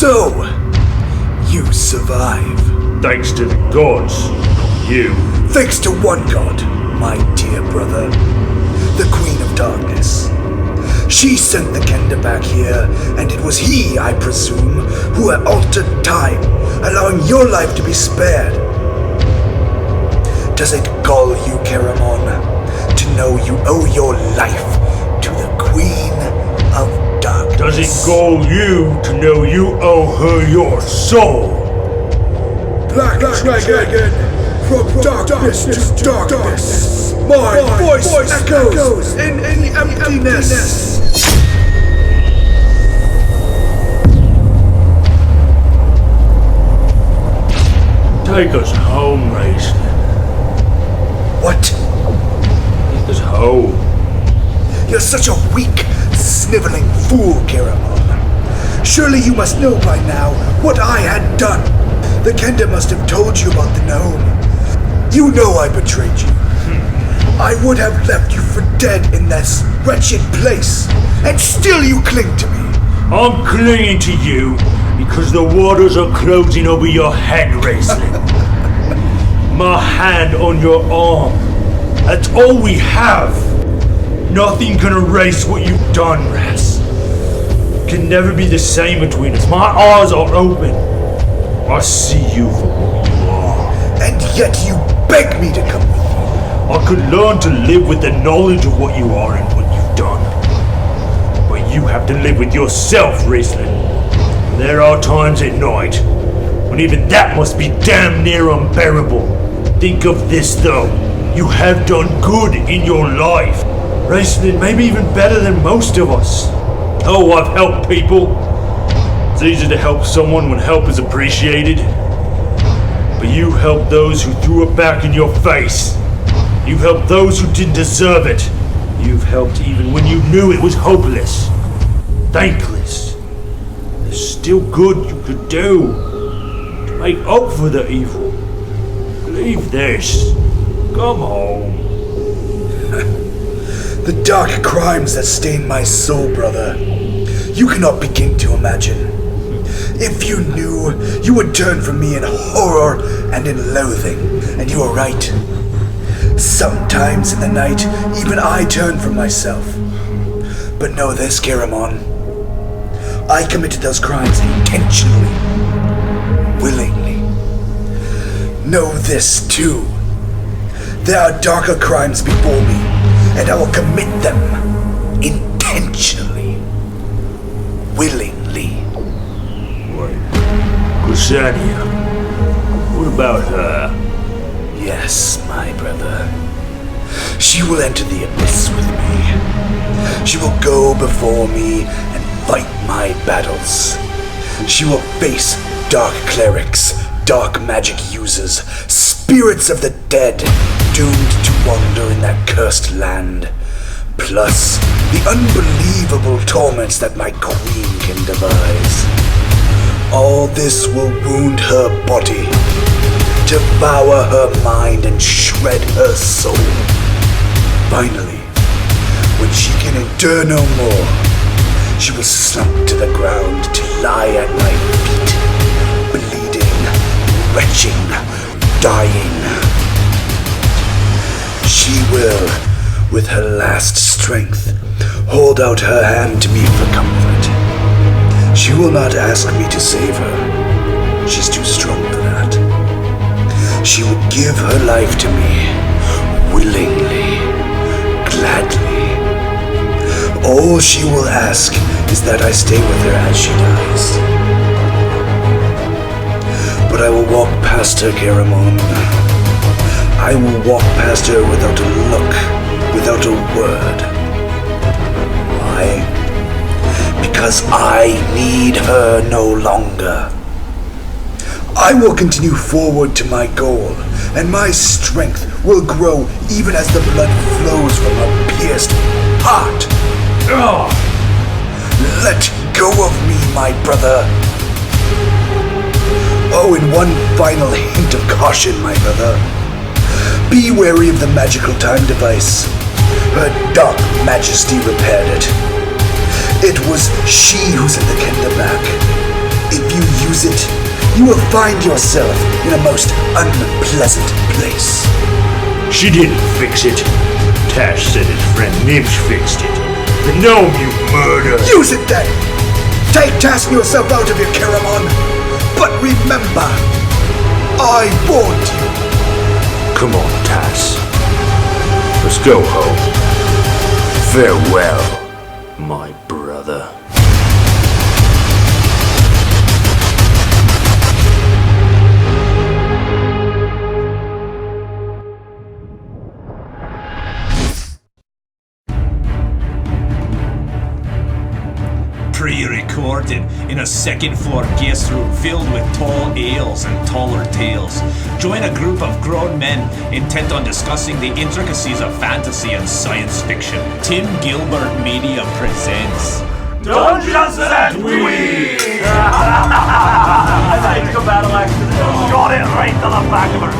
So, you survive. Thanks to the gods, not you. Thanks to one god, my dear brother. The Queen of Darkness. She sent the Kender back here, and it was he, I presume, who had altered time, allowing your life to be spared. Does it gall you, Caramon, to know you owe your life to the Queen of Darkness? Does it gall you to know you owe her your soul? Black Dragon, from darkness to darkness, my voice echoes in the emptiness. Take us home, Raistlin. What? Take us home. You're such a weak, sniveling fool, Caramon. Surely you must know by now what I had done. The Kender must have told you about the gnome. You know I betrayed you. I would have left you for dead in this wretched place, and still you cling to me. I'm clinging to you because the waters are closing over your head, Raistlin. My hand on your arm. That's all we have. Nothing can erase what you've done, Ras. It can never be the same between us. My eyes are open. I see you for what you are. And yet you beg me to come with you. I could learn to live with the knowledge of what you are and what you've done. But you have to live with yourself, Raistlin. There are times at night when even that must be damn near unbearable. Think of this though. You have done good in your life. Raistlin, maybe even better than most of us. Oh, I've helped people. It's easy to help someone when help is appreciated. But you helped those who threw it back in your face. You helped those who didn't deserve it. You've helped even when you knew it was hopeless. Thankless. There's still good you could do to make up for the evil. Believe this. Come home. The dark crimes that stain my soul, brother. You cannot begin to imagine. If you knew, you would turn from me in horror and in loathing. And you are right. Sometimes in the night, even I turn from myself. But know this, Caramon. I committed those crimes intentionally. Willingly. Know this, too. There are darker crimes before me, and I will commit them intentionally. Willingly. Wait. Crysania. What about her? Yes, my brother. She will enter the abyss with me. She will go before me and fight my battles. She will face dark clerics, dark magic users, spirits of the dead, doomed to wander in that cursed land. Plus, the unbelievable torments that my queen can devise. All this will wound her body, devour her mind, and shred her soul. Finally, when she can endure no more, she will slump to the ground to lie at my feet, bleeding, retching, dying. She will, with her last strength, hold out her hand to me for comfort. She will not ask me to save her. She's too strong for that. She will give her life to me, willingly, gladly. All she will ask is that I stay with her as she dies. But I will walk past her, Caramon. I will walk past her without a look, without a word. Why? Because I need her no longer. I will continue forward to my goal, and my strength will grow even as the blood flows from her pierced heart. Let go of me, my brother. Oh, and one final hint of caution, my brother. Be wary of the magical time device. Her dark majesty repaired it. It was she who sent the Kender back. If you use it, you will find yourself in a most unpleasant place. She didn't fix it. Tash said his friend Nibs fixed it. The gnome you murdered. Use it then! Take task yourself out of your Kiramon. But remember, I warned you. Come on, Tash. Let's go home. Farewell, my brother. Pre-recorded in a second-floor guest room filled with tall ales and taller tales. Join a group of grown men intent on discussing the intricacies of fantasy and science fiction. Tim Gilbert Media presents Dungeons and Dweebs! I like to battle axe. Got it right to the back of her.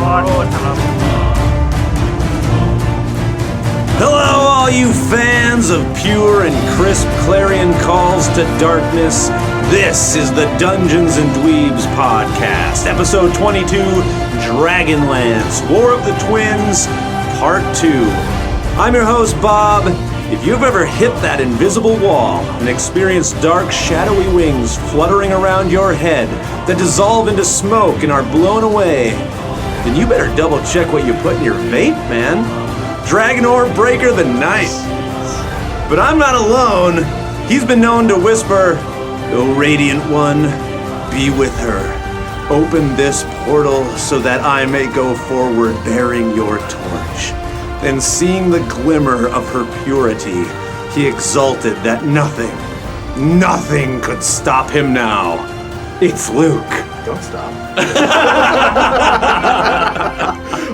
Hello, all you fans of pure and crisp clarion calls to darkness. This is the Dungeons and Dweebs podcast, episode 22, Dragonlance, War of the Twins, part 2. I'm your host, Bob. If you've ever hit that invisible wall and experienced dark, shadowy wings fluttering around your head that dissolve into smoke and are blown away, then you better double check what you put in your vape, man. Dragonor Breaker the Night. But I'm not alone. He's been known to whisper, "O Radiant One, be with her. Open this portal so that I may go forward bearing your torch." Then seeing the glimmer of her purity, he exulted that nothing could stop him now. It's Luke. Don't stop.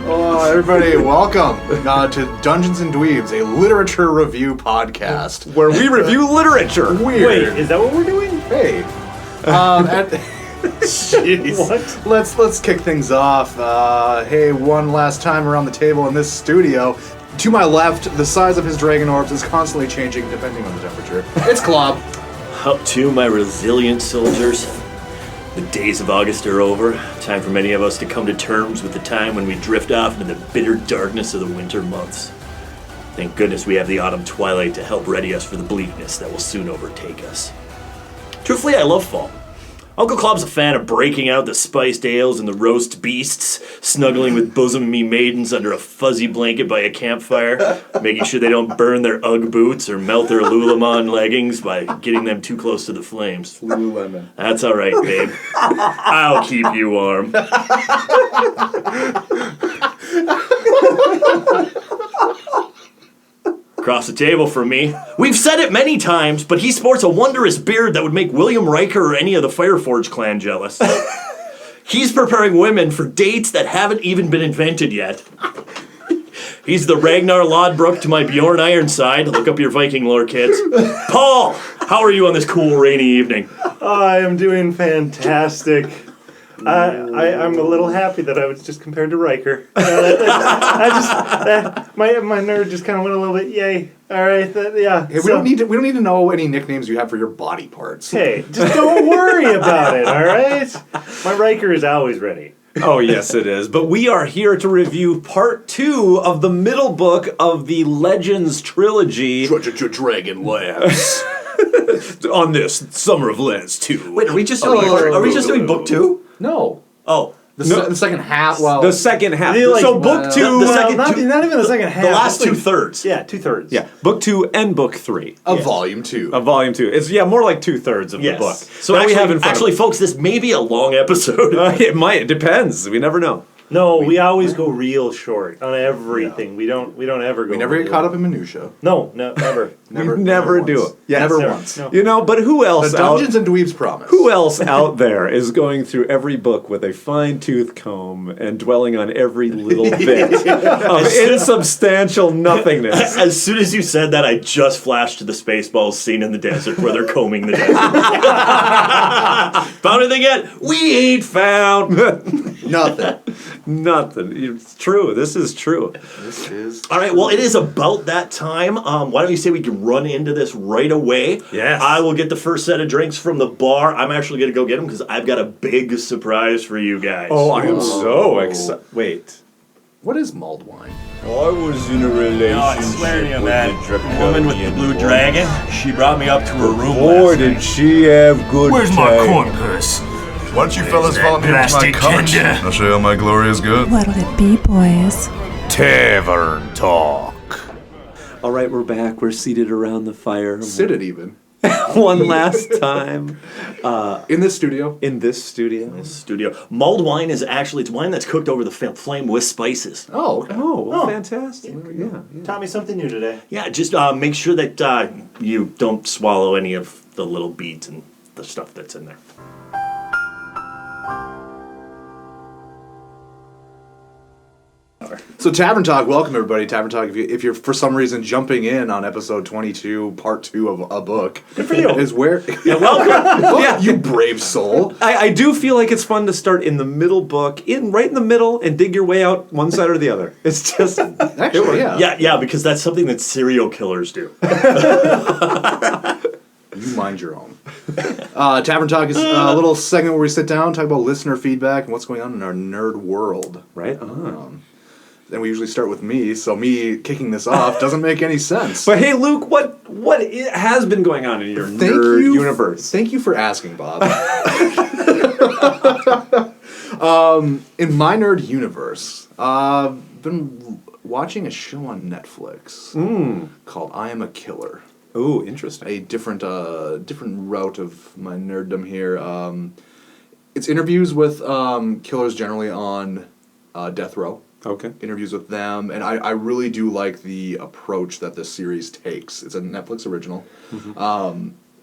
Oh, everybody, welcome to Dungeons and Dweebs, a literature review podcast. Where we review literature. Weird. Wait, is that what we're doing? Hey. Jeez. What? Let's kick things off. Hey, one last time around the table in this studio. To my left, the size of his dragon orbs is constantly changing depending on the temperature. It's Klab. Up to my resilient soldiers. The days of August are over. Time for many of us to come to terms with the time when we drift off into the bitter darkness of the winter months. Thank goodness we have the autumn twilight to help ready us for the bleakness that will soon overtake us. Truthfully, I love fall. Uncle Klob's a fan of breaking out the spiced ales and the roast beasts, snuggling with bosom-me maidens under a fuzzy blanket by a campfire, making sure they don't burn their Ugg boots or melt their Lululemon leggings by getting them too close to the flames. Lululemon. That's all right, babe. I'll keep you warm. Across the table from me. We've said it many times, but he sports a wondrous beard that would make William Riker or any of the Fireforge clan jealous. He's preparing women for dates that haven't even been invented yet. He's the Ragnar Lodbrok to my Bjorn Ironside. Look up your Viking lore, kids. Paul, how are you on this cool rainy evening? I am doing fantastic. I'm a little happy that I was just compared to Riker. My nerd just kind of went a little bit, yay. All right, yeah. Hey, we don't need to know any nicknames you have for your body parts. Hey, just don't worry about it, all right? My Riker is always ready. Oh, yes, it is. But we are here to review part 2 of the middle book of the Legends trilogy. Dragonlance. On this Summer of Lands 2. Wait, are we just doing book 2? No. Oh. The second half, well... The second half. Like, so book 2... not even the second half. The last 2/3. Yeah, 2/3. Yeah, book 2 and book 3. Of volume 2. Of volume 2. It's, more like 2/3 of the book. So that actually, we have in front of us. folks, this may be a long episode. It might. It depends. We never know. No, we always go real short on everything. We don't ever go. We never get caught up in minutia. No, never. Never do it. Yeah, Yes. never once. No. But who else The Dungeons and Dweebs promise. Who else out there is going through every book with a fine-tooth comb and dwelling on every little bit of insubstantial nothingness? As soon as you said that, I just flashed to the Spaceballs scene in the desert where they're combing the desert. Found anything yet? We ain't found. Nothing. Nothing. It's true. This is true. This is. All right, well, it is about that time. Why don't you say we can run into this right away? Yes. I will get the first set of drinks from the bar. I'm actually going to go get them because I've got a big surprise for you guys. Oh, I am so excited. Wait. What is mulled wine? I was in a relationship I swear to you, with man. a The woman with the draconian blue woman. dragon, she brought me up to her room Boy, last did night. she have good Where's my time. corn purse? Why don't you fellas follow me into my plastic couch? Kender. I'll show you how my glory is good. What'll it be, boys? Tavern talk. All right, we're back. We're seated around the fire. Sit it even. One last time In this studio. in this studio. Studio. Mulled wine is actually, it's wine that's cooked over the flame with spices. Oh, okay. Oh, well, fantastic. Yeah. Taught me something new today. Yeah, just make sure that you don't swallow any of the little beads and the stuff that's in there. So Tavern Talk, welcome everybody. Tavern Talk, if you're for some reason jumping in on episode 22, part 2 of a book. Good for you. Is where... Welcome. Yeah. You brave soul. I do feel like it's fun to start in the middle book, right in the middle, and dig your way out one side or the other. It's just... Actually, yeah. Yeah, because that's something that serial killers do. You mind your own. Tavern Talk is a little segment where we sit down, talk about listener feedback and what's going on in our nerd world. Right? And we usually start with me, so me kicking this off doesn't make any sense. But hey, Luke, what has been going on in your nerd universe? Thank you for asking, Bob. In my nerd universe, I've been watching a show on Netflix called I Am a Killer. Oh, interesting. A different route of my nerddom here. It's interviews with killers generally on death row. Okay. Interviews with them, and I really do like the approach that this series takes. It's a Netflix original.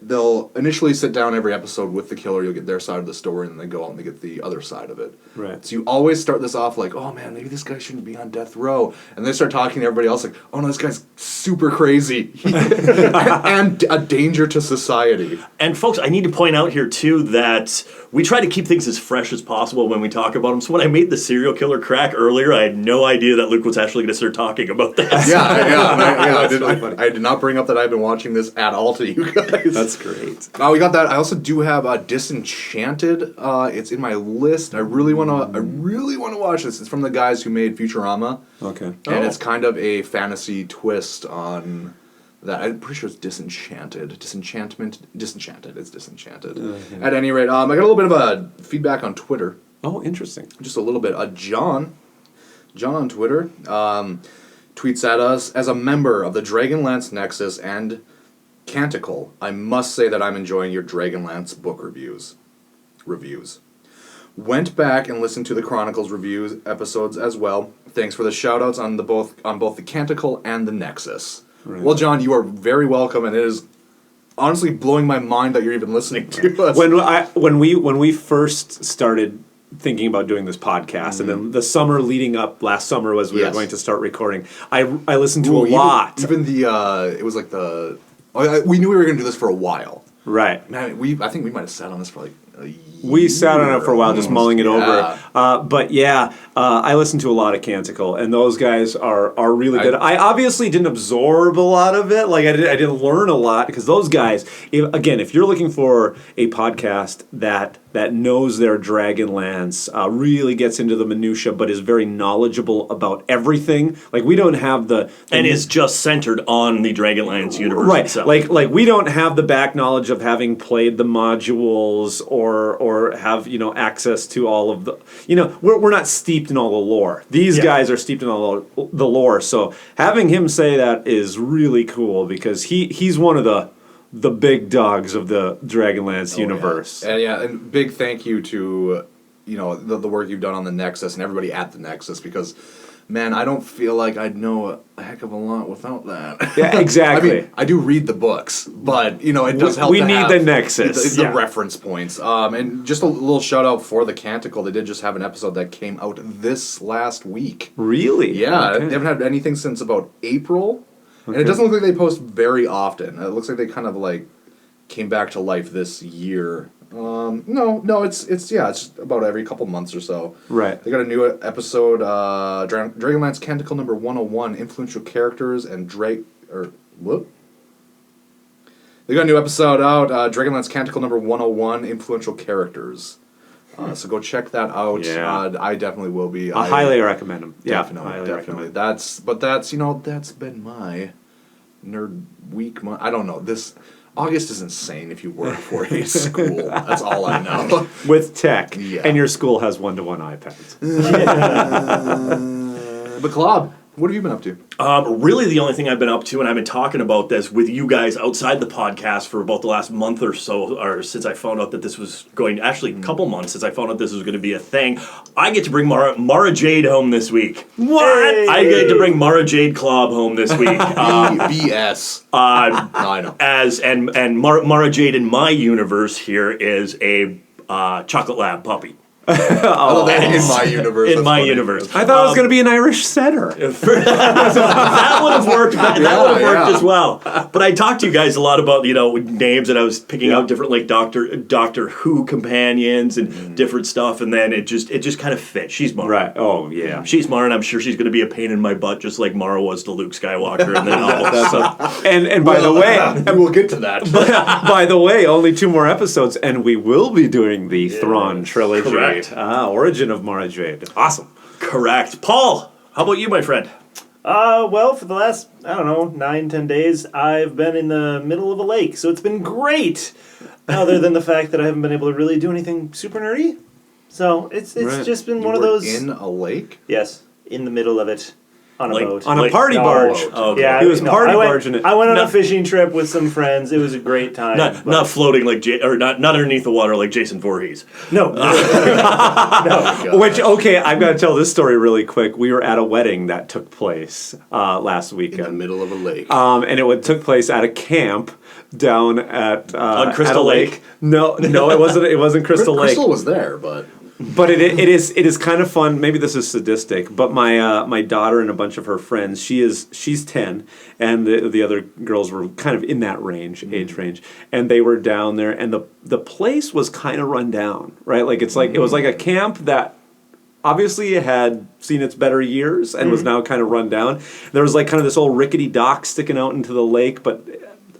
They'll initially sit down every episode with the killer. You'll get their side of the story, and then they go out and they get the other side of it. Right. So you always start this off like, oh man, maybe this guy shouldn't be on death row. And they start talking to everybody else like, oh no, this guy's super crazy. and a danger to society. And folks, I need to point out here too that we try to keep things as fresh as possible when we talk about them. So when I made the serial killer crack earlier, I had no idea that Luke was actually going to start talking about that. I did not bring up that I've been watching this at all to you guys. That's great. We got that. I also do have Disenchanted. It's in my list. I really want to watch this. It's from the guys who made Futurama. Okay. And it's kind of a fantasy twist on that. I'm pretty sure it's Disenchanted. Disenchanted. It's Disenchanted. At any rate, I got a little bit of a feedback on Twitter. Oh, interesting. Just a little bit. John on Twitter tweets at us, as a member of the Dragonlance Nexus and Canticle, I must say that I'm enjoying your Dragonlance book reviews. Went back and listened to the Chronicles reviews episodes as well. Thanks for the shoutouts on both the Canticle and the Nexus. Right. Well, John, you are very welcome, and it is honestly blowing my mind that you're even listening to us. When we first started thinking about doing this podcast, and then the summer leading up last summer was we were going to start recording. I listened to a lot. Even it was like we knew we were going to do this for a while. Right. Man, I think we might have sat on this for like a year. We sat on it for a while, just mulling it over. Yeah. But yeah, I listened to a lot of Canticle, and those guys are really good. I obviously didn't absorb a lot of it. Like I didn't learn a lot because those guys. If you're looking for a podcast that knows their Dragonlance, really gets into the minutia, but is very knowledgeable about everything. Like we don't have and is just centered on the Dragonlance universe right. itself. Like we don't have the back knowledge of having played the modules or have access to all of the we're not steeped in all the lore. These guys are steeped in all the lore. So having him say that is really cool because he's one of the big dogs of the Dragonlance universe. And big thank you to the work you've done on the Nexus and everybody at the Nexus because man, I don't feel like I'd know a heck of a lot without that. Yeah, exactly. I mean, I do read the books, but it does help. We to need have the Nexus, the reference points. And just a little shout out for the Canticle. They did just have an episode that came out this last week. Really? Yeah, Okay. they haven't had anything since about April, and it doesn't look like they post very often. It looks like they kind of like came back to life this year. No, it's about every couple months or so. Right. They got a new episode, Dragonlance Canticle number 101, Influential Characters and what? They got a new episode out, Dragonlance Canticle number 101, Influential Characters. So go check that out. Yeah. I definitely will be. I highly recommend them. Definitely, highly definitely. recommend. That's been my nerd week. I don't know. This August is insane if you work for a school. That's all I know. With tech. Yeah. And your school has 1-to-1 iPads. But Klab, what have you been up to? Really, the only thing I've been up to, and I've been talking about this with you guys outside the podcast for about the last month or so, or since I found out that this was going, actually a couple months since I found out this was going to be a thing. I get to bring Mara Jade home this week. What? I get to bring Mara Jade Klob home this week. BS. I know. And Mara Jade in my universe here is a chocolate lab puppy. In my universe. In my universe. I thought it was going to be an Irish setter. That would have worked. That would have worked as well. But I talked to you guys a lot about names, and I was picking out different like Doctor Who companions and different stuff, and then it just kind of fit. She's Mara. Right. Oh yeah. She's Mara, and I'm sure she's going to be a pain in my butt, just like Mara was to Luke Skywalker in the novel. And by the way, we'll get to that. by the way, only 2 more episodes, and we will be doing the Thrawn trilogy. Correct. Origin of Mara Jade. Awesome. Correct. Paul, how about you, my friend? Well, for the last, 9-10 days, I've been in the middle of a lake, so it's been great. Other than the fact that I haven't been able to really do anything super nerdy. So it's just been one of those... in a lake? Yes, in the middle of it. On a boat. On a party barge. Okay. Yeah, He was party barging it. I went on a fishing trip with some friends. It was a great time. Not floating like not underneath the water like Jason Voorhees. No. Which, okay, I've got to tell this story really quick. We were at a wedding that took place last weekend. In the middle of a lake. And it took place at a camp down at on Crystal at a Lake. No, it wasn't. It wasn't Crystal Lake. Crystal was there, but it is kind of fun. Maybe this is sadistic, but my daughter and a bunch of her friends. She's 10, and the other girls were kind of in that range, age range, and they were down there, and the place was kind of run down, right? Like it was like a camp that obviously it had seen its better years and was now kind of run down. There was like kind of this old rickety dock sticking out into the lake, but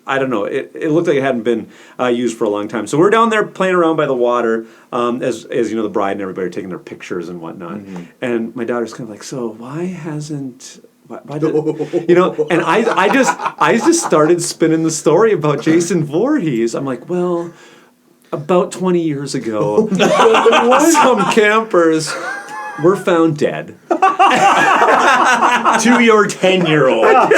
I don't know. It looked like it hadn't been used for a long time. So we're down there playing around by the water, as the bride and everybody are taking their pictures and whatnot. And my daughter's kind of like, so why hasn't... Why did, and I just started spinning the story about Jason Voorhees. I'm like, well, about 20 years ago, some campers were found dead. To your 10-year-old.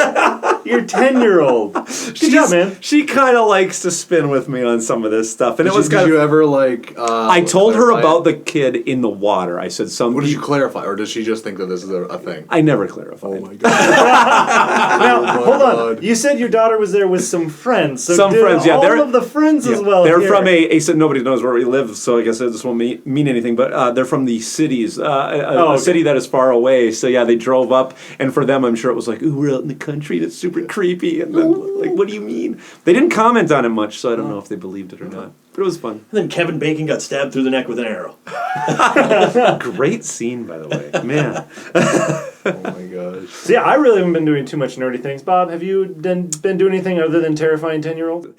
Your 10-year-old. Good job, man. She kind of likes to spin with me on some of this stuff, and did you ever like? I told her about the kid in the water. I said What did you clarify, or does she just think that this is a thing? I never clarified. Oh my god! Now, hold on. You said your daughter was there with some friends. So Some friends, yeah. All of the friends as well. They're here. from a city. Nobody knows where we live, so I guess this won't mean anything. But they're from the cities, a city that is far away. So yeah, they drove up, and for them, I'm sure it was like, ooh, we're out in the country, and it's super creepy. And then, like, what do you mean? They didn't comment on it much, so I don't know if they believed it or not. But it was fun. And then Kevin Bacon got stabbed through the neck with an arrow. Great scene, by the way. Man. Oh my gosh. So yeah, I really haven't been doing too much nerdy things. Bob, have you been doing anything other than terrifying 10-year-old?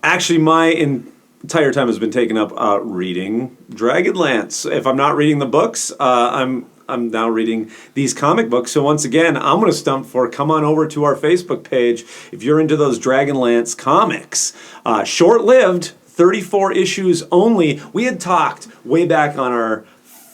Actually, my entire time has been taken up reading Dragonlance. If I'm not reading the books, I'm now reading these comic books. So once again, I'm going to stump for come on over to our Facebook page if you're into those Dragonlance comics. Short-lived, 34 issues only. We had talked way back on our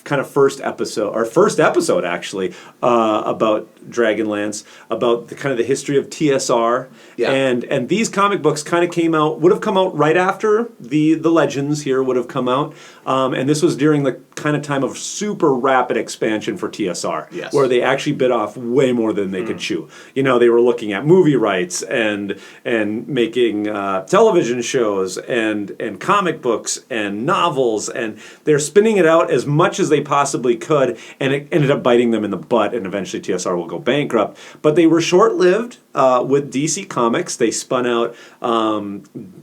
kind of first episode actually, about Dragonlance, about the kind of the history of TSR, and these comic books kind of would have come out right after the Legends here would have come out, and this was during the kind of time of super rapid expansion for TSR, where they actually bit off way more than they could chew. They were looking at movie rights and making television shows and comic books and novels, and they're spinning it out as much as they possibly could, and it ended up biting them in the butt, and eventually TSR will go go bankrupt. But they were short-lived with DC Comics. They spun out,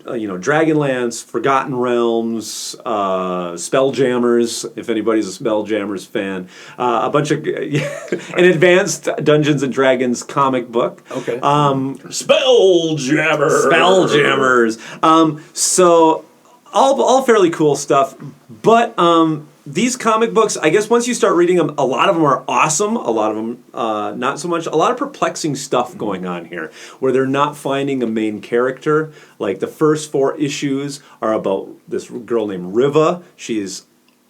Dragonlance, Forgotten Realms, Spelljammers, if anybody's a Spelljammers fan, a bunch of an advanced Dungeons and Dragons comic book. Okay. Spelljammers. So all fairly cool stuff, but these comic books, I guess once you start reading them, a lot of them are awesome, a lot of them not so much. A lot of perplexing stuff going on here, where they're not finding a main character. Like the first 4 issues are about this girl named Riva. She's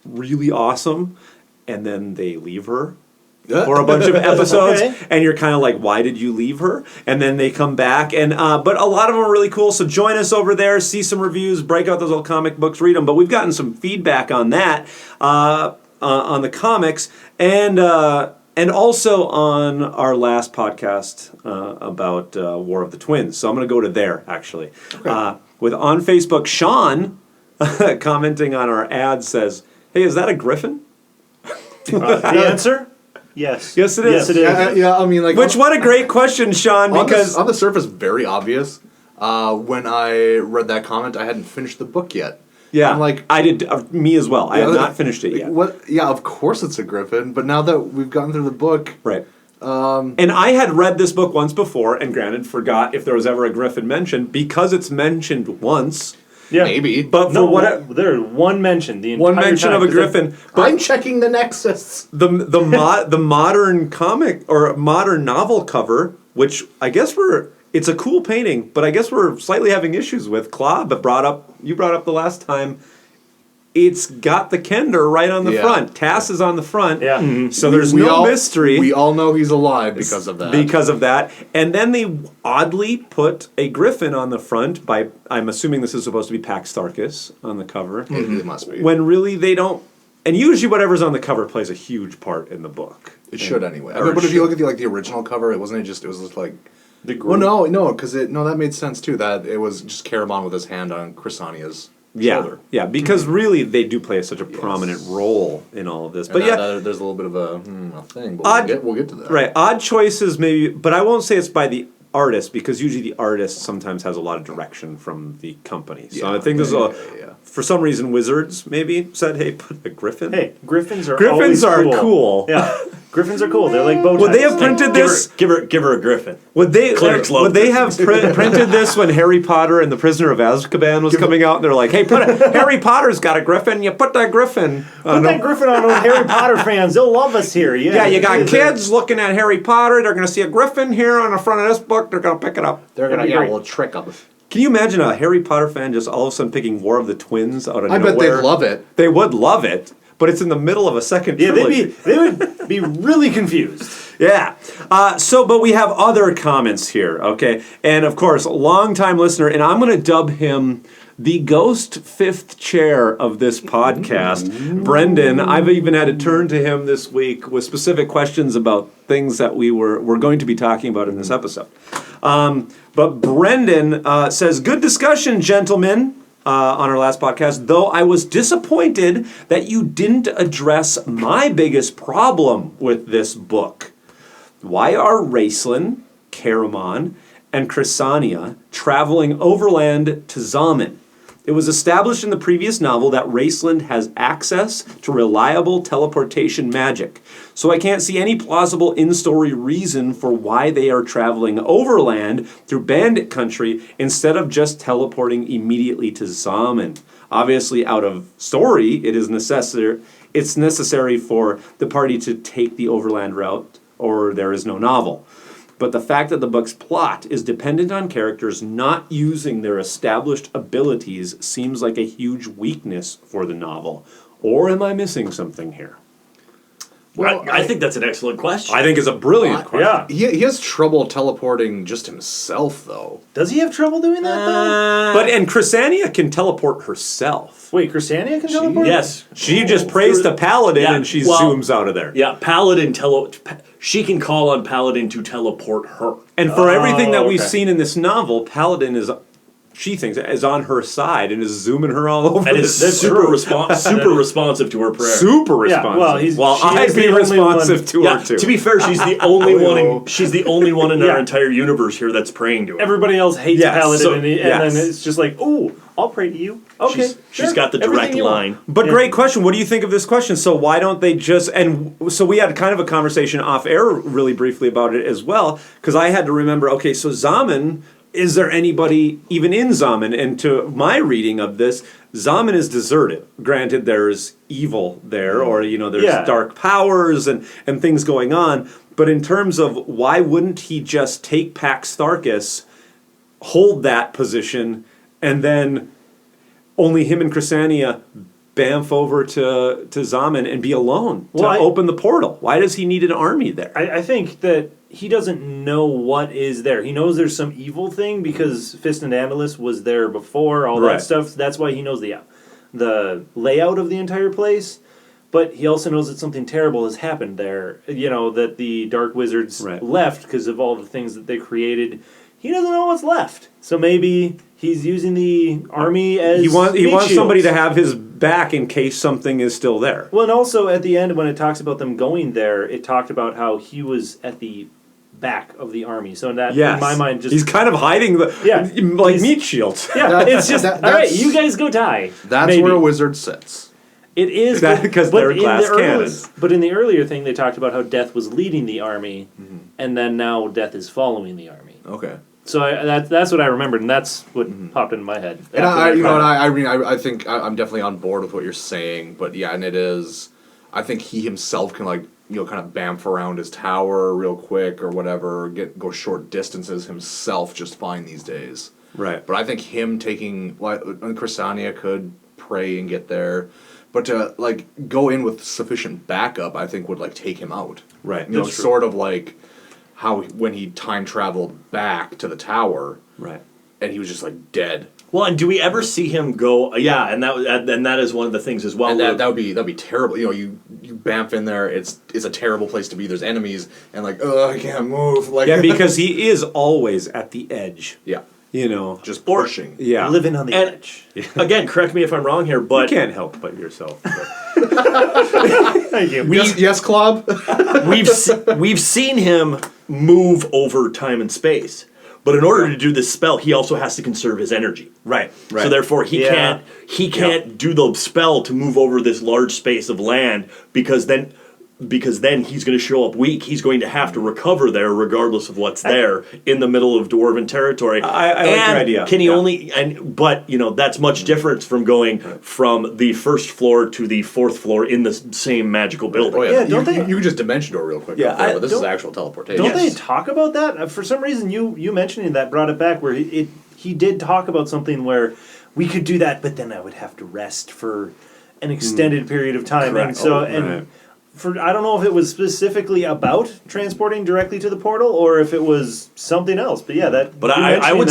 really awesome, and then they leave her for a bunch of episodes, and you're kind of like, why did you leave her? And then they come back, and but a lot of them are really cool. So join us over there, see some reviews, break out those old comic books, read them. But we've gotten some feedback on that, on the comics, and also on our last podcast about War of the Twins. So I'm going to go to there actually. With on Facebook, Sean commenting on our ad says, "Hey, is that a griffin?" The answer. Yes. Yes, it is. Yes, it is. Yeah, I mean, like... What a great question, Sean, because... On the surface, very obvious. When I read that comment, I hadn't finished the book yet. Yeah, I'm like... I did, me as well. I have not finished it yet. What? Yeah, of course it's a griffin, but now that we've gotten through the book... Right. And I had read this book once before, and granted, forgot if there was ever a griffin mentioned, because it's mentioned once... Yeah, maybe. But for what there's one mention. The one entire mention time, of a griffin. But I'm checking the Nexus. the modern comic or modern novel cover, which I guess it's a cool painting, but I guess we're slightly having issues with. Klab you brought up the last time. It's got the Kender right on the front. Tass is on the front. Yeah. Mm-hmm. So there's no mystery. We all know he's alive because of that. Because of that. And then they oddly put a griffin on the front by, I'm assuming this is supposed to be Pax Tharkas on the cover. It must be. When really they don't. And usually whatever's on the cover plays a huge part in the book. It should anyway. But if you look at the original cover, it was just like... Well, no, because that made sense too. That it was just Caramon with his hand on Crysania's shoulder. Yeah, because really they do play such a prominent role in all of this. But there's a little bit of a thing. But we'll get to that. Right, odd choices maybe, but I won't say it's by the artist, because usually the artist sometimes has a lot of direction from the company. So I think there's for some reason Wizards maybe said, hey, put a griffin. Hey, griffins are cool. Yeah. Griffins are cool. They're like bow ties. Would they have printed this? Give her a griffin. Would they Griffins. have printed this when Harry Potter and the Prisoner of Azkaban was coming out? And they're like, hey, Harry Potter's got a griffin. You put that griffin. Put that griffin on those Harry Potter fans. They'll love us here. Yeah, you got kids looking at Harry Potter. They're going to see a griffin here on the front of this book. They're going to pick it up. They're going to we'll trick them. Can you imagine a Harry Potter fan just all of a sudden picking War of the Twins out of nowhere? I bet they'd love it. They would love it, but it's in the middle of a second trilogy. They would be really confused. Yeah. But we have other comments here, okay? And of course, longtime listener, and I'm going to dub him the ghost fifth chair of this podcast, Brendan. I've even had to turn to him this week with specific questions about things that we're going to be talking about in this episode. But Brendan says, good discussion, gentlemen, on our last podcast, though I was disappointed that you didn't address my biggest problem with this book. Why are Raistlin, Caramon, and Crysania traveling overland to Zaman? It was established in the previous novel that Raistlin has access to reliable teleportation magic, so I can't see any plausible in-story reason for why they are traveling overland through Bandit Country instead of just teleporting immediately to Zaman. Obviously, out of story, it's necessary for the party to take the overland route, or there is no novel. But the fact that the book's plot is dependent on characters not using their established abilities seems like a huge weakness for the novel. Or am I missing something here? Well, I think that's an excellent question. I think it's a brilliant question. Yeah. He has trouble teleporting just himself, though. Does he have trouble doing that, though? And Crysania can teleport herself. Wait, Crysania can teleport? Yes. She just prays to Paladin and she zooms out of there. Yeah, Paladin she can call on Paladin to teleport her. And for everything that we've seen in this novel, Paladin is she thinks is on her side and is zooming her all over. And is super responsive to her prayer. Super responsive. well, while I'd be responsive to her too. To be fair, she's the only one. She's the only one in our entire universe here that's praying to her. Everybody else hates Yes, Paladin, so- and yes. then it's just like, oh, I'll pray to you. Okay, She's got the direct Everything you want. line. But great question. What do you think of this question? So why don't they just... And so we had kind of a conversation off air really briefly about it as well, because I had to remember, okay, so Zaman, is there anybody even in Zaman? And to my reading of this, Zaman is deserted. Granted, there's evil there, or, there's dark powers and things going on. But in terms of why wouldn't he just take Pax Tharkas, hold that position, and then only him and Crysania bamf over to Zaman and be alone to open the portal? Why does he need an army there? I think that he doesn't know what is there. He knows there's some evil thing because Raistlindantilus was there before, all that stuff. That's why he knows the layout of the entire place. But he also knows that something terrible has happened there. That the Dark Wizards left because of all the things that they created. He doesn't know what's left. So maybe he's using the army as he wants shields. somebody to have his back in case something is still there. Well, and also at the end when it talks about them going there, it talked about how he was at the back of the army. So in my mind, just he's kind of hiding like meat shields. Yeah, it's just all right. You guys go die. That's where a wizard sits. It is because they're glass cannons. But in the earlier thing, they talked about how Death was leading the army, and then now Death is following the army. Okay. So that's what I remembered, and that's what popped into my head. And I think I'm definitely on board with what you're saying. But yeah, and it is. I think he himself can kind of bamf around his tower real quick or whatever, go short distances himself just fine these days. Right. But I think him taking Crysania could pray and get there. But to go in with sufficient backup, I think would take him out. Right. Sort of like how when he time traveled back to the tower. Right. And he was just dead. Well, and do we ever see him go? Yeah, and that is one of the things as well. And that'd be terrible. You bamf in there. It's a terrible place to be. There's enemies, and I can't move. Because he is always at the edge. Yeah. Just pushing. Yeah. Living on the edge. Again, correct me if I'm wrong here, but you can't help but yourself. Thank you. Yes, Klab. we've seen him move over time and space. But in order to do this spell, he also has to conserve his energy. Right. So therefore, he can't do the spell to move over this large space of land because then he's going to show up weak. He's going to have to recover there, regardless of what's there in the middle of Dwarven territory. I like your idea. Can he but that's much different from going from the first floor to the fourth floor in the same magical building. Oh yeah, don't they? You can just dimension door real quick. Yeah, but this is actual teleportation. Don't they talk about that? For some reason, you mentioning that brought it back. Where he did talk about something where we could do that, but then I would have to rest for an extended period of time, Correct. and so Right. I don't know if it was specifically about transporting directly to the portal or if it was something else. But yeah, that. But I would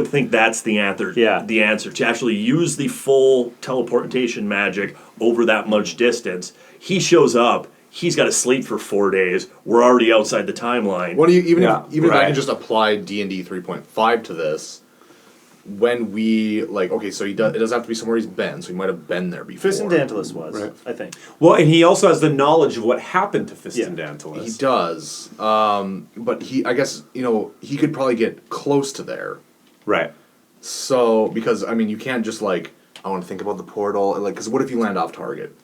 think that's the answer. Yeah. The answer to actually use the full teleportation magic over that much distance. He shows up. He's got to sleep for 4 days. We're already outside the timeline. What do you if I can just apply D&D 3.5 to this? When we so it doesn't have to be somewhere he's been, so he might have been there before. Raistlindantilus was, I think. Well, and he also has the knowledge of what happened to Raistlindantilus. He does, but I guess he could probably get close to there. Right. So because you can't just I want to think about the portal, because what if you land off target?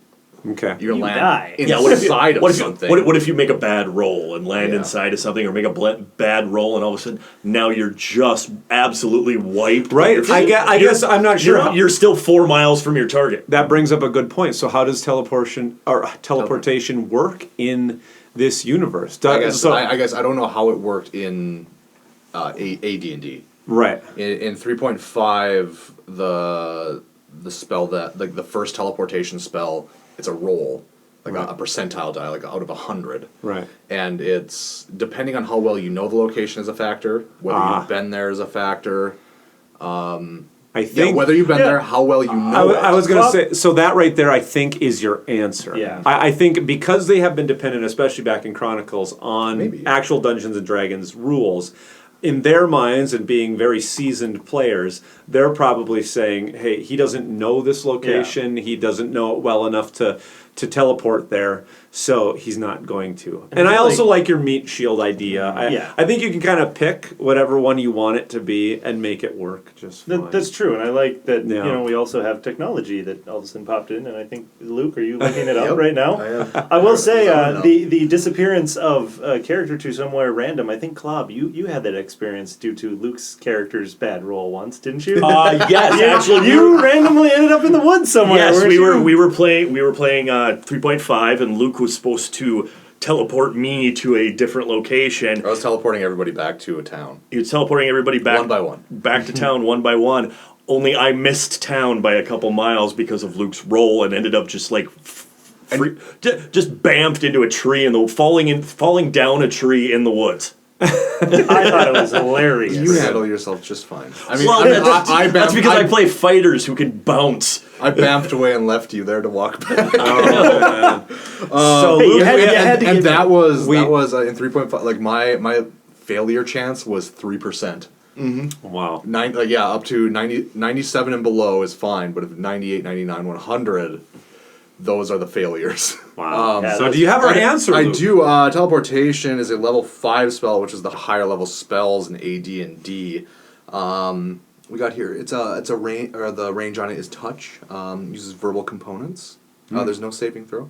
Okay. You're gonna land die. inside of something. What if you make a bad roll and land inside of something, or make a bad roll and all of a sudden now you're just absolutely wiped? Right. I guess I'm not sure. You're still 4 miles from your target. That brings up a good point. So how does teleportation work in this universe? I guess I don't know how it worked in AD&D. Right. In 3.5, the spell that the first teleportation spell, it's a roll, a percentile die, out of 100. Right. And it's depending on how well you know the location is a factor, whether you've been there is a factor. I think whether you've been there, how well you know it. I was going to say, so that right there, I think, is your answer. Yeah. I think because they have been dependent, especially back in Chronicles, on Maybe. actual Dungeons and Dragons rules, in their minds and being very seasoned players, they're probably saying, hey, he doesn't know this location, he doesn't know it well enough to teleport there, so he's not going to. And I also like your meat shield idea. I think you can kind of pick whatever one you want it to be and make it work just fine. That's true, and I like that, we also have technology that all of a sudden popped in, and I think, Luke, are you looking it up right now? I am. I will say, the disappearance of a character to somewhere random, I think, Klab, you had that experience due to Luke's character's bad roll once, didn't you? Yes, actually, you randomly ended up in the woods somewhere. Yes, weren't we you? were playing 3.5, and Luke was supposed to teleport me to a different location. I was teleporting everybody back to a town. He was teleporting everybody back One by one. back to town one by one. Only I missed town by a couple miles because of Luke's roll, and ended up just like just bamfed into a tree and falling down a tree in the woods. I thought it was hilarious. You handle yourself just fine. I mean, Well, that's because I I play fighters who can bounce. I bamfed away and left you there to walk back. So Hey, Luke, you had to and give that was in 3.5. Like my failure chance was 3%. wow. Up to 97 and below is fine, but if 98, 99, 100, those are the failures. Wow. So do you have our answer, I Luke? do. Teleportation is a level 5 spell, which is the higher level spells in AD&D. We got here. It's a range, or the range on it is touch. Uses verbal components. There's no saving throw.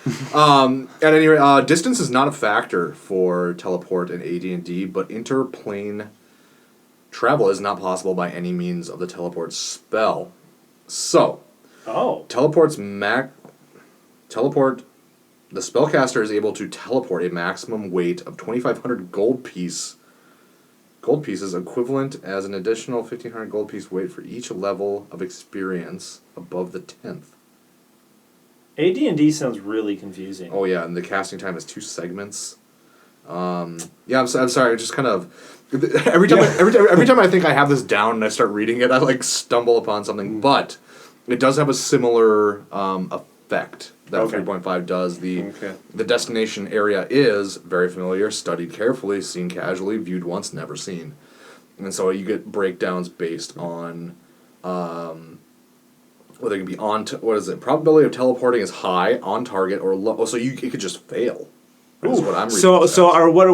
At any rate, distance is not a factor for teleport in AD&D, but interplane travel is not possible by any means of the teleport spell. So, teleport. The spellcaster is able to teleport a maximum weight of 2,500 gold pieces, equivalent as an additional 1,500 gold piece weight for each level of experience above the 10th. AD&D sounds really confusing. Oh yeah, and the casting time is 2 segments. I'm sorry. I just kind of every time I think I have this down and I start reading it, I like stumble upon something. But it does have a similar effect that 3.5 does. The destination area is very familiar, studied carefully, seen casually, viewed once, never seen, and so you get breakdowns based on. Whether it can be probability of teleporting is high, on target, or low. So it could just fail. Is what I'm reading.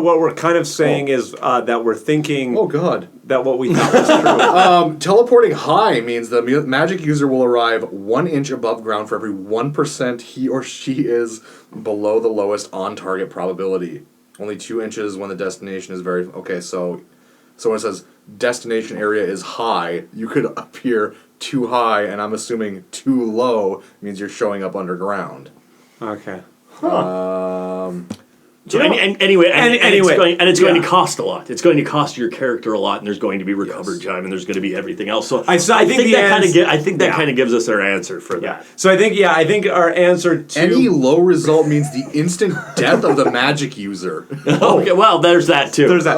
What we're kind of saying is that we're thinking. Oh God. That what we thought was true. Teleporting high means the magic user will arrive 1 inch above ground for every 1% he or she is below the lowest on target probability. Only 2 inches when the destination is very So when it says destination area is high, you could appear too high, and I'm assuming too low means you're showing up underground. Okay. So anyway, it's going to cost a lot. It's going to cost your character a lot, and there's going to be recovered time, and there's going to be everything else. So I think that kind of gives us our answer for that. So I think our answer to any low result means the instant death of the magic user. Okay, well, there's that too. There's that.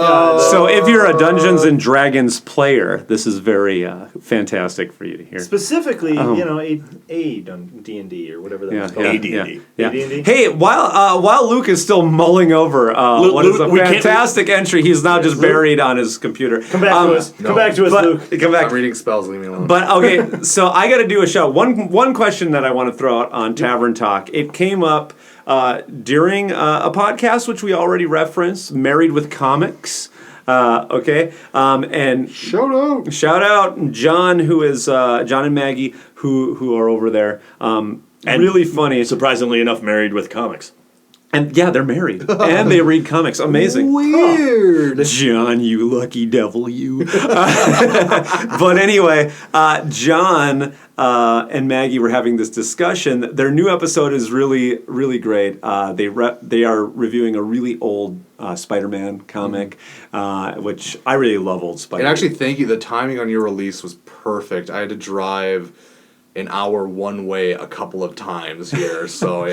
So if you're a Dungeons and Dragons player, this is very fantastic for you to hear. Specifically, a D&D or whatever that was called. AD&D. AD&D. Hey, while Luke is still mulling over what is a fantastic entry, he's now just buried on his computer. Come back to us. Come back to us, Luke. Come back. I'm reading spells. Leave me alone. But okay, so I got to do a shout. One question that I want to throw out on Tavern Talk. It came up during a podcast which we already referenced, Married with Comics. And shout out John, who is John and Maggie, who are over there. And really funny. Surprisingly enough, Married with Comics. And yeah, they're married. And they read comics. Amazing. Weird. John, you lucky devil, you. But anyway, John and Maggie were having this discussion. Their new episode is really, really great. They are reviewing a really old Spider-Man comic, which I really love old Spider-Man. And actually, thank you. The timing on your release was perfect. I had to drive an hour one way a couple of times here. So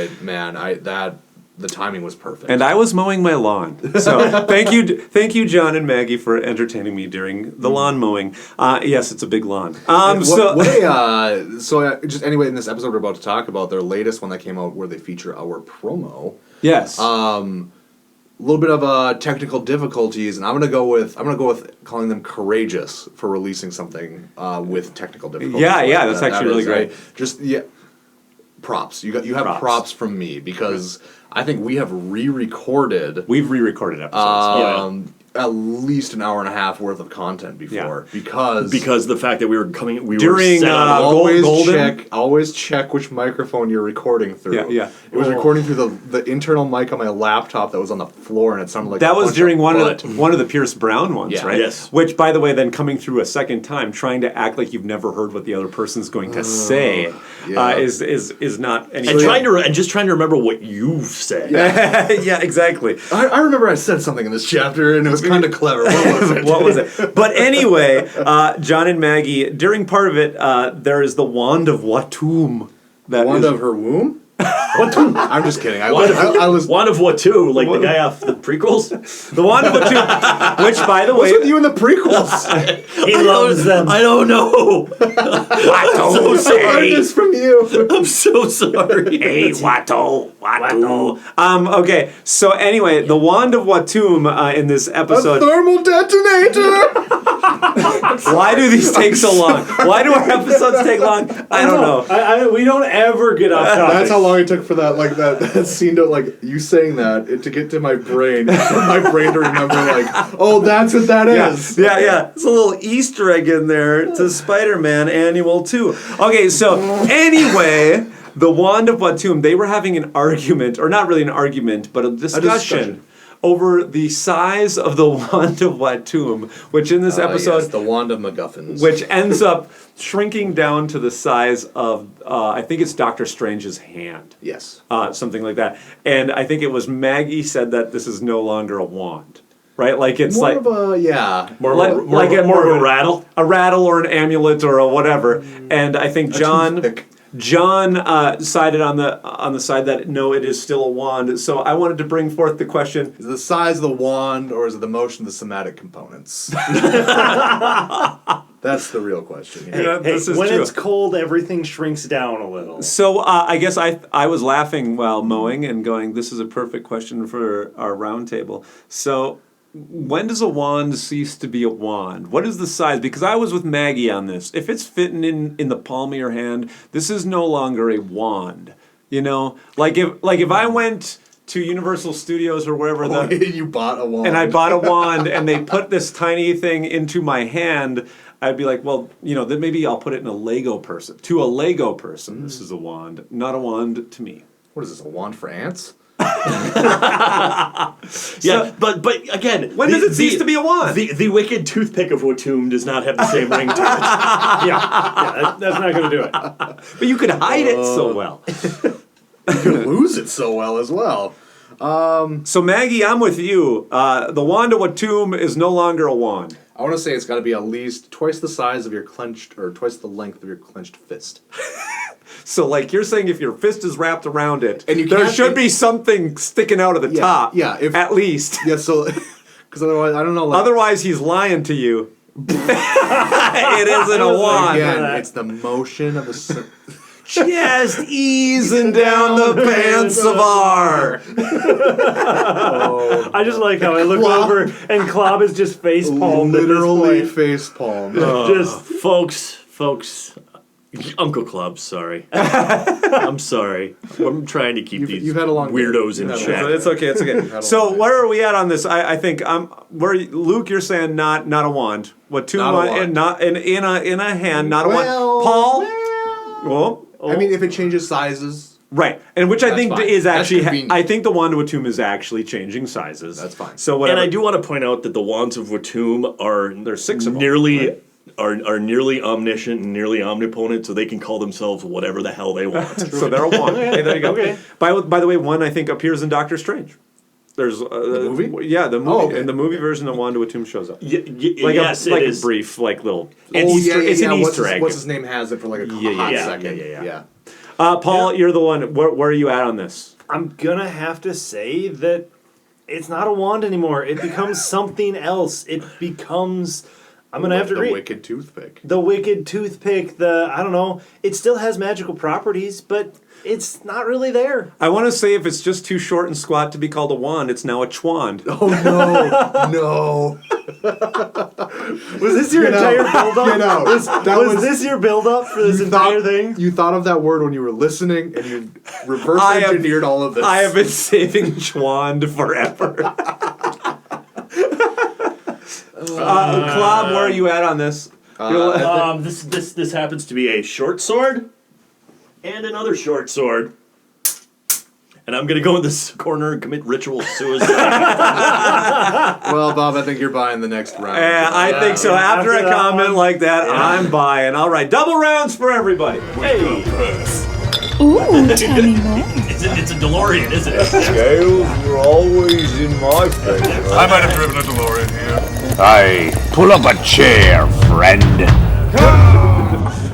the timing was perfect. And I was mowing my lawn. So thank you, John and Maggie, for entertaining me during the lawn mowing. Yes, it's a big lawn. Just anyway, in this episode we're about to talk about their latest one that came out where they feature our promo. Yes. little bit of technical difficulties, and I'm gonna go with calling them courageous for releasing something with technical difficulties. Yeah, that's actually really great. Just props. You have props from me because I think we have re-recorded. We've re-recorded episodes. At least an hour and a half worth of content before because the fact that we were during set on always check which microphone you're recording through. Yeah. It was recording through the internal mic on my laptop that was on the floor, and it sounded like that was during one of the Pierce Brown ones, right? Yes. Which, by the way, then coming through a second time, trying to act like you've never heard what the other person's going to say is not. and just trying to remember what you've said. Yeah, exactly. I remember I said something in this chapter, and it was kind of clever. What was it? But anyway, John and Maggie, during part of it, there is the Wand of Watum. Wand of her womb? I'm just kidding. I was Wand of Watu, like the guy off the prequels. The Wand of Watum, which, by the way, what's with you in the prequels? He loves them. I don't know. Watu, This from you. I'm so sorry. Hey, Watu. Okay, so anyway, the Wand of Watum in this A episode. thermal detonator. Why do these take so long? Why do our episodes take long? I don't know. We don't ever get off topic. That's how long it took for that scene to you saying that to get to my brain. My brain to remember oh, that's what that is. Yeah. It's a little Easter egg in there to Spider-Man Annual 2. Okay, so anyway, the Wand of Watum, they were having an argument, or not really an argument, but a discussion. Over the size of the Wand of Watum, which in this episode... Yes, the Wand of MacGuffins. Which ends up shrinking down to the size of, I think it's Doctor Strange's hand. Yes. Something like that. And I think it was Maggie said that this is no longer a wand. Right? Like it's more like... of a, More like, of like a rattle? A rattle or an amulet or a whatever. And I think John sided on the side that no, it is still a wand. So I wanted to bring forth the question: is it the size of the wand, or is it the motion of the somatic components? That's the real question. Hey, it's cold, everything shrinks down a little. So I guess I was laughing while mowing and going, "This is a perfect question for our round table." So. When does a wand cease to be a wand? What is the size? Because I was with Maggie on this. If it's fitting in the palm of your hand, this is no longer a wand. You know, like if I went to Universal Studios or wherever you bought a wand, and I bought a wand, and they put this tiny thing into my hand, I'd be like, well, then maybe I'll put it in a Lego person. To a Lego person, this is a wand, not a wand to me. What is this? A wand for ants? But again, when does it cease to be a wand? The wicked toothpick of Watum does not have the same ring to it. That's not going to do it. But you could hide it so well. You could lose it so well as well. So Maggie, I'm with you. The Wand of Watum is no longer a wand. I want to say it's got to be at least twice the size of your clenched, or twice the length of your clenched fist. So, you're saying if your fist is wrapped around it, and there should be something sticking out of the top. Yeah, at least. Yeah, so, because otherwise, I don't know. Otherwise, he's lying to you. It isn't a wand. Again, it's the motion of the... Just easing down the pants of R. I just like how I look over and Klab is just face palmed. Literally face palmed. Just folks. Uncle Klab, sorry. I'm sorry. I'm trying to keep these you've had a long weirdos in check. It's okay. So where are we at on this? I think Luke, you're saying not a wand. In a hand, not a wand. Paul. Well, I mean, if it changes sizes. Right, and which I think fine. is actually, I think the Wand of Watum is actually changing sizes. That's fine. So whatever. And I do want to point out that the Wands of Watum there's 6 of them, nearly right? are nearly omniscient and nearly omnipotent, so they can call themselves whatever the hell they want. So they're a wand. Hey, there you go. Okay. By the way, one I think appears in Doctor Strange. There's the movie? Yeah, the movie. Oh, okay. In the movie version, the Wand of Watum shows up. Yes, a is. brief, little. It's an Easter egg. What's his name has it for a hot second. Yeah. Paul, you're the one. Where are you at on this? I'm gonna have to say that it's not a wand anymore. It becomes something else. It becomes I'm going to have to The read. wicked toothpick. The Wicked Toothpick, I don't know, it still has magical properties, but it's not really there. I want to say if it's just too short and squat to be called a wand, it's now a chwand. Oh no, Was this your entire build-up? Get out. Was this your build-up for this entire thing? You thought of that word when you were listening, and you reverse engineered all of this. I have been saving chwand forever. Klab, where are you at on this? This happens to be a short sword and another short sword. And I'm going to go in this corner and commit ritual suicide. Well, Bob, I think you're buying the next round. Yeah, I think so. After a comment like that, I'm buying. All right, double rounds for everybody. Hey! Ooh, tell me more. It's a DeLorean, isn't it? Scales were always in my favor. I might have driven a DeLorean here. Aye, pull up a chair, friend.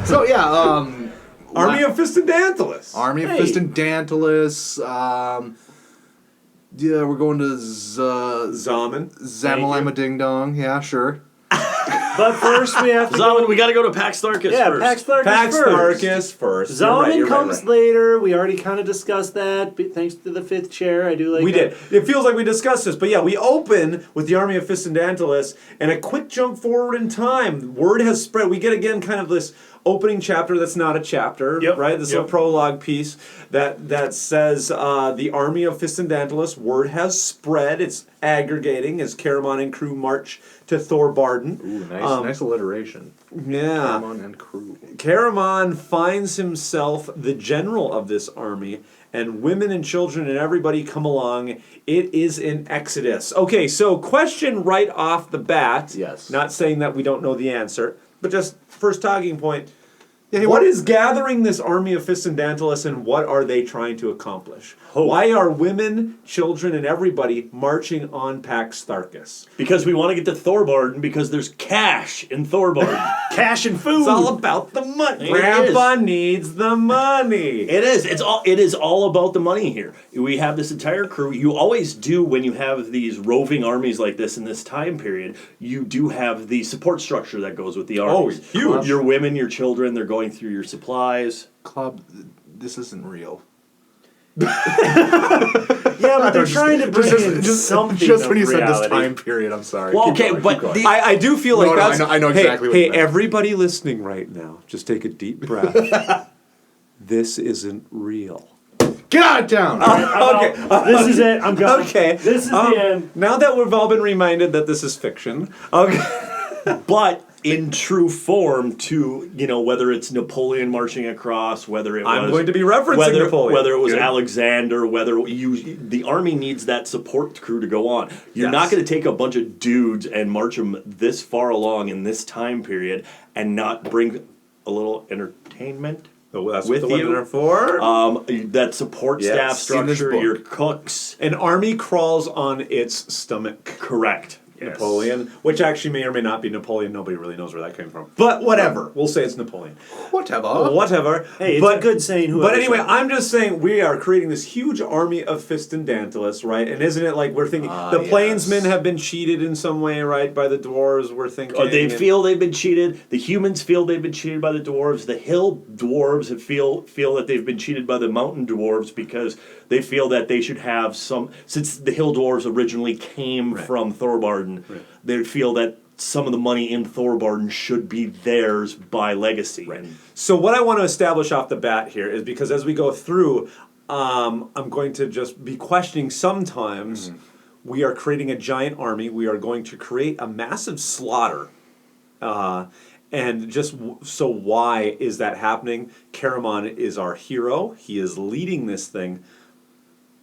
So yeah, Army of Fistandantilus. Army of Fistandantilus. Yeah, we're going to Zaman. Zamalama Ding Dong. Yeah, sure. But first we have to Zaman, we got to go to Pax Tharkas first. Pax Tharkas Pax first. Tharkas first. Zaman comes later. We already kind of discussed that. But thanks to the fifth chair, I do like We that. did. It feels like we discussed this, but yeah, we open with the Army of Fistandantilus, and a quick jump forward in time. Word has spread. We get again kind of this opening chapter that's not a chapter, right? This little prologue piece that says the Army of Fistandantilus, word has spread. It's aggregating as Caramon and crew march to Thorbarden. Ooh, nice alliteration. Yeah. Caramon and crew. Caramon finds himself the general of this army, and women and children and everybody come along. It is an exodus. Okay, so question right off the bat. Yes. Not saying that we don't know the answer, but just first talking point. Yeah, What is gathering this army of Fistandantilus, and what are they trying to accomplish? Why are women, children, and everybody marching on Pax Tharkas? Because we want to get to Thorbarden because there's cash in Thorbarden. Cash and food. It's all about the money. It Grandpa needs the money. It is. It is all about the money here. We have this entire crew. You always do when you have these roving armies like this in this time period. You do have the support structure that goes with the armies. Oh, huge. Your women, your children, they're going through your supplies. Club, this isn't real. Yeah, but they're trying to bring in something Just when of you said this reality. time period, I'm sorry. Well, Keep okay, going, but keep going. the- I do feel like No, that's... I know exactly what Hey, you meant. everybody listening right now, just take a deep breath. This isn't real. Get out of town! Okay. This is it. I'm going. Okay. This is the end. Now that we've all been reminded that this is fiction, okay. But in true form, to whether it's Napoleon marching across, whether it was I'm going to be referencing Napoleon. whether it was Good. Alexander, the army needs that support crew to go on. You're Yes. not going to take a bunch of dudes and march them this far along in this time period and not bring a little entertainment. So that's with what the women you. are for. That support Yes, staff in this structure, book. your cooks. An army crawls on its stomach. Correct. Yes. Napoleon, which actually may or may not be Napoleon. Nobody really knows where that came from. But whatever. We'll say it's Napoleon. Whatever. Hey, it's a good saying. Whoever But anyway, said it. I'm just saying we are creating this huge army of Fistandantilus, right? And isn't it like we're thinking the plainsmen have been cheated in some way, right? By the dwarves, we're thinking. They feel they've been cheated. The humans feel they've been cheated by the dwarves. The hill dwarves feel that they've been cheated by the mountain dwarves because they feel that they should have some. Since the hill dwarves originally came from Thorbarden, they feel that some of the money in Thorbarden should be theirs by legacy. Right. So what I want to establish off the bat here is because as we go through, I'm going to just be questioning sometimes. We are creating a giant army. We are going to create a massive slaughter. And just so why is that happening? Caramon is our hero. He is leading this thing.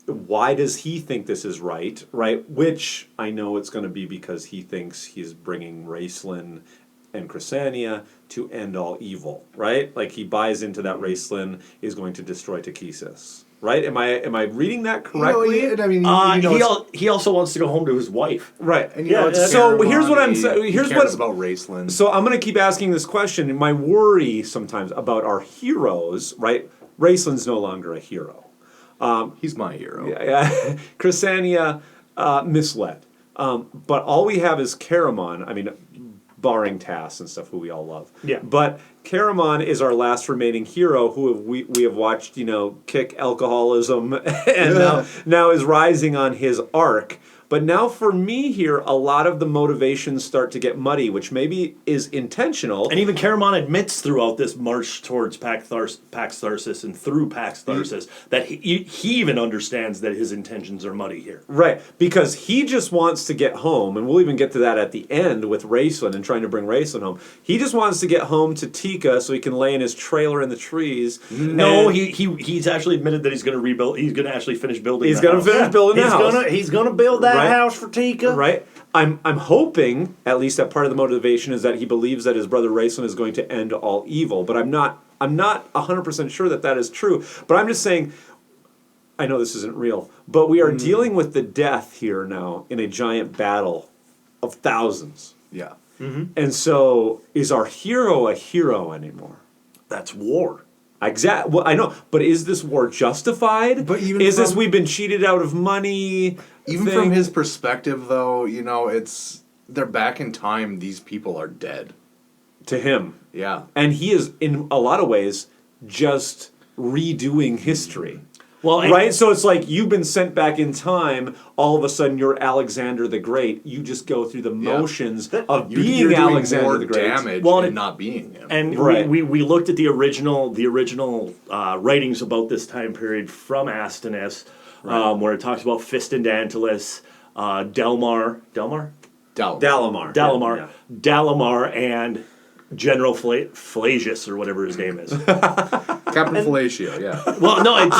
Why does he think this is right? Which I know it's going to be because he thinks he's bringing Raistlin and Crysania to end all evil, right? Like he buys into that Raistlin is going to destroy Takesis, right? Am I reading that correctly? He also wants to go home to his wife. Right. And so here's what I'm saying. Here's cares what about Raistlin. So I'm going to keep asking this question. My worry sometimes about our heroes, right? Raistlin's no longer a hero. He's my hero. Crysania misled. But all we have is Caramon. I mean, barring Tass and stuff, who we all love. Yeah. But Caramon is our last remaining hero, who we have watched, kick alcoholism, and now is rising on his arc. But now for me here, a lot of the motivations start to get muddy, which maybe is intentional. And even Caramon admits throughout this march towards Pax Tharkas and through Pax Tharkas that he even understands that his intentions are muddy here. Right, because he just wants to get home, and we'll even get to that at the end with Raistlin and trying to bring Raistlin home. He just wants to get home to Tika so he can lay in his trailer in the trees. No, he's actually admitted that he's going to rebuild. He's going to actually finish building. He's going to finish building the house. He's gonna build that Right. house for Tika. Right. I'm hoping, at least that part of the motivation is that he believes that his brother Raistlin is going to end all evil, but I'm not 100% sure that is true. But I'm just saying, I know this isn't real, but we are dealing with the death here now in a giant battle of thousands. Yeah. And so, is our hero a hero anymore? That's war. Exactly. Well, I know, but is this war justified? But even is this from- we've been cheated out of money? Even thing? from his perspective, though, they're back in time. These people are dead. To him. Yeah. And he is, in a lot of ways, just redoing history. Well, Right? So it's like you've been sent back in time, all of a sudden you're Alexander the Great. You just go through the motions of You're being doing Alexander more the Great. damage Well, and not being him. And Right. we looked at the original writings about this time period from Astinus, where it talks about Fistandantilus, Dalamar, and General Flagius, or whatever his name is. Captain Fellatio, yeah. Well, no, it's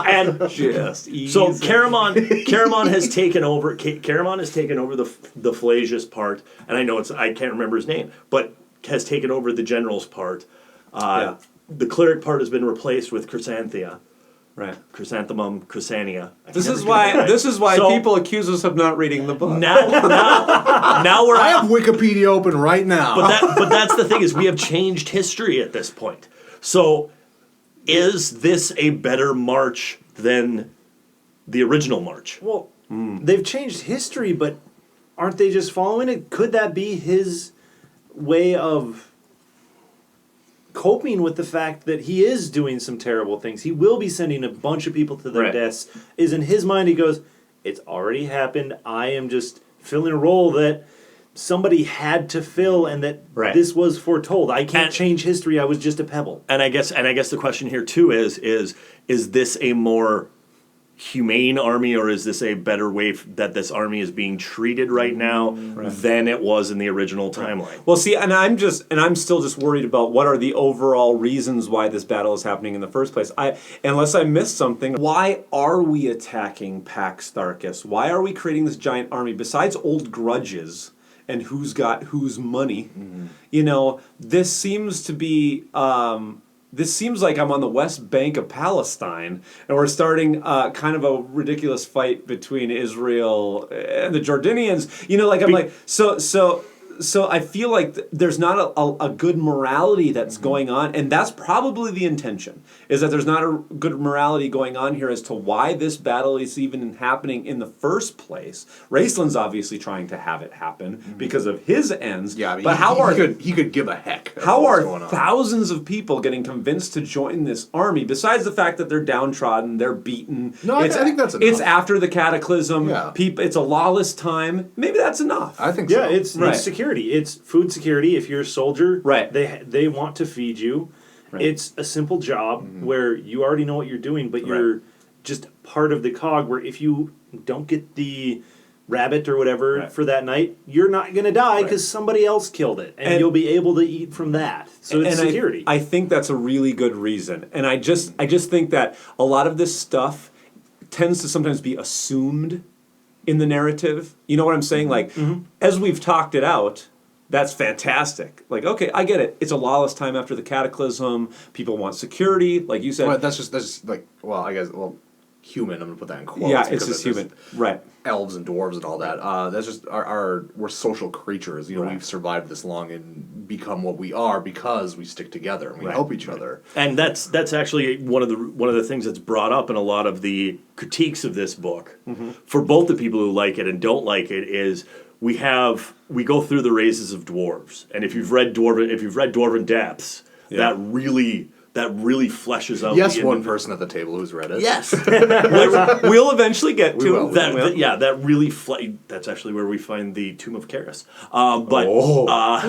and Just so easy. Caramon has taken over. Caramon has taken over the Flagius part, and I know I can't remember his name, but has taken over the general's part. The cleric part has been replaced with Chrysanthia. Right. Chrysanthemum, Crysania. This is why So- people accuse us of not reading the book. Now we're I have Wikipedia open right now. but that's the thing, is we have changed history at this point. So is this a better march than the original march? Well, they've changed history, but aren't they just following it? Could that be his way of coping with the fact that he is doing some terrible things? He will be sending a bunch of people to their Right. deaths. Is in his mind, he goes, it's already happened. I am just filling a role that somebody had to fill, and that this was foretold. I can't change history. I was just a pebble. And I guess the question here too is this a more humane army, or is this a better way that this army is being treated right now than it was in the original timeline? Well, see, and I'm still just worried about what are the overall reasons why this battle is happening in the first place. Unless I missed something, why are we attacking Pax Tharkas? Why are we creating this giant army? Besides old grudges and who's got whose money, this seems to be. This seems like I'm on the west bank of Palestine, and we're starting kind of a ridiculous fight between Israel and the Jordanians. So I feel like there's not a good morality that's going on, and that's probably the intention, is that there's not a good morality going on here as to why this battle is even happening in the first place. Raistlin's obviously trying to have it happen because of his ends. Yeah, I mean, but he could give a heck. How are going on. thousands of people getting convinced to join this army? Besides the fact that they're downtrodden, they're beaten. No, I think that's enough. It's after the cataclysm. Yeah. It's a lawless time. Maybe that's enough. I think so. Yeah, it's security. It's food security. If you're a soldier, they want to feed you. Right. It's a simple job where you already know what you're doing, but you're just part of the cog, where if you don't get the rabbit or whatever for that night, you're not going to die because somebody else killed it, and you'll be able to eat from that. So it's security. I think that's a really good reason. And I just think that a lot of this stuff tends to sometimes be assumed in the narrative. You know what I'm saying? Like, as we've talked it out, that's fantastic. Like, okay, I get it. It's a lawless time after the cataclysm. People want security, like you said. Well, that's just like, human. I'm gonna put that in quotes. Yeah, it's just human, right? Elves and dwarves and all that. That's just we're social creatures. We've survived this long and become what we are because we stick together and we help each other. And that's actually one of the things that's brought up in a lot of the critiques of this book for both the people who like it and don't like it is, we go through the races of dwarves, and if you've read Dwarven Depths, that really fleshes out. Yes, one person at the table who's read it. Yes, We'll eventually get to will. it. that really that's actually where we find the Tomb of Karis.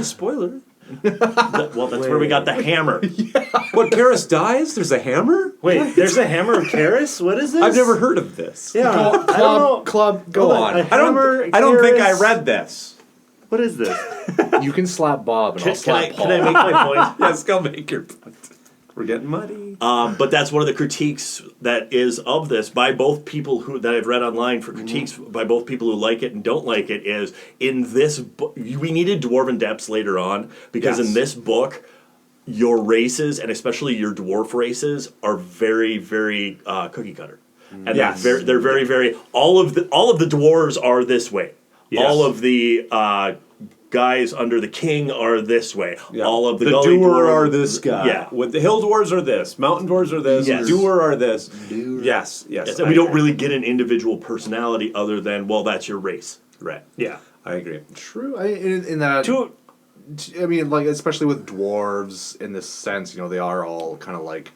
Spoiler. That's where we got the hammer. What, Karis dies? There's a hammer? Wait, there's a hammer of Karis? What is this? I've never heard of this. Yeah, I don't know. Club, go on. I don't think I read this. What is this? You can slap Bob and I'll slap Paul. Can I make my point? Yes, go make your point. We're getting muddy. But that's one of the critiques that is of this by both people that I've read online for critiques by both people who like it and don't like it is in this book. We needed Dwarven Depths later on because in this book, your races and especially your dwarf races are very, very cookie cutter, and they're very, very. All of the dwarves are this way. Yes. All of the guys under the king are this way. Yeah. All of the doer dwarves are this guy. Yeah. With the hill dwarves are this. Mountain dwarves are this. Yes. Doer are this. Yes. Yes, and we don't really get an individual personality other than, well, that's your race. Right. Yeah. I agree. True. In that, I mean, like especially with dwarves in this sense, they are all kind of like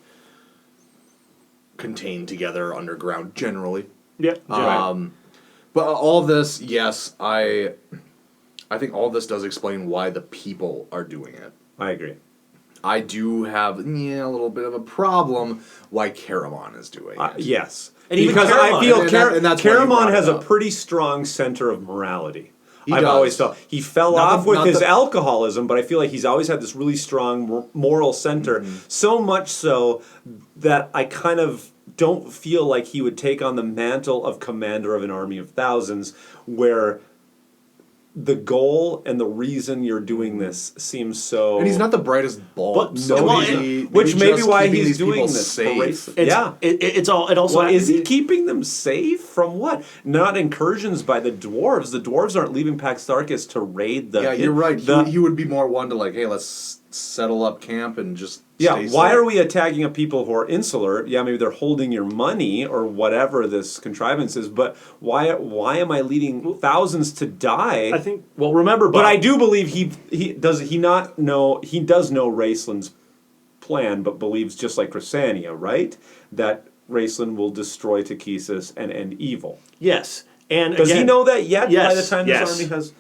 contained together underground generally. Yeah. But all this, yes, I think all this does explain why the people are doing it. I agree. I do have a little bit of a problem why Caramon is doing it. Yes. And even because I Caramon. feel And that's why you Caramon brought it has a up. pretty strong center of morality. He always does. felt he fell Not off the- with not his the- alcoholism, but I feel like he's always had this really strong moral center. So much so that I kind of don't feel like he would take on the mantle of commander of an army of thousands, where the goal and the reason you're doing this seems so. And he's not the brightest bulb. But- so well, maybe, which may be just why keeping he's these doing people this for safe. race. It's, it's all. It also Well, is he keeping them safe from what? Not incursions by the dwarves. The dwarves aren't leaving Pax Tharkas to raid the. Yeah, you're right. The, He would be more one to like, hey, let's settle up camp and just yeah, stay why safe. are we attacking a people who are insular? Yeah, maybe they're holding your money or whatever this contrivance is. But why am I leading thousands to die? I think. well, remember, But I do believe he does know Raistlin's plan, but believes just like Crysania, right? That Raistlin will destroy Takesis and end evil. yes, and Does he again, know that yet? Yes, By the time yes. this army has.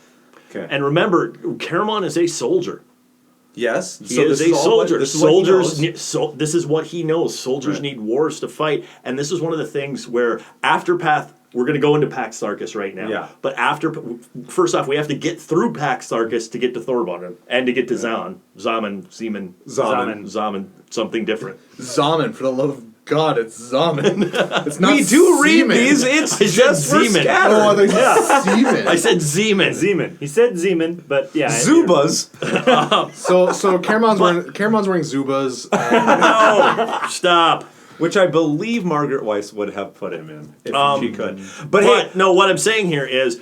Okay. And remember, Caramon is a soldier. Yes. He is a soldier. This is what he Soldiers. knows. This is what he knows. Soldiers Right. need wars to fight, and this is one of the things where after we're going to go into Pax Tharkas right now. Yeah. But first off, we have to get through Pax Tharkas to get to Thorbjorn and to get to Zaman, something different. Zaman, for the love of God, it's Zaman. It's not We do read semen. these. It's I said just for Zeman. scattered. Oh, I think semen. I said Zeman. Zeman. He said Zeman, but yeah. Zubas. So Caramon's wearing Zubas. No, stop. Which I believe Margaret Weiss would have put him in if she could. But hey, No, what I'm saying here is,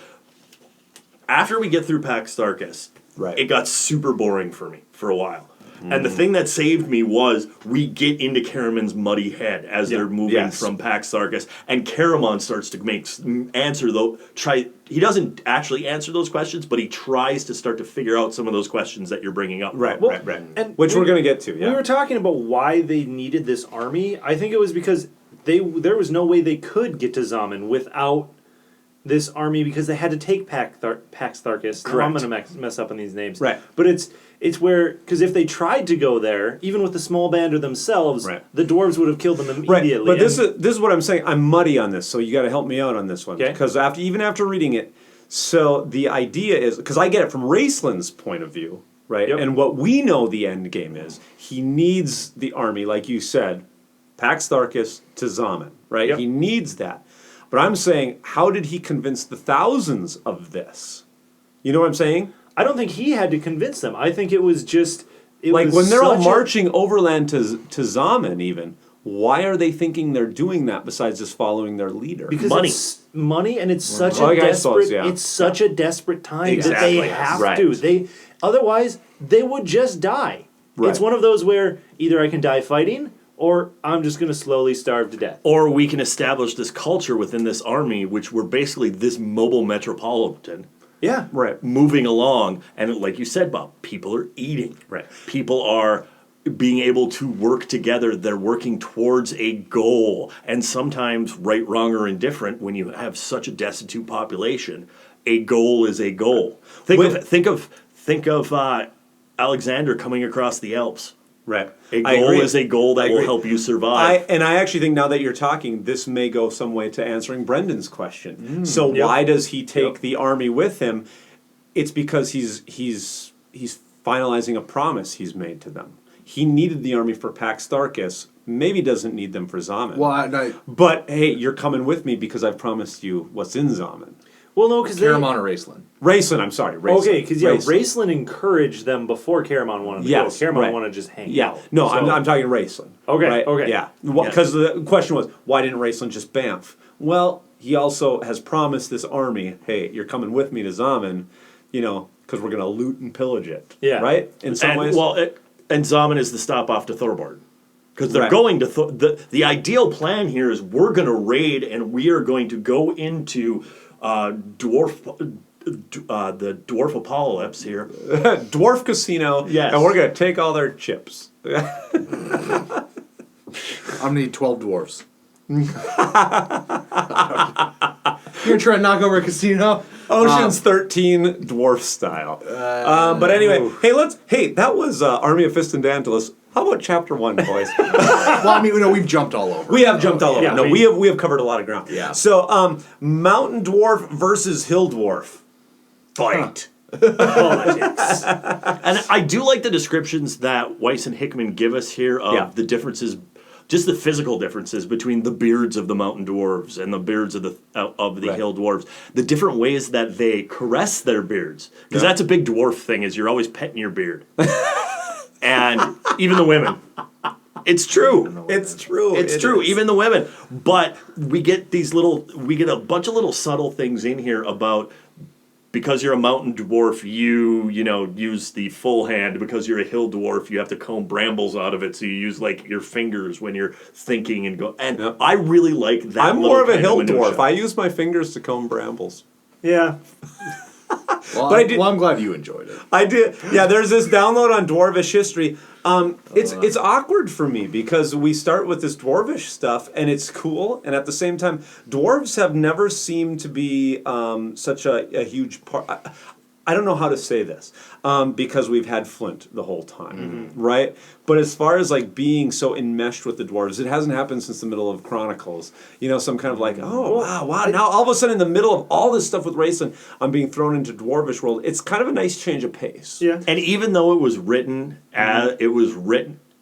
after we get through Pax Tharkas, Right. it got super boring for me for a while. And the thing that saved me was we get into Caramon's muddy head as they're moving Yes. from Pax Tharkas, and Caramon starts to he doesn't actually answer those questions, but he tries to start to figure out some of those questions that you're bringing up. right. And Which we're going to get to. We Yeah. were talking about why they needed this army. I think it was because there was no way they could get to Zaman without this army because they had to take Pax Tharkas. Now I'm going to mess up on these names. Right. But it's where, because if they tried to go there, even with the small band or themselves, Right. the dwarves would have killed them immediately. Right, but this is what I'm saying. I'm muddy on this, so you got to help me out on this one. Okay. Because even after reading it, so the idea is, because I get it from Raistlin's point of view, right? Yep. And what we know the end game is, he needs the army, like you said, Pax Tharkas to Zaman, right? Yep. He needs that. But I'm saying, how did he convince the thousands of this? You know what I'm saying? I don't think he had to convince them. I think it was just... Like when they're all marching overland to Zaman even, why are they thinking they're doing that besides just following their leader? Because Money. it's money, and it's such Well, a I desperate. suppose, yeah. It's such a desperate time that Exactly, they yes. have Right. to. Otherwise they would just die. Right. It's one of those where either I can die fighting, or I'm just going to slowly starve to death. Or we can establish this culture within this army, which we're basically this mobile metropolitan. Yeah. Right. moving along. And like you said, Bob, people are eating. Right. People are being able to work together. They're working towards a goal. And sometimes, right, wrong, or indifferent, when you have such a destitute population, a goal is a goal. Think of Alexander coming across the Alps. Right. A goal is a goal that will help you survive. I actually think now that you're talking, this may go some way to answering Brendan's question. So why does he take the army with him? It's because he's finalizing a promise he's made to them. He needed the army for Pax Tharkas. Maybe doesn't need them for Zaman. Well, but hey, you're coming with me because I've promised you what's in Zaman. Well, no, because Caramon or Raistlin? Raistlin, I'm sorry. Raistlin. Okay, because Raistlin encouraged them before Caramon wanted to go. Caramon wanted to just hang out. No, So- I'm talking Raistlin. Okay, Right? okay. Yeah. Because the question was, why didn't Raistlin just bamf? Well, he also has promised this army, hey, you're coming with me to Zaman, because we're going to loot and pillage it. Yeah. Right? In some ways. And Zaman is the stop off to Thorborg. Because they're going to the ideal plan here is we're going to raid and we are going to go into the dwarf apocalypse here. Dwarf Casino. Yes. And we're going to take all their chips. I'm going to need 12 dwarves. You're trying to knock over a casino? Ocean's 13 dwarf style. But anyway, hey, that was Army of Fistandantilus. How about chapter 1, boys? Well, I mean, we've jumped all over. We have jumped all over. Yeah, No, we have covered a lot of ground. Yeah. So, mountain dwarf versus hill dwarf. Fight. Politics. And I do like the descriptions that Weiss and Hickman give us here of the differences, just the physical differences between the beards of the mountain dwarves and the beards of the hill dwarves. The different ways that they caress their beards, because that's a big dwarf thing. Is you're always petting your beard, and even the women. It's true. It's true. It's true. Even the women. But we get a bunch of little subtle things in here about. Because you're a mountain dwarf, you use the full hand. Because you're a hill dwarf, you have to comb brambles out of it. So you use like your fingers when you're thinking and go. And I really like that. I'm more of a hill dwarf. I use my fingers to comb brambles. Yeah. Well, But I did- I'm glad you enjoyed it. I did. Yeah, there's this download on Dwarvish history. It's awkward for me because we start with this Dwarvish stuff and it's cool, and at the same time, dwarves have never seemed to be such a huge part. I don't know how to say this because we've had Flint the whole time, right? But as far as like being so enmeshed with the dwarves, it hasn't happened since the middle of Chronicles. Some kind of like, oh wow. Now all of a sudden, in the middle of all this stuff with Raistlin, I'm being thrown into Dwarvish world. It's kind of a nice change of pace. Yeah. And even though it was written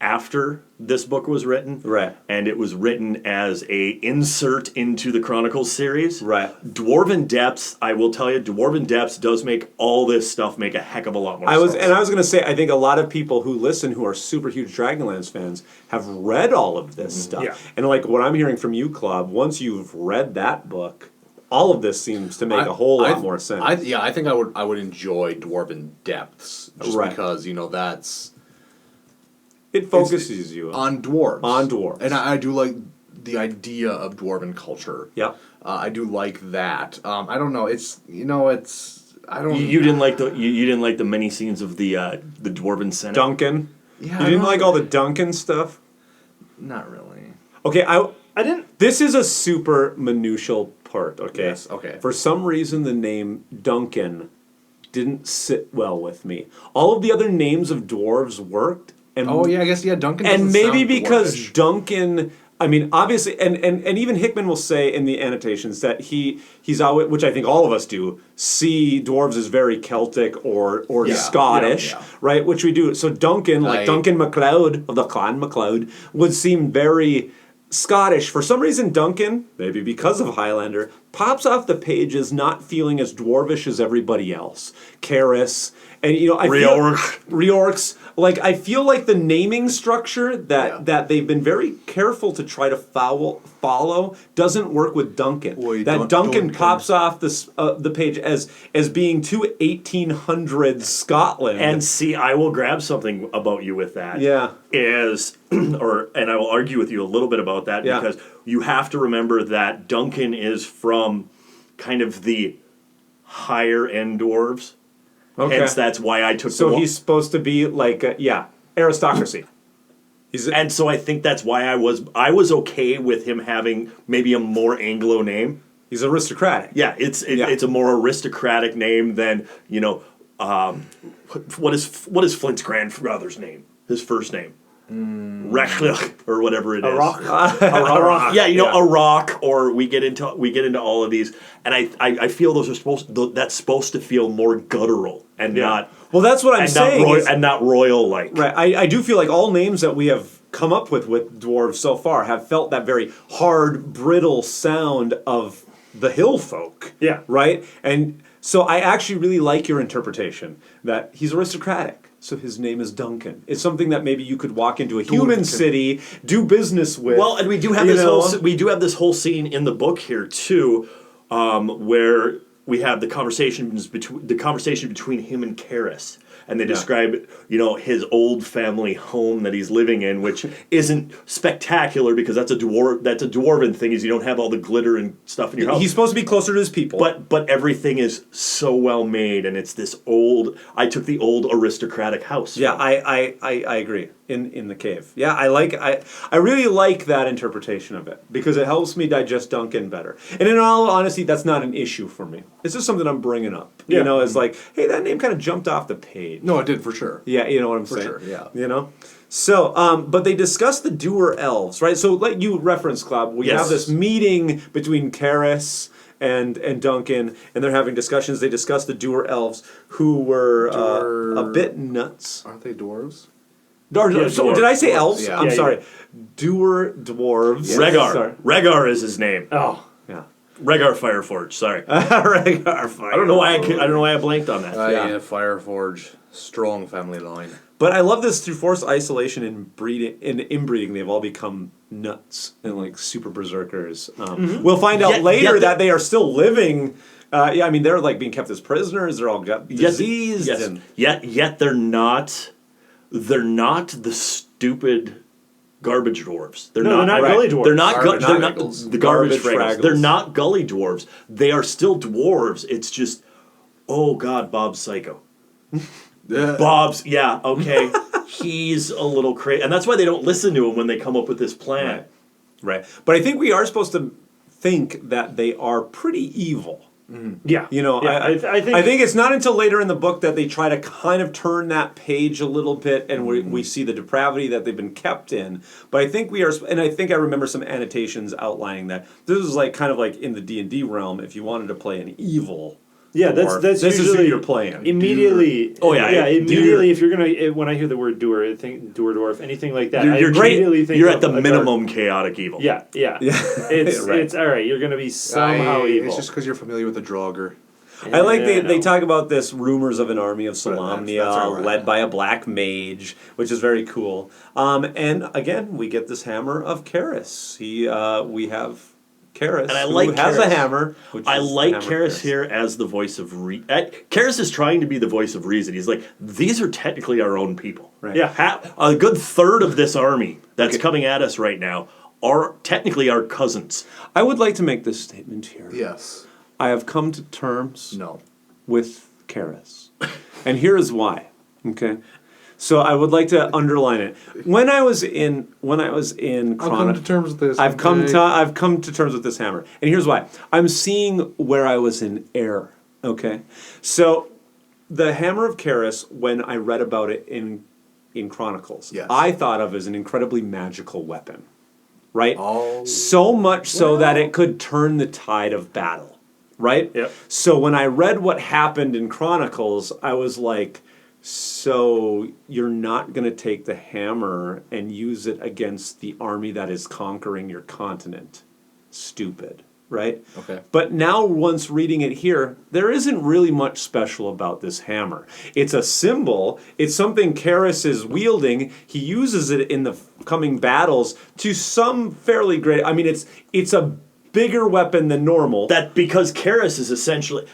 after this book was written, Right. and it was written as a insert into the Chronicles series, Right. Dwarven Depths, I will tell you, Dwarven Depths does make all this stuff make a heck of a lot more sense. I was going to say, I think a lot of people who listen who are super huge Dragonlance fans have read all of this stuff. Yeah. And like what I'm hearing from you, Klab, once you've read that book, all of this seems to make a whole lot more sense. I think I would enjoy Dwarven Depths just Right. because that's it focuses you on dwarves. On dwarves. And I do like the idea of dwarven culture. Yep. I do like that. I don't know. I don't. You didn't like the many scenes of the Dwarven Senate. Duncan. Yeah, You didn't like all the Duncan stuff? Not really. Okay, I didn't. this is a super minutial part, okay? Yes, okay. For some reason, the name Duncan didn't sit well with me. All of the other names of dwarves worked. And Oh yeah, I guess Duncan. and doesn't maybe sound because dwarvish. Duncan, I mean, obviously, and even Hickman will say in the annotations that he's always, which I think all of us do, see dwarves as very Celtic or Yeah, Scottish, yeah. right? Which we do. So Duncan, like Duncan MacLeod of the Clan MacLeod, would seem very Scottish. For some reason, Duncan, maybe because of Highlander, pops off the page as not feeling as dwarvish as everybody else. Karis, and I feel Riorcs. Like I feel like the naming structure that they've been very careful to try to follow doesn't work with Duncan. Duncan Duncan pops off the page as being too 1800s Scotland. And see, I will grab something about you with that. Yeah. And I will argue with you a little bit about that Yeah. because you have to remember that Duncan is from kind of the higher end dwarves. Okay. Hence, that's why I took. So he's supposed to be like, aristocracy. And so I think that's why I was okay with him having maybe a more Anglo name. He's aristocratic. Yeah, it's a more aristocratic name than what is Flint's grandfather's name? His first name. Raistlin or whatever it is. A rock. Yeah, a rock. Or we get into all of these, and I feel those are that's supposed to feel more guttural and not. Well, that's what I'm saying. And not royal like. Right. I do feel like all names that we have come up with dwarves so far have felt that very hard, brittle sound of the hill folk. Yeah. Right? And so I actually really like your interpretation that he's aristocratic. So his name is Duncan. It's something that maybe you could walk into a human city, do business with. Well, and we do have this whole scene in the book here too, where we have the conversation between him and Karis. And they describe, his old family home that he's living in, which isn't spectacular because that's a dwarven thing. Is you don't have all the glitter and stuff in your house. He's supposed to be closer to his people, but everything is so well made, and it's this old. I took the old aristocratic house. Yeah, I agree. In the cave. Yeah, I really like that interpretation of it because it helps me digest Duncan better. And in all honesty, that's not an issue for me. It's just something I'm bringing up. Yeah. It's like, hey, that name kind of jumped off the page. No, it did for sure. Yeah, you know what I'm saying? For sure, yeah. So, but they discuss the doer elves, right? So, like you referenced, Klab, we have this meeting between Karis and Duncan, and they're having discussions. They discuss the doer elves who were a bit nuts. Aren't they dwarves? Did I say elves? Yeah. I'm sorry. Doer dwarves. Yeah. Regar is his name. Oh. Yeah. Regar Fireforge. Sorry. Regar Fireforge. I don't know why I blanked on that. Fireforge, strong family line. But I love this through forced isolation and inbreeding. They've all become nuts and like super berserkers. We'll find out later that they are still living. They're like being kept as prisoners. They're all got diseased. Yes. And Yet they're not. They're not the stupid garbage dwarves. They're not gully dwarves. They're not the garbage Fraggles. fraggles. They're not gully dwarves. They are still dwarves. It's just, oh God, Bob's psycho. Bob's, okay. He's a little crazy. And that's why they don't listen to him when they come up with this plan. Right. But I think we are supposed to think that they are pretty evil. Yeah. I think it's not until later in the book that they try to kind of turn that page a little bit and we see the depravity that they've been kept in. But I think I remember some annotations outlining that this is like kind of like in the D&D realm if you wanted to play an evil. Yeah, that's this usually is who you're playing. Immediately. Oh yeah, immediately. If you're gonna, when I hear the word doer, I think doer dwarf, anything like that. You're at the minimum chaotic evil. Yeah. It's all right. You're gonna be somehow evil. It's just because you're familiar with the Draugr. I like they talk about this rumors of an army of Solamnia led by a black mage, which is very cool. And again, we get this hammer of Karis. We have Karis, and I like who has a hammer. I like Karis here as the voice of reason. Karis is trying to be the voice of reason. He's like, these are technically our own people. Right. Yeah, a good third of this army that's coming at us right now are technically our cousins. I would like to make this statement here. Yes. I have come to terms No. with Karis, and here is why. Okay. So I would like to underline it. When I was in I'll come to terms with this. I've come to terms with this hammer. And here's why. I'm seeing where I was in error. Okay? So the Hammer of Karis, when I read about it in Chronicles, I thought of as an incredibly magical weapon. Right? Oh. So much so that it could turn the tide of battle. Right? Yep. So when I read what happened in Chronicles, I was like, so you're not going to take the hammer and use it against the army that is conquering your continent. Stupid, right? Okay. But now once reading it here, there isn't really much special about this hammer. It's a symbol. It's something Karis is wielding. He uses it in the coming battles to some fairly great... it's a bigger weapon than normal. That because Karis is essentially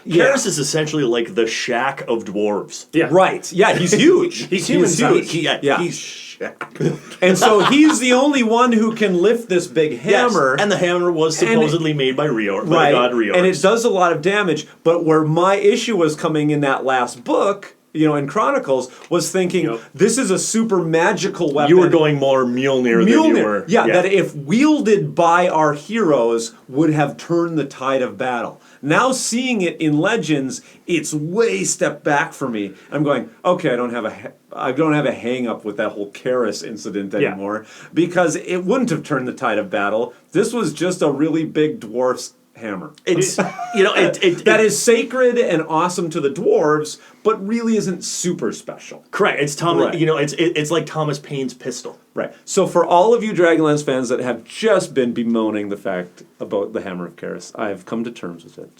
like the Shack of dwarves. Yeah. Right. Yeah, he's huge. He's human-sized. He's jack. And so he's the only one who can lift this big hammer. Yes, and the hammer was supposedly made by Rior, by the god Rior. And it does a lot of damage. But where my issue was coming in that last book, in Chronicles, was thinking, this is a super magical weapon. You were going more Mjolnir than you were. Yeah, that if wielded by our heroes would have turned the tide of battle. Now seeing it in Legends, it's way step back for me. I'm going, okay, I don't have a hang up with that whole Karis incident anymore because it wouldn't have turned the tide of battle. This was just a really big dwarf's hammer. It's that is sacred and awesome to the dwarves, but really isn't super special. Correct. It's Thomas. Right. It's like Thomas Paine's pistol. Right. So for all of you Dragonlance fans that have just been bemoaning the fact about the Hammer of Karis, I have come to terms with it.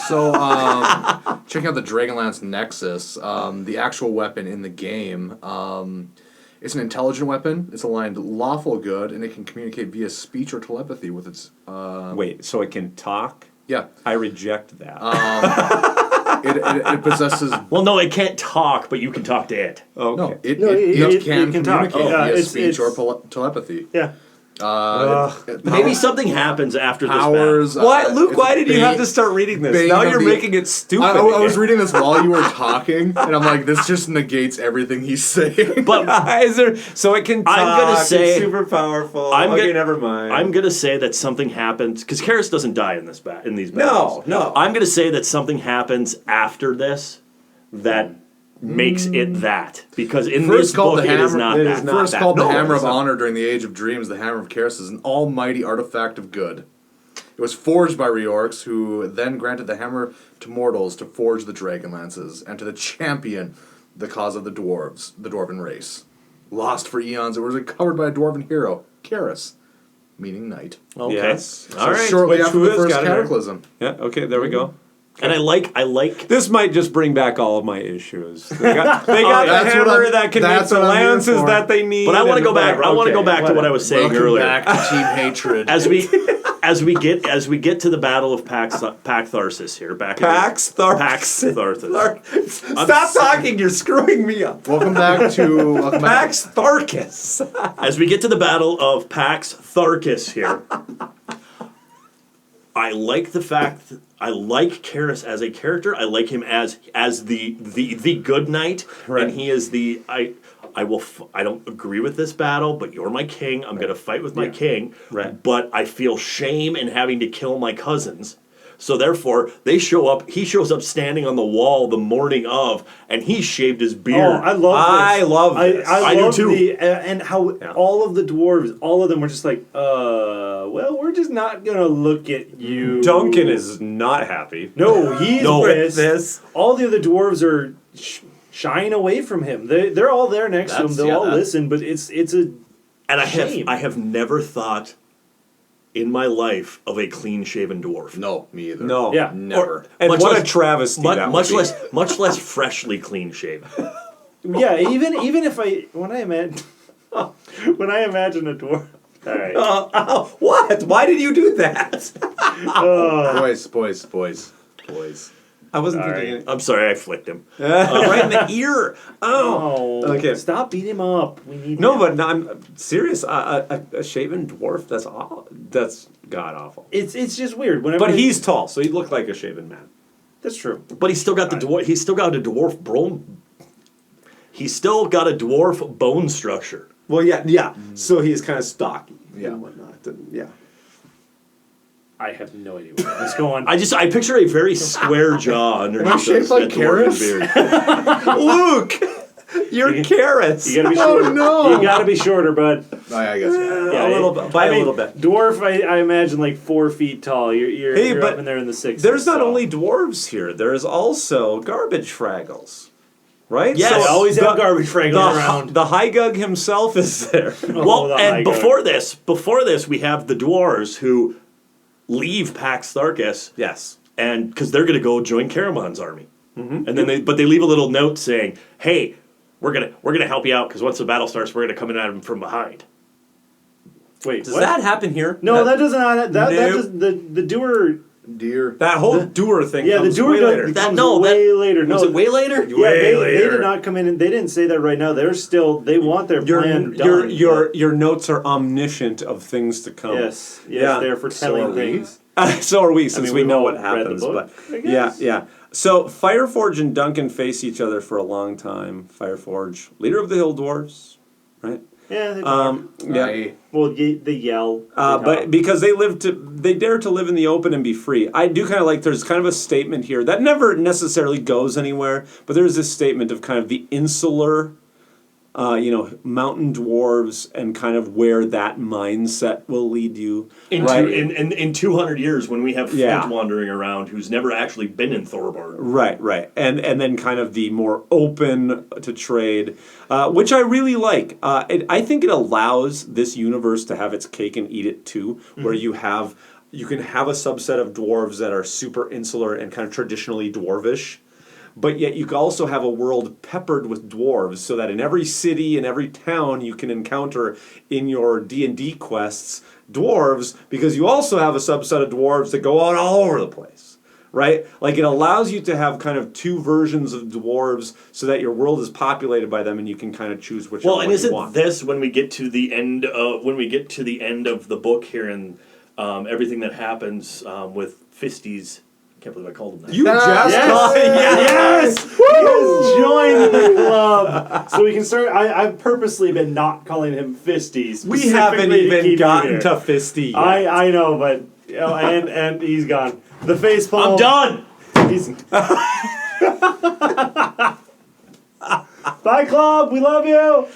So, checking out the Dragonlance Nexus, the actual weapon in the game, it's an intelligent weapon. It's aligned lawful good, and it can communicate via speech or telepathy with its... Wait, so it can talk? Yeah. I reject that. It possesses... Well, no, it can't talk, but you can talk to it. Okay. No, it can talk. communicate via speech or it's- telepathy. Yeah. Maybe something happens after this battle. Powers... Why, Luke, why did you have to to start reading this? Bane Now of you're the- making it stupid. I was reading this while you were talking, and I'm like, this just negates everything he's saying. But so it can talk, I'm gonna say- it's super powerful. Never mind. I'm gonna say that something happens because Karis doesn't die in these battles. No. I'm gonna say that something happens after this that makes it that because in First this called book the it is hammer- not it that. is not First that. called the No, Hammer it's of not. Honor during the Age of Dreams, the Hammer of Karis is an almighty artifact of good. It was forged by Riorks, who then granted the hammer to mortals to forge the Dragonlances, and to the champion the cause of the dwarves, the Dwarven race. Lost for eons, it was recovered by a Dwarven hero, Karis, meaning knight. Okay. Yes. All right. Shortly which after who the has first got it? cataclysm. Yeah, okay, there we go. And I like This might just bring back all of my issues. They got the that's what hammer I'm- that can make that's the what I'm here lances for. that they need. But I want to and go back. whatever. I want to Okay, go back to what I whatever. was saying Welcome earlier. back to Team Hatred. As we get to the Battle of Pax Tharkas here, Pax Tharkas. Pax Tharkas. Stop talking, you're screwing me up. Welcome back to Pax Tharkas. As we get to the Battle of Pax Tharkas here, I like the fact that I like Karis as a character. I like him as the good knight, Right. and he is the I don't agree with this battle, but you're my king. I'm going to fight with my king. Right. But I feel shame in having to kill my cousins. So therefore, they show up. He shows up standing on the wall the morning of, and he shaved his beard. Oh, I love this. I do love too. And how all of the dwarves, all of them were just like, well, we're just not gonna look at you. Duncan is not happy. No, he's pissed. This. All the other dwarves are shying away from him. They're all there next to him. That's- They'll yeah, all that- listen, but it's a And shame. I have never thought in my life of a clean-shaven dwarf. No, me either. No. Yeah. Never. And Much what less- a travesty that much would be. less freshly clean-shaven. yeah. Even if when I imagine a dwarf. All right. What? Why did you do that? Boys. I wasn't All thinking. right. I'm sorry, I flicked him. Right in the ear. Oh. Oh, Okay. Stop beating him up. We need No, him. but no, I'm serious. A shaven dwarf. That's god awful. It's just weird. Whenever But he's tall, so he'd look like a shaven man. that's true. But he's still got the dwarf. He's still got a dwarf bone. He's still got a dwarf bone structure. Well, yeah. So he's kind of stocky and whatnot. And, yeah. I have no idea where that's going. I picture a very square jaw underneath Am I shaped like the dwarven Karis? beard. Luke, you're carrots. You gotta be shorter. no. You gotta be shorter, bud. I guess. A little bit. By a little bit. Dwarf, I imagine like 4 feet tall. You're Hey, but up in there in the 6. There's not only dwarves here. There's also garbage fraggles, right? Yes. I always the- have garbage fraggles around. The high gug himself is there. Well, the and high before this, we have the dwarves who leave Pax Tharkas, Yes. and because they're going to go join Karaman's army, and then they leave a little note saying, "Hey, we're gonna help you out because once the battle starts, we're gonna come in at them from behind." Wait, Does what? that happen here? No, that doesn't. That Nope. does, the doer Deer. That whole doer thing Yeah, the comes doer way later. comes way later. No, Was it way later? Yeah, they did not come in and they didn't say that right now. They want their plan done. Your notes are omniscient of things to come. Yes, Yeah. they're foretelling things. So are we, since we we've know all what read the happens. book, But I guess. yeah. So Fireforge and Duncan face each other for a long time. Fireforge, leader of the Hill Dwarves, right? Yeah, they talk. Yeah. Well, they yell. But because they dare to live in the open and be free. I do kind of like, there's kind of a statement here that never necessarily goes anywhere, but there's this statement of kind of the insular, mountain dwarves and kind of where that mindset will lead you. In 200 years, when we have Flint Yeah. wandering around, who's never actually been in Thorbard. Right. And then kind of the more open to trade, which I really like. I think it allows this universe to have its cake and eat it too, where you can have a subset of dwarves that are super insular and kind of traditionally dwarvish, but yet you can also have a world peppered with dwarves, so that in every city and every town you can encounter in your D&D quests dwarves, because you also have a subset of dwarves that go out all over the place, right? Like, it allows you to have kind of two versions of dwarves so that your world is populated by them and you can kind of choose which one you want. This when we get to the end of the book here and everything that happens with Fisties. I can't believe I called him that. You just Yes! He has joined the club. So we can start. I've purposely been not calling him Fisty. We haven't specifically to even keep gotten you to here. Fisty yet. I know, but and he's gone. The face palm. I'm done. He's Bye, club. We love you.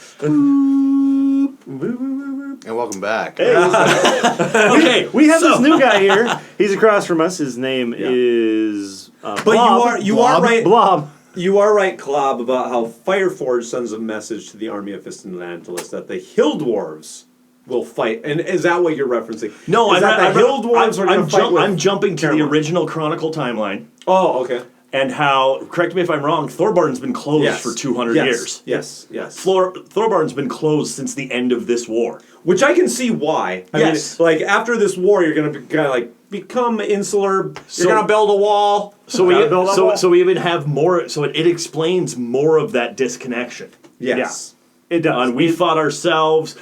And welcome back. Hey, Okay, we have this new guy here. He's across from us. His name is But Blob. you are right. Blob. You are right, Klab, about how Fireforge sends a message to the army of Raistlindantilus that the Hill Dwarves will fight. And is that what you're referencing? No, is that the Hill Dwarves are going to fight with I'm jumping to the Caramel? original Chronicle timeline. Oh, okay. And how, correct me if I'm wrong, Thorbarn's been closed for 200 years. Yes. Thorbarn's been closed since the end of this war. Which I can see why. I mean, like, after this war, you're going to kind of like become insular. You're going to build a wall. So we even have more. So it explains more of that disconnection. Yes. It does. We fought ourselves.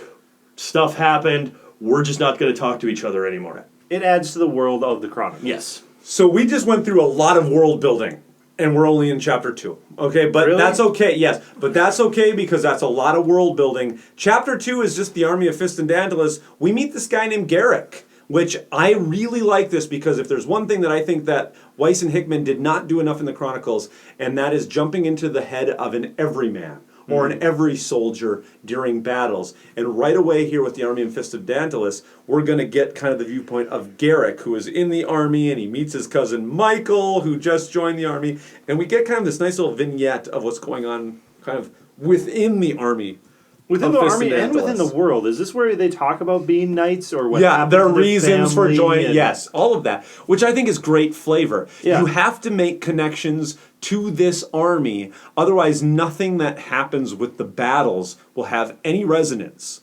Stuff happened. We're just not going to talk to each other anymore. It adds to the world of the Chronicle. Yes. So we just went through a lot of world building, and we're only in chapter 2. Okay, but Really? that's okay. Yes, but that's okay because that's a lot of world building. Chapter 2 is just the army of Raistlindantilus. We meet this guy named Garrick, which I really like this because if there's one thing that I think that Weiss and Hickman did not do enough in the Chronicles, and that is jumping into the head of an everyman or an every soldier during battles. And right away here with the army of Raistlindantilus, we're going to get kind of the viewpoint of Garrick, who is in the army, and he meets his cousin Michael, who just joined the army. And we get kind of this nice little vignette of what's going on kind of within the army. Within the army and within the world. Is this where they talk about being knights or what happened their to their reasons for family joining. and- Yes, all of that, which I think is great flavor. Yeah. You have to make connections to this army, otherwise nothing that happens with the battles will have any resonance.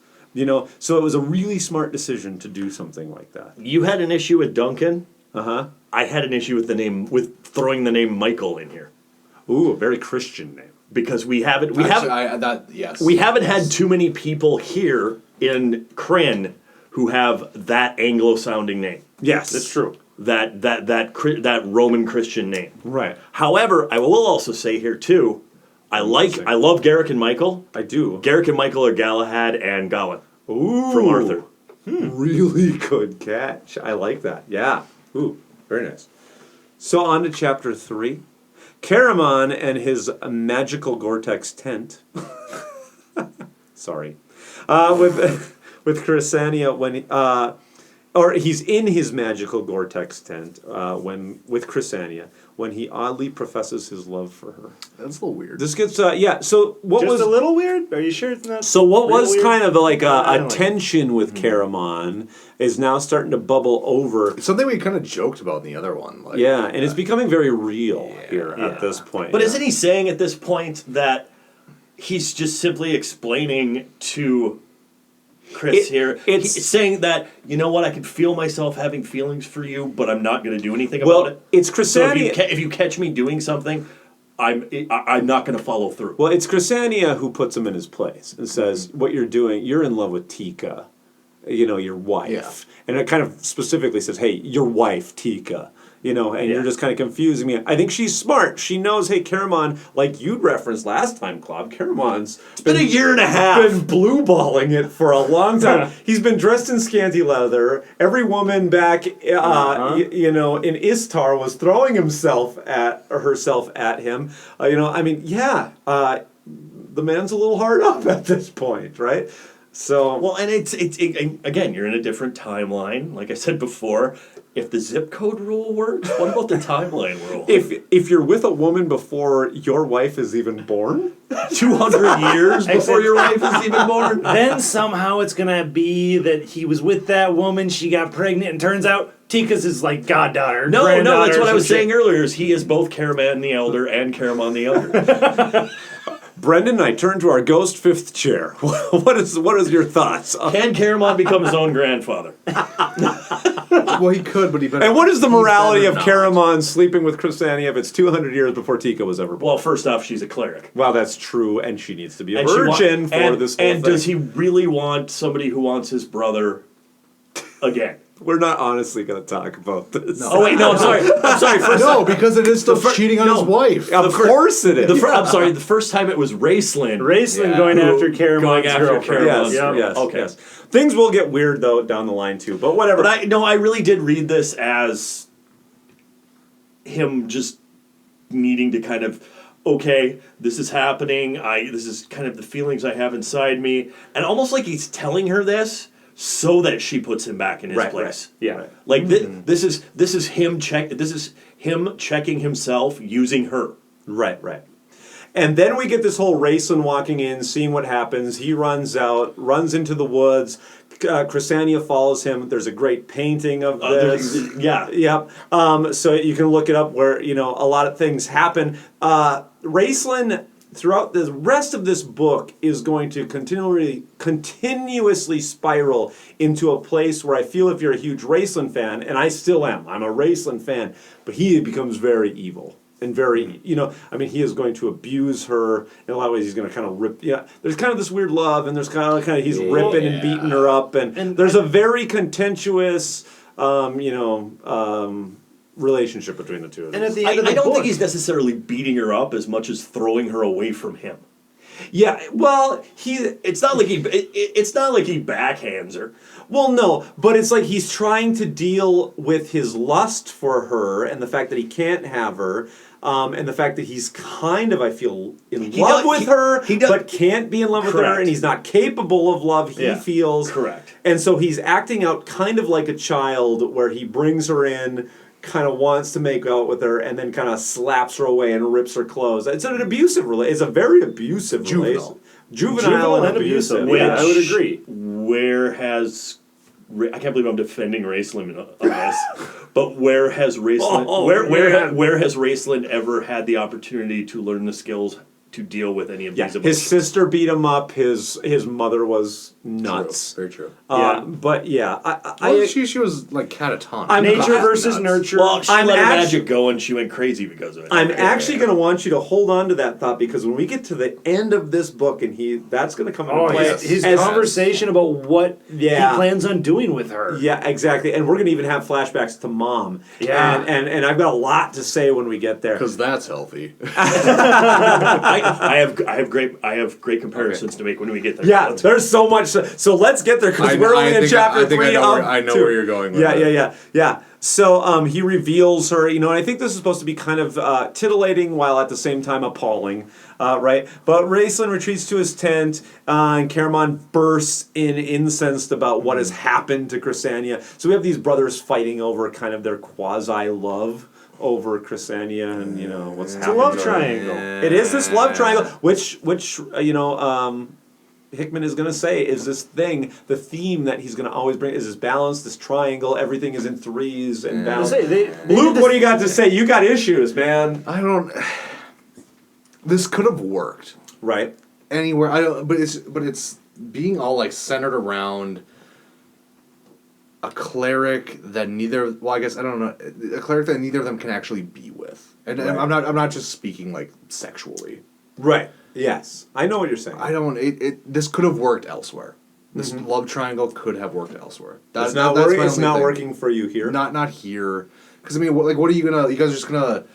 So it was a really smart decision to do something like that. You had an issue with Duncan. Uh-huh. I had an issue with throwing the name Michael in here Ooh, a very Christian name. because we haven't Yes. we haven't had too many people here in Kryn who have that Anglo-sounding name. Yes. That's true. That Roman Christian name. Right. However, I will also say here too, I love Garrick and Michael. I do. Garrick and Michael are Galahad and Gawain Ooh. from Arthur. Really good catch. I like that. Yeah. Ooh, very nice. So on to chapter 3. Caramon and his magical Gore-Tex tent. Sorry. With Crysania when he's in his magical Gore-Tex tent with Crysania when he oddly professes his love for her. That's a little weird. This gets so what Just was a little weird? Are you sure it's not? so what real was weird? kind of like I a don't like it. tension with Caramon is now starting to bubble over. It's something we kind of joked about in the other one. Like, Yeah, and it's becoming very real here Yeah. at this point. But yeah. isn't he saying at this point that he's just simply explaining to Chris here. He's saying that, you know what, I can feel myself having feelings for you, but I'm not going to do anything about it. It's So Crysania. if you catch me doing something, I'm not going to follow through. Well, it's Crysania who puts him in his place and says, what you're doing, you're in love with Tika, your wife. Yeah. And it kind of specifically says, hey, your wife, Tika. And you're just kind of confusing me. I think she's smart. She knows, hey, Caramon, like you'd referenced last time, Klab, Caramon's been a year and a half. Been blue balling it for a long time. He's been dressed in scanty leather. Every woman back, in Istar was throwing herself at him. The man's a little hard up at this point, right? So well, and it's again, you're in a different timeline. Like I said before, if the zip code rule works, what about the timeline rule? If you're with a woman before your wife is even born, 200 years before your wife is even born, then somehow it's gonna be that he was with that woman, she got pregnant, and turns out Tika's his like goddaughter. No, that's what I was shit. saying earlier. Is he is both Caraman the Elder and Caramon the Elder. Brendan and I turn to our ghost fifth chair. What is your thoughts? Can Caramon become his own grandfather? Well, he could, but he better. And what is the morality of not. Caramon sleeping with Crysania if it's 200 years before Tika was ever born? Well, first off, she's a cleric. Well, that's true, and she needs to be a And she virgin for this whole And thing. does he really want somebody who wants his brother again? We're not honestly going to talk about this. No. Oh wait, no, I'm sorry. First No, because it is still cheating on his wife. Of course it is. I'm sorry. The first time it was Raistlin. Raistlin going after Caramon's girlfriend. Yes. Okay. Yes. Things will get weird though down the line too, but whatever. But I really did read this as him just needing to kind of, okay, this is happening. This is kind of the feelings I have inside me, and almost like he's telling her this so that she puts him back in his place. Right. Yeah. Like this is him checking himself using her. Right. And then we get this whole Raistlin walking in, seeing what happens. He runs out, runs into the woods. Crysania follows him. There's a great painting of this. Yep. So you can look it up where, a lot of things happen. Raistlin, throughout the rest of this book, is going to continuously spiral into a place where I feel if you're a huge Raistlin fan, and I still am, I'm a Raistlin fan, but he becomes very evil. And very, he is going to abuse her. In a lot of ways, he's going to kind of rip. Yeah, there's kind of this weird love, and there's kind of he's ripping and beating her up, and there's a very contentious, relationship between the two of them. And at the end of the I don't book, think he's necessarily beating her up as much as throwing her away from him. Yeah, well, it's not like he backhands her. Well, no, but it's like he's trying to deal with his lust for her and the fact that he can't have her. And the fact that he's kind of, I feel, in love with her, but can't be in love with her, and he's not capable of love, he feels. Correct. And so he's acting out kind of like a child, where he brings her in, kind of wants to make out with her, and then kind of slaps her away and rips her clothes. It's an abusive relationship. It's a very abusive relationship. Juvenile and abusive. Yeah, I would agree. Where has... I can't believe I'm defending Raistlin on this, but where has Raistlin where has Raistlin ever had the opportunity to learn the skills to deal with any of these emotions? His sister beat him up. His mother was nuts. Very true. But yeah, she was like catatonic. Nature versus nurture. Well, she let her magic go and she went crazy because of it. I'm actually going to want you to hold on to that thought, because when we get to the end of this book, and that's going to come into play. His conversation about what he plans on doing with her. Yeah, exactly. And we're going to even have flashbacks to Mom. Yeah. And I've got a lot to say when we get there. Because that's healthy. I have great comparisons to make when we get there. Yeah, there's so much. So let's get there, because we're only in chapter 3 I know where you're going with that. Yeah. So he reveals her, and I think this is supposed to be kind of titillating while at the same time appalling, right? But Raistlin retreats to his tent, and Caramon bursts in, incensed about what has happened to Crysania. So we have these brothers fighting over kind of their quasi-love over Crysania and what's happening. It's a love triangle. It is this love triangle, which Hickman is going to say is this thing, the theme that he's going to always bring is this balance, this triangle. Everything is in threes and balance. Luke, what do you got to say? You got issues, man. This could have worked right anywhere. But it's being all like centered around a cleric that neither. Well, I guess I don't know. A cleric that neither of them can actually be with, and I'm not just speaking like sexually. Right. Yes. I know what you're saying. I don't. This could have worked elsewhere. This love triangle could have worked elsewhere. It's not working. It's not working for you here. Not here. Because I mean, what are you gonna? You guys are just gonna,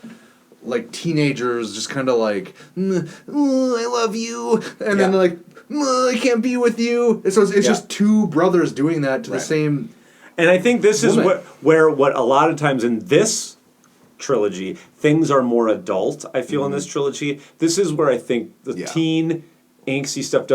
like teenagers, just kind of like, I love you, and then like, I can't be with you. And so it's just two brothers doing that to the same. And I think this is where what a lot of times in this trilogy things are more adult. I feel in this trilogy, this is where I think the teen angsty stuff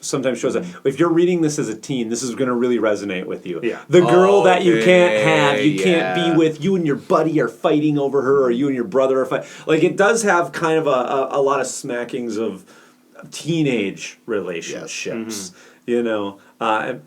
sometimes shows up. If you're reading this as a teen, this is going to really resonate with you. Yeah. The girl that you can't have, you can't be with, you and your buddy are fighting over her, or you and your brother are fighting. Like, it does have kind of a lot of smackings of teenage relationships. You know,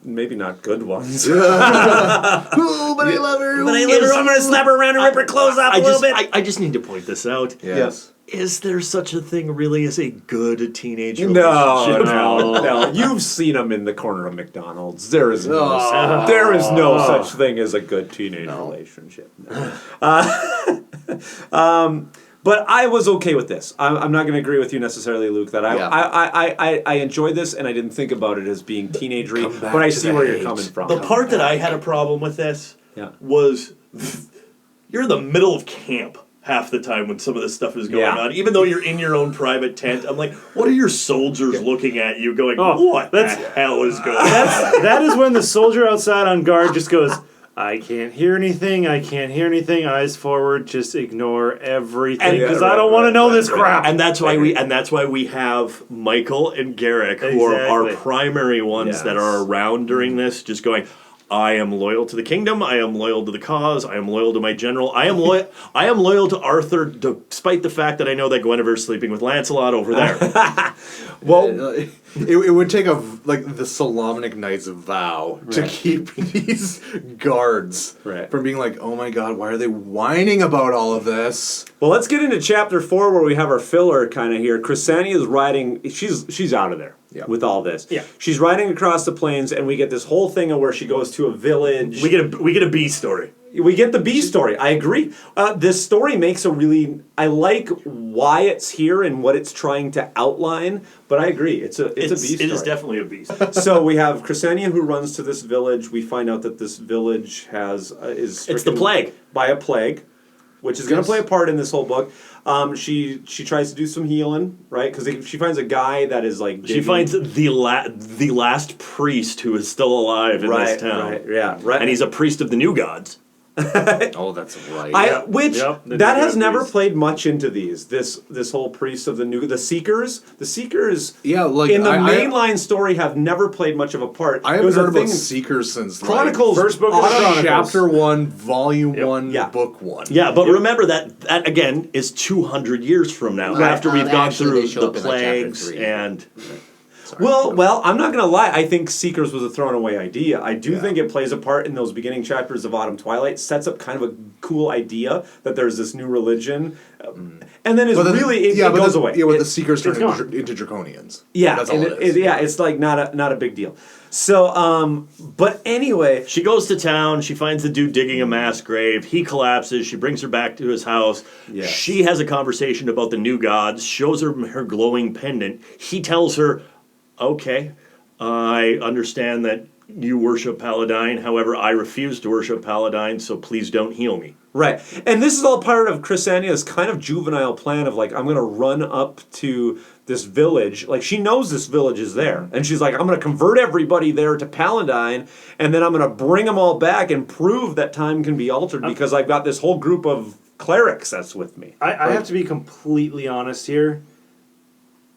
maybe not good ones. But I love her. But I love her. I'm going to slap her around and rip her clothes off a little bit. I just need to point this out. Yes. Is there such a thing really as a good teenage relationship? No. You've seen them in the corner of McDonald's. There is no such thing as a good teenage relationship. But I was okay with this. I'm not going to agree with you necessarily, Luke, that I enjoyed this and I didn't think about it as being teenagery, but I see where you're coming from. The part that I had a problem with this was you're in the middle of camp half the time when some of this stuff is going on. Even though you're in your own private tent, I'm like, what are your soldiers looking at you going, what the hell is going on? That is when the soldier outside on guard just goes, I can't hear anything, eyes forward, just ignore everything, because I don't want to know this crap. And that's why we have Michael and Garrick, who are our primary ones that are around during this, just going, I am loyal to the kingdom. I am loyal to the cause. I am loyal to my general. I am loyal to Arthur, despite the fact that I know that Guinevere's sleeping with Lancelot over there. Well, it would take the Solomonic Knight's vow to keep these guards from being like, oh my god, why are they whining about all of this? Well, let's get into chapter 4 where we have our filler kind of here. Crysania is riding. She's out of there with all this. Yeah, she's riding across the plains, and we get this whole thing of where she goes to a village. We get a B story. We get the B story. I agree. This story makes I like why it's here and what it's trying to outline. But I agree. It's a B story. It is definitely a B story. So we have Crysania who runs to this village. We find out that this village is it's the plague by a plague, which is going to play a part in this whole book. She tries to do some healing, right? Because she finds a guy that is like digging. She finds the last priest who is still alive in this town. Right. And he's a priest of the new gods. Oh, that's right. That has never played much into these. This whole priest of the Seekers. The Seekers, in the mainline story, have never played much of a part. I haven't heard about Seekers since Chronicles, first book of the Chronicles. Chapter 1, Volume 1, Book 1. Yeah, but remember that again is 200 years from now, after we've gone through the plagues and. Well, I'm not going to lie. I think Seekers was a thrown-away idea. I do think it plays a part in those beginning chapters of Autumn Twilight. Sets up kind of a cool idea that there's this new religion, and then it goes away. Yeah, but the Seekers turn into Draconians. Yeah, that's all it is. It's like not a big deal. So, but anyway, she goes to town. She finds the dude digging a mass grave. He collapses. She brings her back to his house. Yes. She has a conversation about the new gods. Shows her glowing pendant. He tells her, okay, I understand that you worship Paladine. However, I refuse to worship Paladine, so please don't heal me. Right. And this is all part of Crysania's kind of juvenile plan of like, I'm going to run up to this village. Like, she knows this village is there. And she's like, I'm going to convert everybody there to Paladine, and then I'm going to bring them all back and prove that time can be altered because I've got this whole group of clerics that's with me. I have to be completely honest here.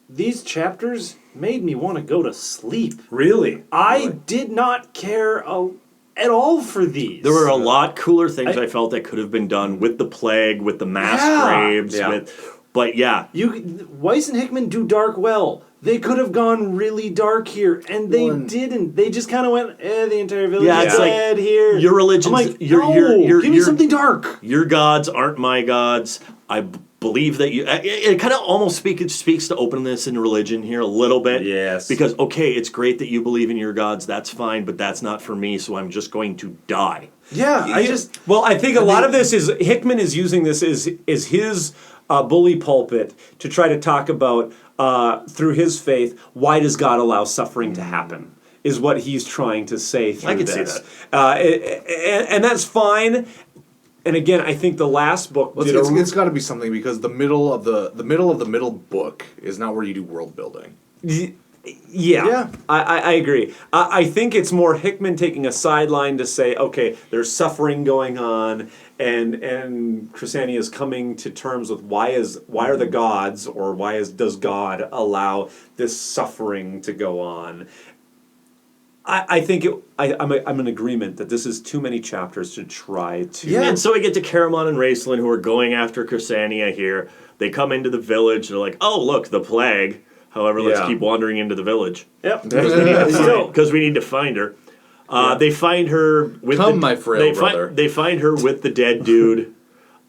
These chapters made me want to go to sleep. Really? I did not care at all for these. There were a lot cooler things I felt that could have been done with the plague, with the mass graves, Weiss and Hickman do dark well. They could have gone really dark here, and they didn't. They just kind of went, the entire village is dead here. Your religion's... I'm like, give me something dark. Your gods aren't my gods. believe that you. It kind of almost speaks to openness in religion here a little bit. Yes. Because okay, it's great that you believe in your gods. That's fine, but that's not for me. So I'm just going to die. Yeah, I think a lot of this is Hickman is using this as his bully pulpit to try to talk about through his faith. Why does God allow suffering to happen? Is what he's trying to say through I can this. see that, and that's fine. And again, I think the last book. Well, it's got to be something because the middle of the middle book is not where you do world building. Yeah. I agree. I think it's more Hickman taking a sideline to say, okay, there's suffering going on, and Crysania is coming to terms with why are the gods, or does God allow this suffering to go on? I think I'm in agreement that this is too many chapters to try to. Yeah, and so we get to Caramon and Raistlin, who are going after Crysania here. They come into the village. They're like, "Oh, look, the plague." However, let's keep wandering into the village. Yep. Because we need to find her. They find her with my frail brother. They find her with the dead dude.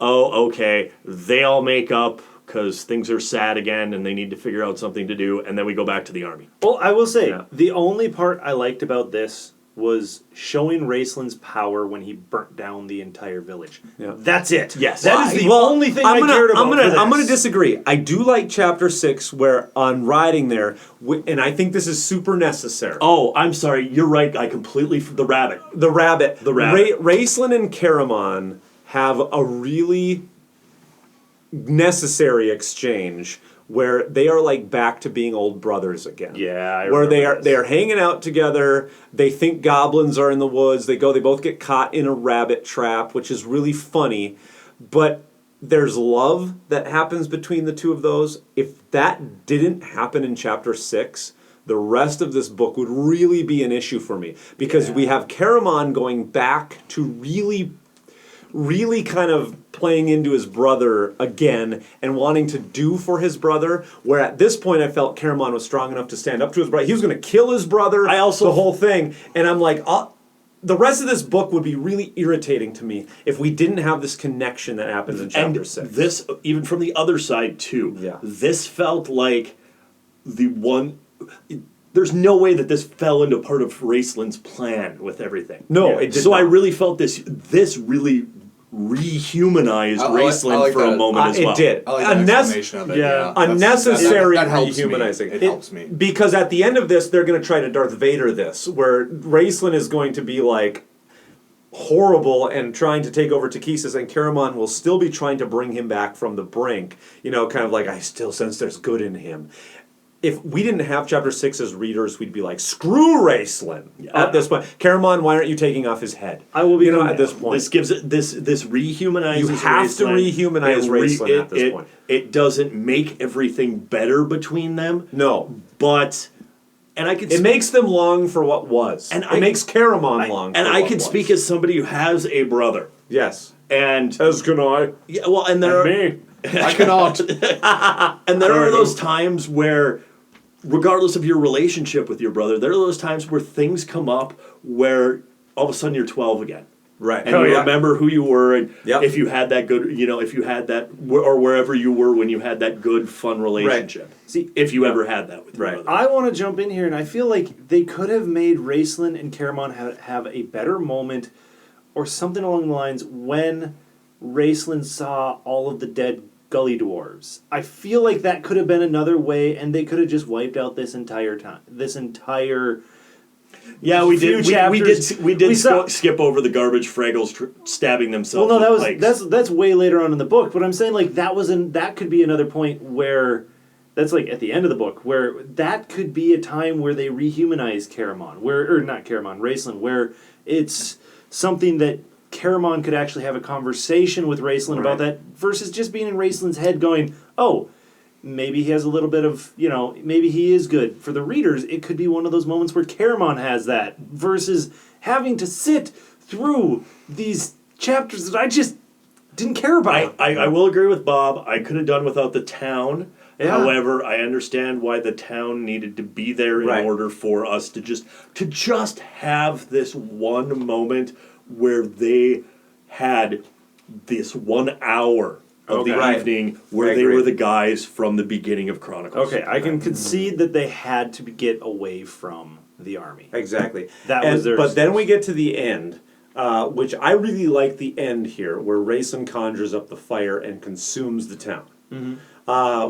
Oh, okay. They all make up because things are sad again and they need to figure out something to do, and then we go back to the army. Well, I will say, the only part I liked about this was showing Raistlin's power when he burnt down the entire village. Yeah. That's it. Yes. That is the only thing I cared about. I'm going to disagree. I do like chapter 6 where on riding there, and I think this is super necessary. Oh, I'm sorry. You're right. I completely... The rabbit. Raistlin and Caramon have a really necessary exchange where they are like back to being old brothers again. Yeah, where they are hanging out together. They think goblins are in the woods. They both get caught in a rabbit trap, which is really funny. But there's love that happens between the two of those. If that didn't happen in chapter 6, the rest of this book would really be an issue for me, because we have Caramon going back to really kind of playing into his brother again and wanting to do for his brother, where at this point I felt Caramon was strong enough to stand up to his brother. He was going to kill his brother, the whole thing. And I'm like, the rest of this book would be really irritating to me if we didn't have this connection that happens in chapter 6. This, even from the other side too, this felt like the one... There's no way that this fell into part of Raistlin's plan with everything. No, it did So not. I really felt this really rehumanized Raistlin for a moment as well. It did. I like that explanation of it. Yeah. Unnecessary that helps me. rehumanizing. It helps me. Because at the end of this, they're going to try to Darth Vader this, where Raistlin is going to be like horrible and trying to take over Takesis, and Caramon will still be trying to bring him back from the brink. Kind of like, I still sense there's good in him. If we didn't have chapter 6 as readers, we'd be like, screw Raistlin at this point. Caramon, why aren't you taking off his head? I will be at this point. This gives it this rehumanizes. You have Raistlin. to rehumanize Raistlin at this point. It doesn't make everything better between them. No, but I could. It makes them long for what was, and it makes Caramon long. And I can speak as somebody who has a brother. Yes, and as can I. Yeah, well, and there are me. I cannot. And there are those times where, regardless of your relationship with your brother, there are those times where things come up where all of a sudden you're 12 again. Right. And you remember who you were, and Yep. if you had that good, if you had that, or wherever you were when you had that good, fun relationship. Right. See, if you ever had that with your brother. I want to jump in here, and I feel like they could have made Raistlin and Caramon have a better moment, or something along the lines, when Raistlin saw all of the dead gully dwarves. I feel like that could have been another way, and they could have just wiped out this entire time. Yeah, we did. We did saw, skip over the garbage fraggles stabbing themselves. Well, no, with that's way later on in the book. But I'm saying like that could be another point where that's like at the end of the book where that could be a time where they rehumanize Caramon, Raistlin, where it's something that Caramon could actually have a conversation with Raistlin about that versus just being in Raistlin's head going, oh, maybe he has a little bit of, maybe he is good. For the readers, it could be one of those moments where Caramon has that versus having to sit through these chapters that I just didn't care about. I will agree with Bob. I could have done without the town. Yeah. However, I understand why the town needed to be there in order for us to just have this one moment where they had this 1 hour of the Okay. evening where I they agree. were the guys from the beginning of Chronicles. Okay, I can concede that they had to get away from the army. Exactly. That was their But then excuse. we get to the end, which I really like the end here, where Raistlin conjures up the fire and consumes the town.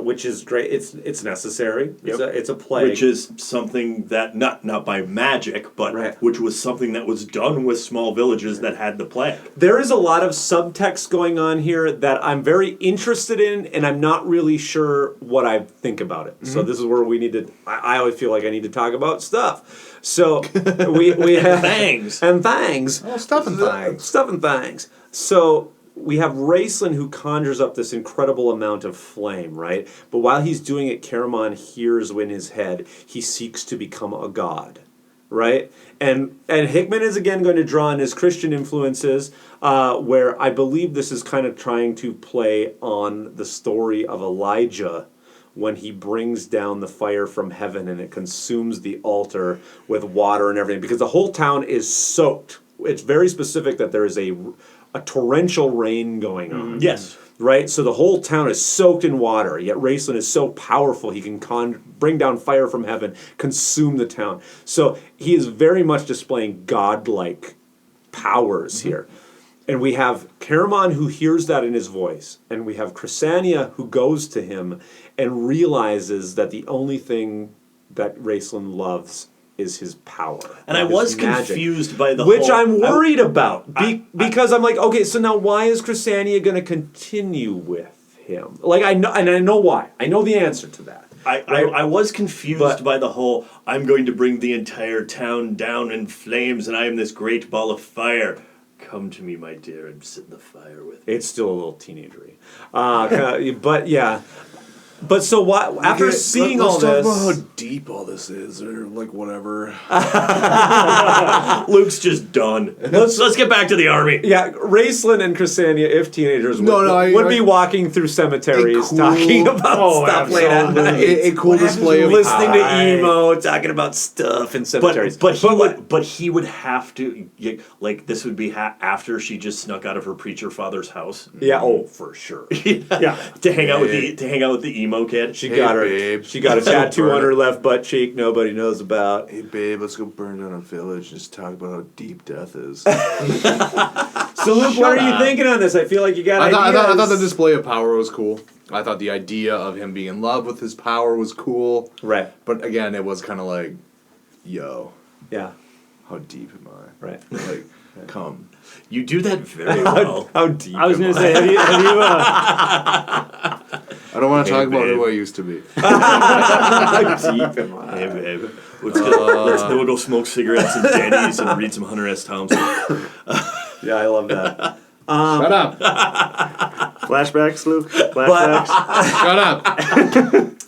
Which is great. It's necessary. It's a plague. Which is something that, not by magic, but Right. which was something that was done with small villages that had the plague. There is a lot of subtext going on here that I'm very interested in, and I'm not really sure what I think about it. So this is where we need to. I always feel like I need to talk about stuff. So we have Fangs. and fangs. Oh, stuff and things. Stuff and things. So we have Raistlin who conjures up this incredible amount of flame, right? But while he's doing it, Caramon hears in his head he seeks to become a god, right? And Hickman is again going to draw on his Christian influences, where I believe this is kind of trying to play on the story of Elijah when he brings down the fire from heaven and it consumes the altar with water and everything, because the whole town is soaked. It's very specific that there is a torrential rain going on. Yes. Right? So the whole town is soaked in water, yet Raistlin is so powerful he can bring down fire from heaven, consume the town. So he is very much displaying godlike powers here. And we have Caramon who hears that in his voice, and we have Crysania who goes to him and realizes that the only thing that Raistlin loves is his power. And I his was magic. confused by the Which whole... I'm worried about, because I'm like, okay, so now why is Crysania going to continue with him? Like, I know, and I know why. I know the answer to that. I was confused But- by the whole, I'm going to bring the entire town down in flames and I am this great ball of fire. Come to me, my dear, and sit in the fire with me. It's still a little teenagery, but yeah. But so what? After seeing all let's talk this, about how deep all this is, or like whatever. Luke's just done. Let's get back to the army. yeah, Raistlin and Crysania, if teenagers, I would be walking through cemeteries cool- talking about stuff late at absolutely. night. A cool display of Listening to power. emo, talking about stuff in cemeteries. But he would have to, like, this would be after she just snuck out of her preacher father's house. yeah, oh, for sure. Yeah. to hang out with the emo kid. She Hey, got her. babe. She got a tattoo on her left butt cheek. Nobody knows about. Hey babe, let's go burn down a village and just talk about how deep death is. So Luke, what are you thinking on this? I feel like you got I ideas. thought the display of power was cool. I thought the idea of him being in love with his power was cool. Right. But again, it was kind of like, yo, Yeah. how deep am I? Right. Like, come. You do that very well. How deep? I was going to say, have you I don't want to talk about babe. who I used to be. How deep am I? Hey, babe. Then we'll go smoke cigarettes and Denny's and read some Hunter S. Thompson. Yeah, I love that. Shut up. flashbacks, Luke? Flashbacks? Shut up.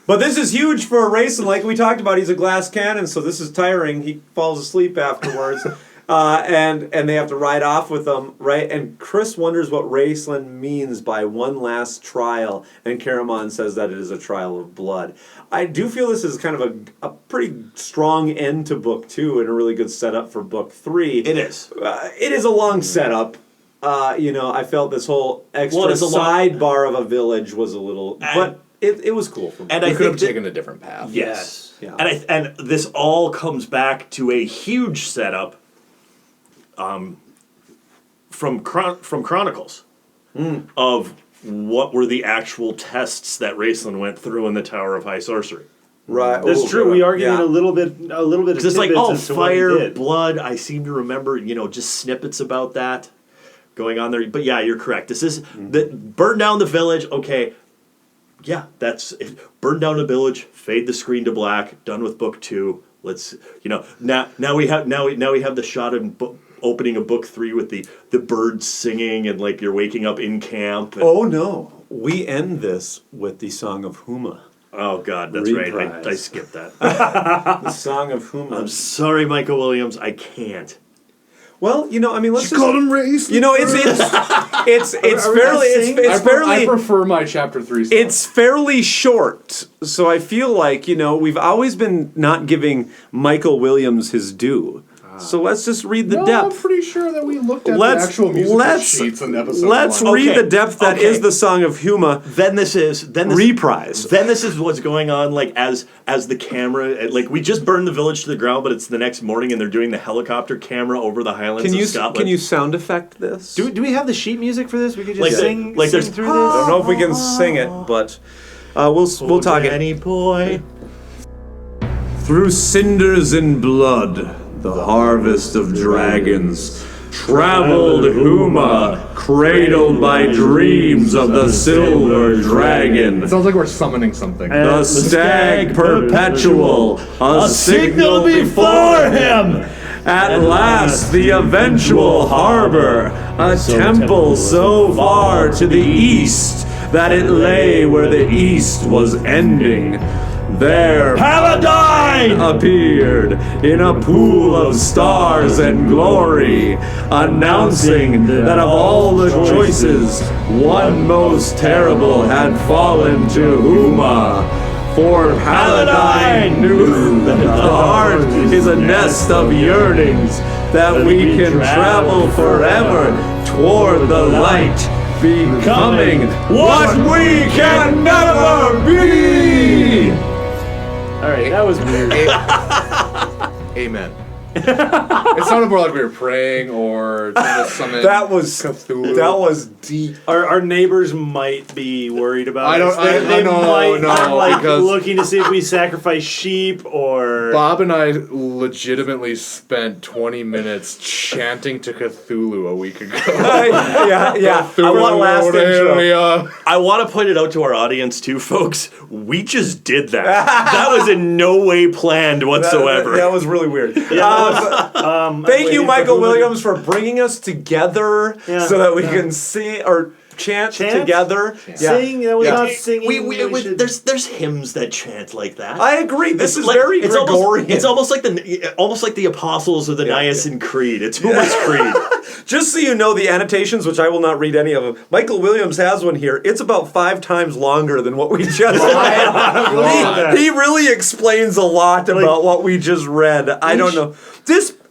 But this is huge for Raistlin. Like we talked about, he's a glass cannon, so this is tiring. He falls asleep afterwards. And they have to ride off with them, right? And Chris wonders what Raistlin means by one last trial, and Caramon says that it is a trial of blood. I do feel this is kind of a pretty strong end to Book 2 and a really good setup for Book 3. It is. It is a long setup. I felt this whole extra Well, it is a long- sidebar of a village was a little... but it was cool for me. And I I could have think taken a different path. yes. Yeah. And this all comes back to a huge setup from Chronicles of what were the actual tests that Raistlin went through in the Tower of High Sorcery. Right. That's Oh, true. We are getting yeah. a little bit of Because it's like, tidbits oh, as to what he fire, did. blood. I seem to remember, just snippets about that going on there. But yeah, you're correct. This is burn down the village. Okay, yeah, that's it. Burn down the village. Fade the screen to black. Done with Book 2. Let's now we have the shot of opening of Book 3 with the birds singing and like you're waking up in camp. And, Oh no! We end this with the Song of Huma. oh God, that's right. Reprise. I skipped that. The Song of Huma. I'm sorry, Michael Williams. I can't. Well, let's just. Called him race. It's fairly I prefer my chapter 3 stuff. it's fairly short, so I feel like we've always been not giving Michael Williams his due. So let's just read the No, I'm depth. pretty sure that we looked at Let's the actual musical sheets in episode let's 1. read Okay, the depth that okay. is the Song of Huma Then this reprise. Then this is what's going on. Like as the camera, like we just burned the village to the ground, but it's the next morning, and they're doing the helicopter camera over the Highlands of Scotland. Can you sound effect this? Do we have the sheet music for this? We could just Like sing there's- through I this. don't know if we can sing it, but we'll talk it. Danny boy. Through cinders and blood, the harvest of dragons, traveled Huma, cradled by dreams of the silver dragon. It sounds like we're summoning something. The stag perpetual, a signal before him. At last, the eventual harbor, a temple so far to the east that it lay where the east was ending. There, Paladine appeared in a pool of stars and glory, announcing that of all the choices, one most terrible had fallen to Huma. For Paladine knew that the heart is a nest of yearnings, that we can travel forever toward the light, becoming what we can never be! Alright, that was weird. Amen. It sounded more like we were praying or trying to summon That was Cthulhu. that was deep. Our neighbors might be worried about I don't- us. They I know, might no, be like because- looking to see if we sacrifice sheep or. Bob and I legitimately spent 20 minutes chanting to Cthulhu a week ago. yeah. want last intro. I want to point it out to our audience too, folks. We just did that. That was in no way planned whatsoever. That was really weird. Thank you, Michael Williams, for bringing us together so that we can sing or chant together. Sing, that was not singing. We should- there's hymns that chant like that. I agree. This is like- very it's Gregorian. It's almost like the apostles of the Nicene Creed. It's Huma's Creed. Just so you know, the annotations, which I will not read any of them, Michael Williams has one here. It's about 5 times longer than what we just read. He really explains a lot about what we just read. I don't know.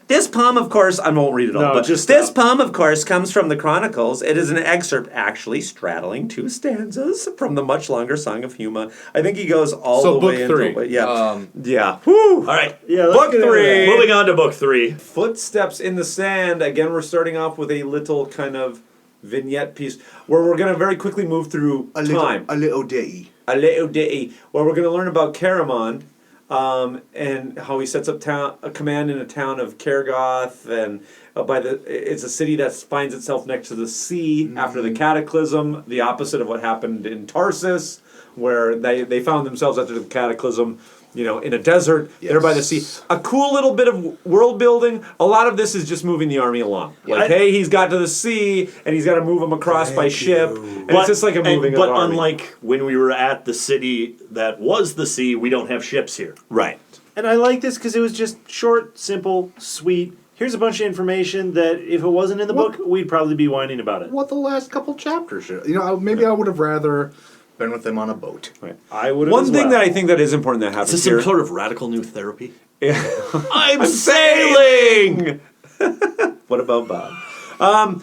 This poem, of course, I won't read it all, No, but just this poem, of course, comes from the Chronicles. It is an excerpt, actually, straddling 2 stanzas from the much longer Song of Huma. I think he goes all So the book way 3. into it. Yeah. Whew. All right. Yeah, let's Book get into 3. Moving on to book 3. Footsteps in the Sand. Again, we're starting off with a little kind of vignette piece where we're going to very quickly move through time. A little ditty. A little ditty where we're going to learn about Caramon and how he sets up a command in a town of Cairgoth, and it's a city that finds itself next to the sea after the cataclysm, the opposite of what happened in Tarsus, where they found themselves after the cataclysm, in a desert, there by the sea. A cool little bit of world building. A lot of this is just moving the army along. Hey, he's got to the sea, and he's got to move them across by ship. And it's just like a moving But army. unlike when we were at the city that was the sea, we don't have ships here. Right. And I like this because it was just short, simple, sweet. Here's a bunch of information that if it wasn't in the book, we'd probably be whining about it. What the last couple chapters should... maybe I would have rather been with them on a boat. Right. I would. One thing that I think that is important that Is happens this here. some sort of radical new therapy? I'm sailing! What about Bob?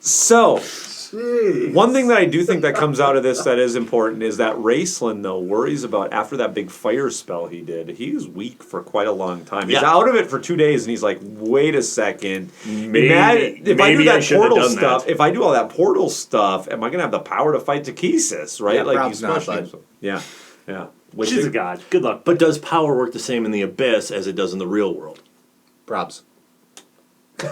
So, one thing that I do think that comes out of this that is important is that Raistlin, though, worries about after that big fire spell he did, he was weak for quite a long time. He's out of it for 2 days, and he's like, wait a second. If I do that portal stuff, if I do all that portal stuff, am I going to have the power to fight Takesis, right? Yeah, perhaps not, smashed him. Yeah. She's a god. Good luck. But does power work the same in the Abyss as it does in the real world? Props.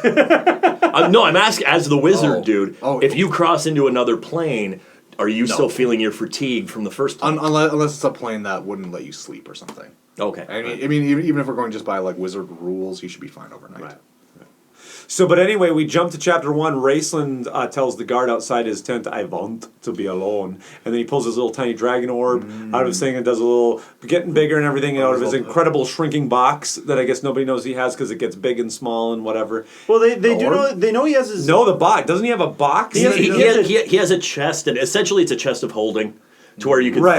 No, I'm asking, as the wizard, dude, Oh. if you cross into another plane, are you still feeling your fatigue from the first plane? Unless it's a plane that wouldn't let you sleep or something. Okay. I mean, even if we're going just by wizard rules, you should be fine overnight. Right. So, but anyway, we jump to chapter 1. Raistlin tells the guard outside his tent, I want to be alone. And then he pulls his little tiny dragon orb out of his thing and does a little, getting bigger and everything out of his incredible shrinking box that I guess nobody knows he has because it gets big and small and whatever. Well, they know he has his. No, the box. Doesn't he have a box? He has a chest, and essentially it's a chest of holding. to where you could Right.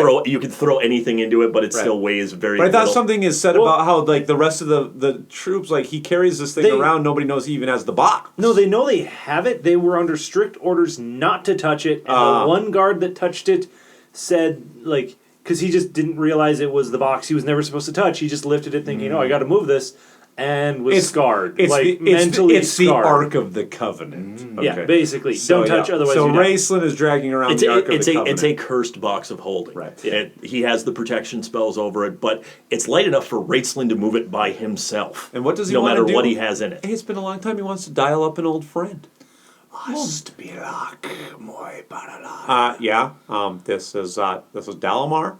throw anything into it, but it Right. still weighs very But I thought little. something is said about how like the rest of the troops, like he carries this thing They- around. Nobody knows he even has the box. No, they know they have it. They were under strict orders not to touch it. And the one guard that touched it said, like, because he just didn't realize it was the box he was never supposed to touch. He just lifted it thinking, oh, I got to move this, and was scarred. It's like, mentally mentally it's scarred. the Ark of the Covenant. Yeah, Okay. basically. Don't touch, otherwise So you die. Raistlin is dragging around the Ark of the Covenant. It's a cursed box of holding. Right. He has the protection spells over it, but it's light enough for Raistlin to move it by himself. And what does he no want matter to do? what he has in it. Hey, it's been a long time. He wants to dial up an old friend. Yeah. This is Dalamar.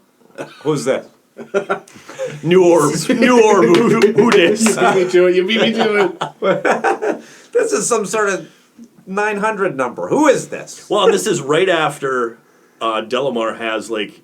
Who's this? New Orb, who dis? You beat me to it. This is some sort of 900 number. Who is this? Well, and this is right after Delamar has like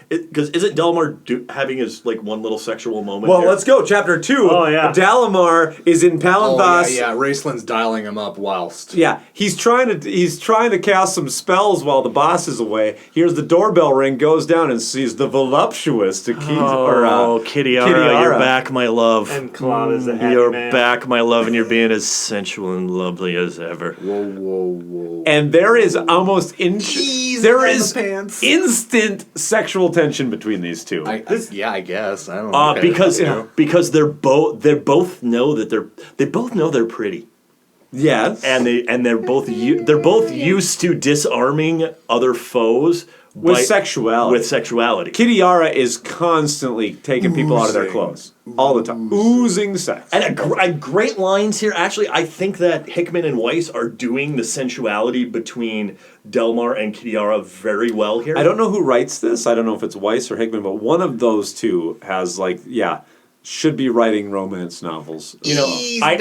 because isn't Delamar having his like one little sexual moment? Well, here? let's go. Chapter 2. Oh, yeah. Dalamar is in Palanthas. Yeah, Raistlin's dialing him up whilst. Yeah, he's trying to cast some spells while the boss is away. Here's the doorbell ring, goes down and sees the voluptuous Kitiara, you're back, my love. And Klab is the happy You're man. back, my love, and you're being as sensual and lovely as ever. Whoa. And there is almost there is pants. instant sexual tension between these two. I guess. I don't know. Because they both know they're pretty. Yes, and they're both used to disarming other foes with sexuality. With sexuality. Kitiara is constantly taking people out of their clothes all the time, oozing sex. And great lines here. Actually, I think that Hickman and Weiss are doing the sensuality between Delmar and Kitiara very well here. I don't know who writes this. I don't know if it's Weiss or Hickman, but one of those two has should be writing romance novels. You know, I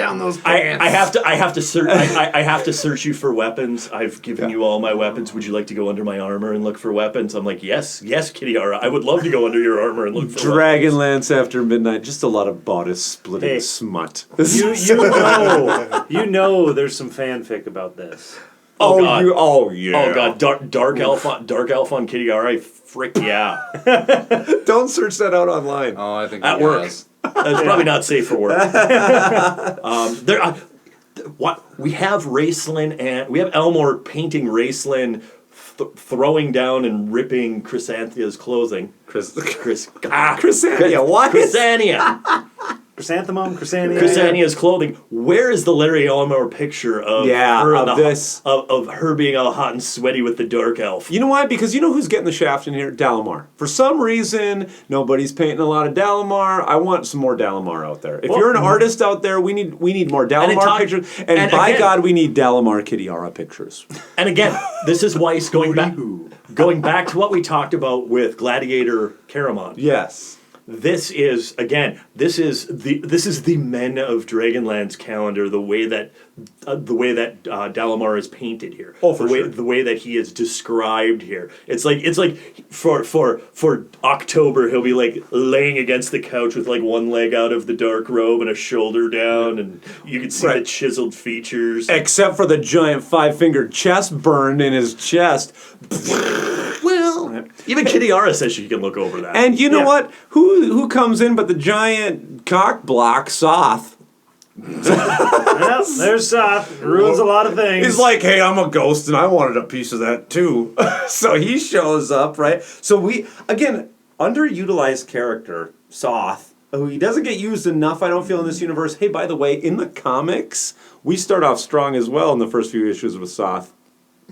have to search. I have to search you for weapons. I've given you all my weapons. Would you like to go under my armor and look for weapons? I'm like, yes, Kitiara. I would love to go under your armor and look for Dragonlance after midnight. Just a lot of bodice splitting smut. You know there's some fanfic about this. Oh God. yeah. Oh God, dark elf on Kitiara. Frick yeah. Don't search that out online. Oh, I think At he work. has. That's probably not safe for work. We have Raistlin and we have Elmore painting Raistlin throwing down and ripping Chrysanthia's clothing. Crysania, what? Crysania. Chrysanthemum, Crysania. Crysania's clothing. Where is the Larry Elmore picture of her of her being all hot and sweaty with the dark elf? You know why? Because you know who's getting the shaft in here? Dalamar. For some reason, nobody's painting a lot of Dalamar. I want some more Dalamar out there. If you're an artist out there, we need more Dalamar pictures. And by again, God, we need Dalamar Kitiara pictures. And again, this is Weiss going back to what we talked about with Gladiator Caramon. Yes. This is the Men of Dragonlance calendar. The way that Dalamar is painted here. Oh, for sure. The way that he is described here. It's like for October he'll be like laying against the couch with like one leg out of the dark robe and a shoulder down, and you can see the chiseled features. Except for the giant 5-fingered chest burned in his chest. Well, even Kitiara says she can look over that. And you know what? Who comes in but the giant cock block, Soth? Well, there's Soth. Ruins a lot of things. He's like, hey, I'm a ghost and I wanted a piece of that too. So he shows up, right? So we, again, underutilized character, Soth, who he doesn't get used enough, I don't feel, in this universe. Hey, by the way, in the comics, we start off strong as well in the first few issues with Soth.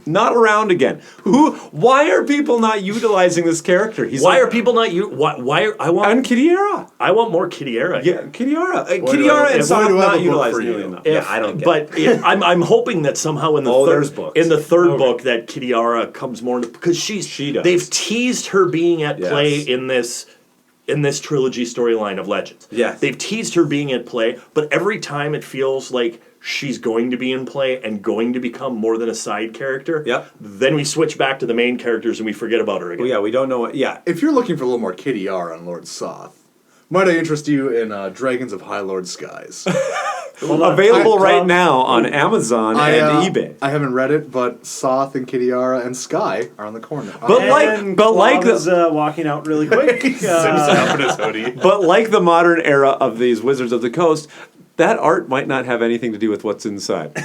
Not around again. Why are people not utilizing this character? Why are people not And Kitiara. I want more Kitiara. Yeah, Kitiara. Kitiara and Soth not utilized nearly enough. I don't get it. I'm hoping that somehow in the third book that Kitiara comes more into, because she does. They've teased her being at play in this trilogy storyline of Legends. Yes. They've teased her being at play, but every time it feels like she's going to be in play and going to become more than a side character. Yep. Then we switch back to the main characters and we forget about her again. Well, yeah, we don't know what. Yeah. If you're looking for a little more Kitiara on Lord Soth, might I interest you in Dragons of High Lord Skies? Available right now on Amazon and eBay. I haven't read it, but Soth and Kitiara and Sky are on the corner. But like walking out really quick. Zips up in his hoodie. But like the modern era of these Wizards of the Coast, that art might not have anything to do with what's inside.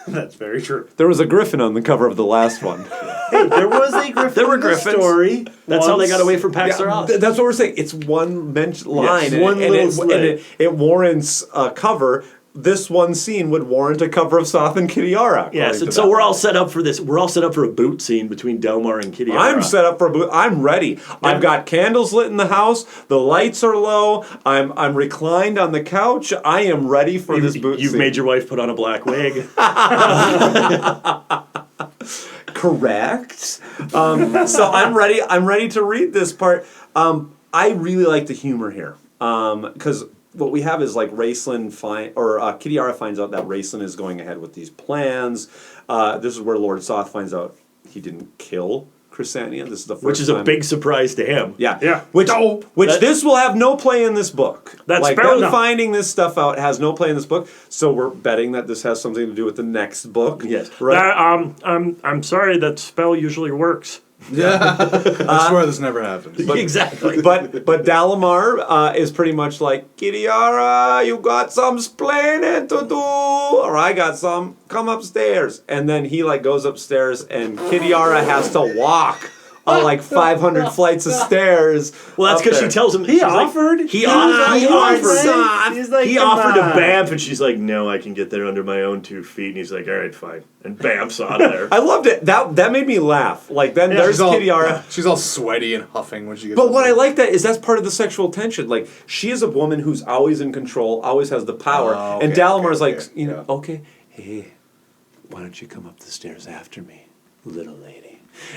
That's very true. There was a griffin on the cover of the last one. Hey, there was a griffin. There were in the griffins. story. That's how they got away from Pax Yeah, Tharkas. that's what we're saying. It's one line. Yes, one little slit. It warrants a cover. This one scene would warrant a cover of Soth and Kitiara. Yes, and so we're all set up for this. We're all set up for a boot scene between Delmar and Kitiara. I'm set up for a boot. I'm ready. Yeah. I've got candles lit in the house. The lights are low. I'm reclined on the couch. I am ready for this boot You've scene. made your wife put on a black wig. Correct. So I'm ready. I'm ready to read this part. I really like the humor here because what we have is like Raistlin Kitiara finds out that Raistlin is going ahead with these plans. This is where Lord Soth finds out he didn't kill Crysania. This is the first Which is time. a big surprise to him. Yeah. Which this will have no play in this book. That's like fair them enough. finding this stuff out has no play in this book. So we're betting that this has something to do with the next book. Yes. Right. I'm sorry, that spell usually works. Yeah, I swear this never happens. Exactly. But Dalamar is pretty much like, Kitiara, you got some splaining to do, or I got some. Come upstairs, and then he like goes upstairs, and Kitiara has to walk like 500 flights of stairs. Well, that's because she tells him He offered. He offered. He's like, He "Come offered to on." Bamf, and she's like, "No, I can get there under my own 2 feet." And he's like, "All right, fine." And Bamf's out of there. I loved it. That made me laugh. Like then there's she's all, Kitiara. She's all sweaty and huffing when she gets. But what I like that is that's part of the sexual tension. Like she is a woman who's always in control, always has the power, and Dalamar's okay, hey, why don't you come up the stairs after me, little lady?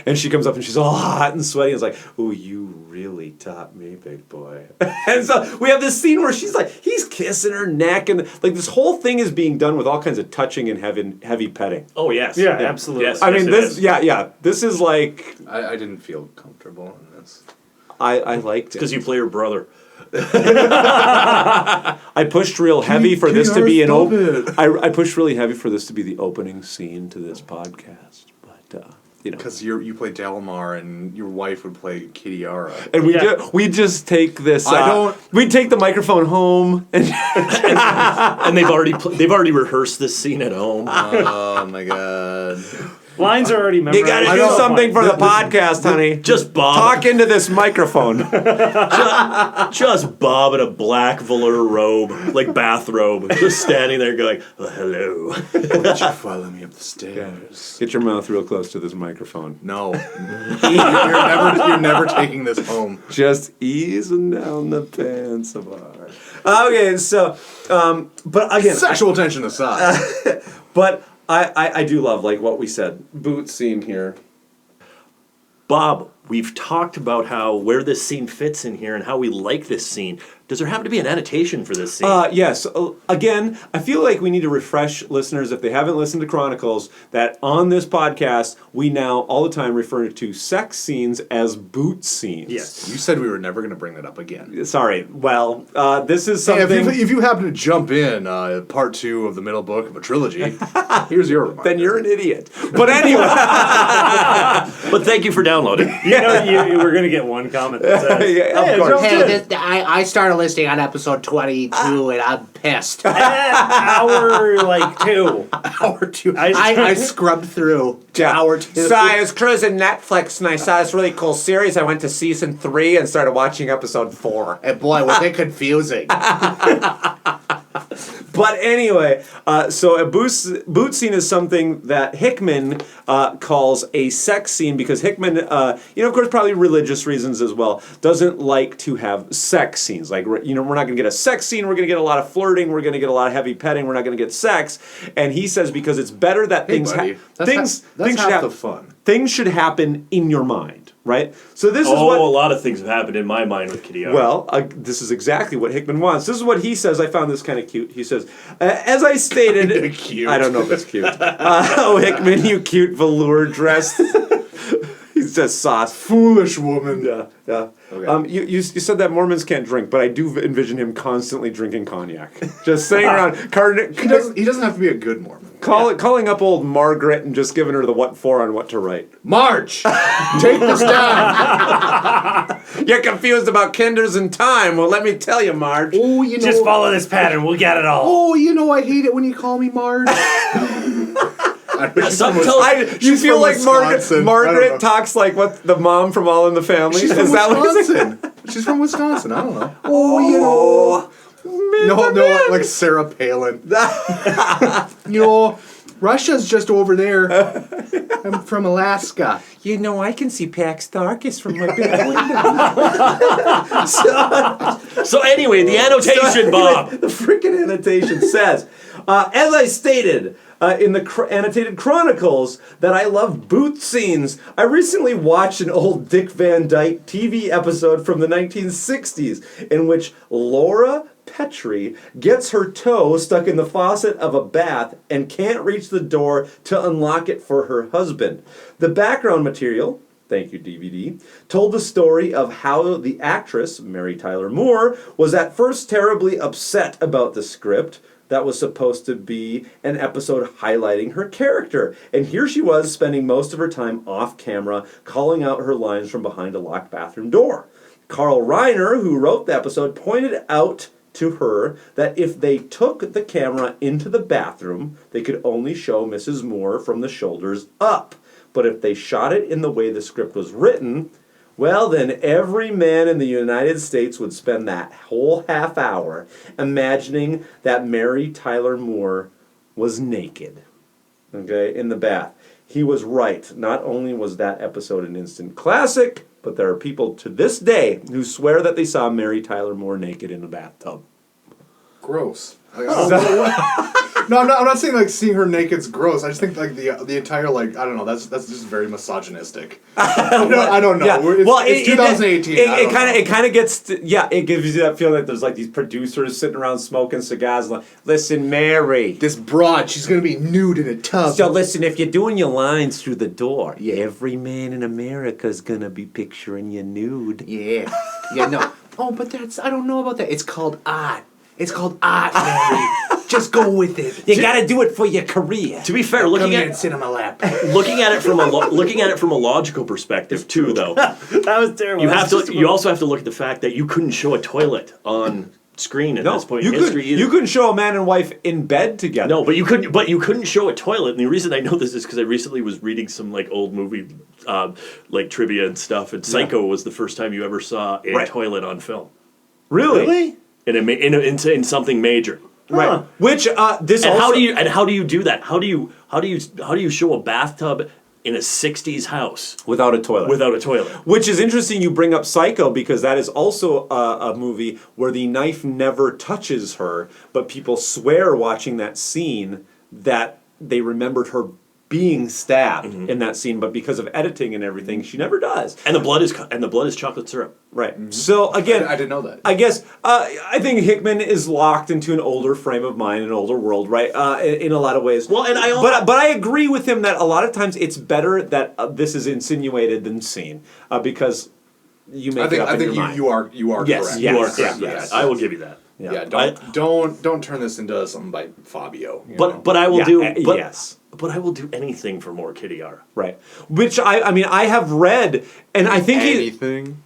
And she comes up and she's all hot and sweaty. And it's like, ooh, you really taught me, big boy. And so we have this scene where she's like, he's kissing her neck, and like this whole thing is being done with all kinds of touching and heavy petting. Oh yes, Yeah, absolutely. Yes, I mean, yes, this is like I didn't feel comfortable in this. I liked it because you play her brother. I pushed real heavy for this to be an I pushed really heavy for this to be the opening scene to this podcast, but Because you play Dalamar and your wife would play Kitiara. and we just take this. I We take the microphone home and And they've already rehearsed this scene at home. Oh my god. Lines are already memorized. you got to do something for the podcast, honey. Just Bob. Talk into this microphone. Just Bob in a black velour robe, like bathrobe, just standing there going, hello. Why don't you follow me up the stairs? Get your mouth real close to this microphone. No. you're never taking this home. Just easing down the pants of our. Okay, so, but again, Sexual tension aside. but I do love like what we said. Boot scene here. Bob, we've talked about where this scene fits in here and how we like this scene. Does there happen to be an annotation for this scene? Yes. Again, I feel like we need to refresh listeners, if they haven't listened to Chronicles, that on this podcast, we now all the time refer to sex scenes as boot scenes. Yes. You said we were never going to bring that up again. Sorry. Well, this is Hey, something... if you happen to jump in part 2 of the middle book of a trilogy, here's your reminder. then you're an idiot. But anyway... But thank you for downloading. You were going to get one comment that says, Yeah, of "Hey, course. jump in." Hey, I started listening on episode 22 and I'm pissed. Hour like 2. Hour 2. I scrubbed through to hour 2. So I was cruising Netflix and I saw this really cool series. I went to season 3 and started watching episode 4. And boy, was it confusing. But anyway, so a boot scene is something that Hickman calls a sex scene because Hickman, of course, probably religious reasons as well, doesn't like to have sex scenes. Like, we're not going to get a sex scene. We're going to get a lot of flirting. We're going to get a lot of heavy petting. We're not going to get sex. And he says because it's better that Hey, things buddy, things that's should half the fun. Things should happen in your mind, right? So this is A what. lot of things have happened in my mind with Kitiara. Well, this is exactly what Hickman wants. This is what he says. I found this kind of cute. He says, as I stated... Cute. I don't know if it's cute. Oh, Hickman, you cute velour dress. It's just sauce. Foolish woman. Yeah, yeah. Okay. You said that Mormons can't drink, but I do envision him constantly drinking cognac. Just sitting around. He doesn't have to be a good Mormon. Calling up old Margaret and just giving her the what for on what to write. Marge, take this down. You're confused about Kenders and time. Well, let me tell you, Marge. Oh, you know. Just follow this pattern. We'll get it all. Oh, you know, I hate it when you call me Marge. You feel like Margaret talks like what the mom from All in the Family. She's from Wisconsin. She's from Wisconsin. I don't know. Oh, you know. No, like Sarah Palin. You know, Russia's just over there. I'm from Alaska. You know, I can see Pax Tharkas from my big window. So anyway, the annotation, Bob. The freaking annotation says, as I stated in the annotated chronicles, that I love boot scenes. I recently watched an old Dick Van Dyke TV episode from the 1960s in which Laura Petrie gets her toe stuck in the faucet of a bath and can't reach the door to unlock it for her husband. The background material, thank you DVD, told the story of how the actress, Mary Tyler Moore, was at first terribly upset about the script that was supposed to be an episode highlighting her character. And here she was spending most of her time off camera calling out her lines from behind a locked bathroom door. Carl Reiner, who wrote the episode, pointed out to her that if they took the camera into the bathroom, they could only show Mrs. Moore from the shoulders up. But if they shot it in the way the script was written, well, then every man in the United States would spend that whole half hour imagining that Mary Tyler Moore was naked, okay, in the bath. He was right. Not only was that episode an instant classic, but there are people to this day who swear that they saw Mary Tyler Moore naked in a bathtub. Gross. Like, no, I'm not saying like seeing her naked's gross. I just think like the entire like I don't know. That's just very misogynistic. I don't know. Yeah. It's 2018. It kind of gets it gives you that feeling that there's like these producers sitting around smoking cigars. Like, listen, Mary, this broad, she's gonna be nude in a tub. So listen, if you're doing your lines through the door, every man in America's gonna be picturing you nude. Yeah, no. Oh, but I don't know about that. It's called art. It's called art, Mary. Just go with it. You gotta do it for your career. To be fair, Come here and sit on my lap. looking at it from a logical perspective too, though. That was terrible. You also have to look at the fact that you couldn't show a toilet on screen at this point in history either. You couldn't show a man and wife in bed together. No, but you couldn't show a toilet. And the reason I know this is because I recently was reading some like old movie like trivia and stuff. And Psycho was the first time you ever saw a toilet on film. Really? In something major. Right. Huh. Which this and also how do you do that? How do you show a bathtub in a 60s house without a toilet? Without a toilet. Which is interesting you bring up Psycho because that is also a movie where the knife never touches her, but people swear watching that scene that they remembered her being stabbed in that scene, but because of editing and everything, she never does. And the blood is chocolate syrup. Right. Mm-hmm. So again, I didn't know that. I guess I think Hickman is locked into an older frame of mind, an older world, right? In a lot of ways. Well, and but I agree with him that a lot of times it's better that this is insinuated than seen because you make it up in your mind. You are yes, correct. Yes, you are correct. yes. I will give you that. Yeah. Don't turn this into something by Fabio. But I will do. But, yes. But I will do anything for more Kitiara. Right. Which I have read, and I think anything.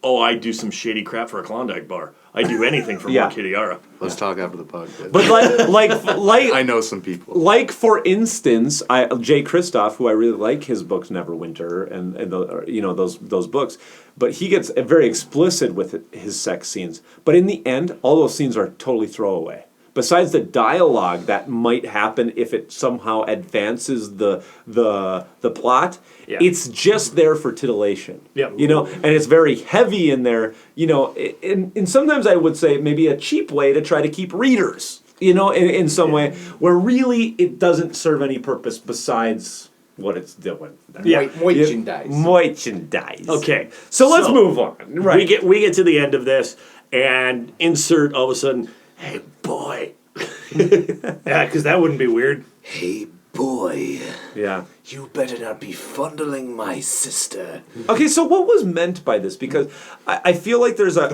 Oh, I do some shady crap for a Klondike bar. I do anything for more Kitiara. Let's talk after the podcast. But like I know some people. Like for instance, Jay Kristoff, who I really like his books Neverwinter and those books, but he gets very explicit with his sex scenes. But in the end, all those scenes are totally throwaway. Besides the dialogue that might happen if it somehow advances the plot, it's just there for titillation. Yeah. And it's very heavy in there. And sometimes I would say maybe a cheap way to try to keep readers. In some way where really it doesn't serve any purpose besides what it's doing. Merchandise. Okay. So let's move on. Right. We get to the end of this and insert all of a sudden. Hey, boy. Yeah, because that wouldn't be weird. Hey, Boy, Yeah. you better not be fondling my sister. Okay, so what was meant by this? Because I feel like there's a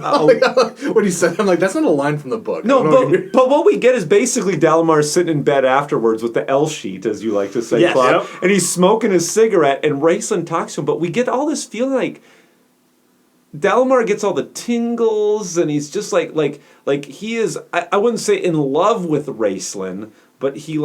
When he said, I'm like, that's not a line from the book. no, I don't know what you mean. but what we get is basically Dalamar sitting in bed afterwards with the L sheet, as you like to say, Yes, Claude, yep. and he's smoking his cigarette, and Raistlin talks to him. But we get all this feeling like Dalamar gets all the tingles, and he's just like he is. I wouldn't say in love with Raistlin, but he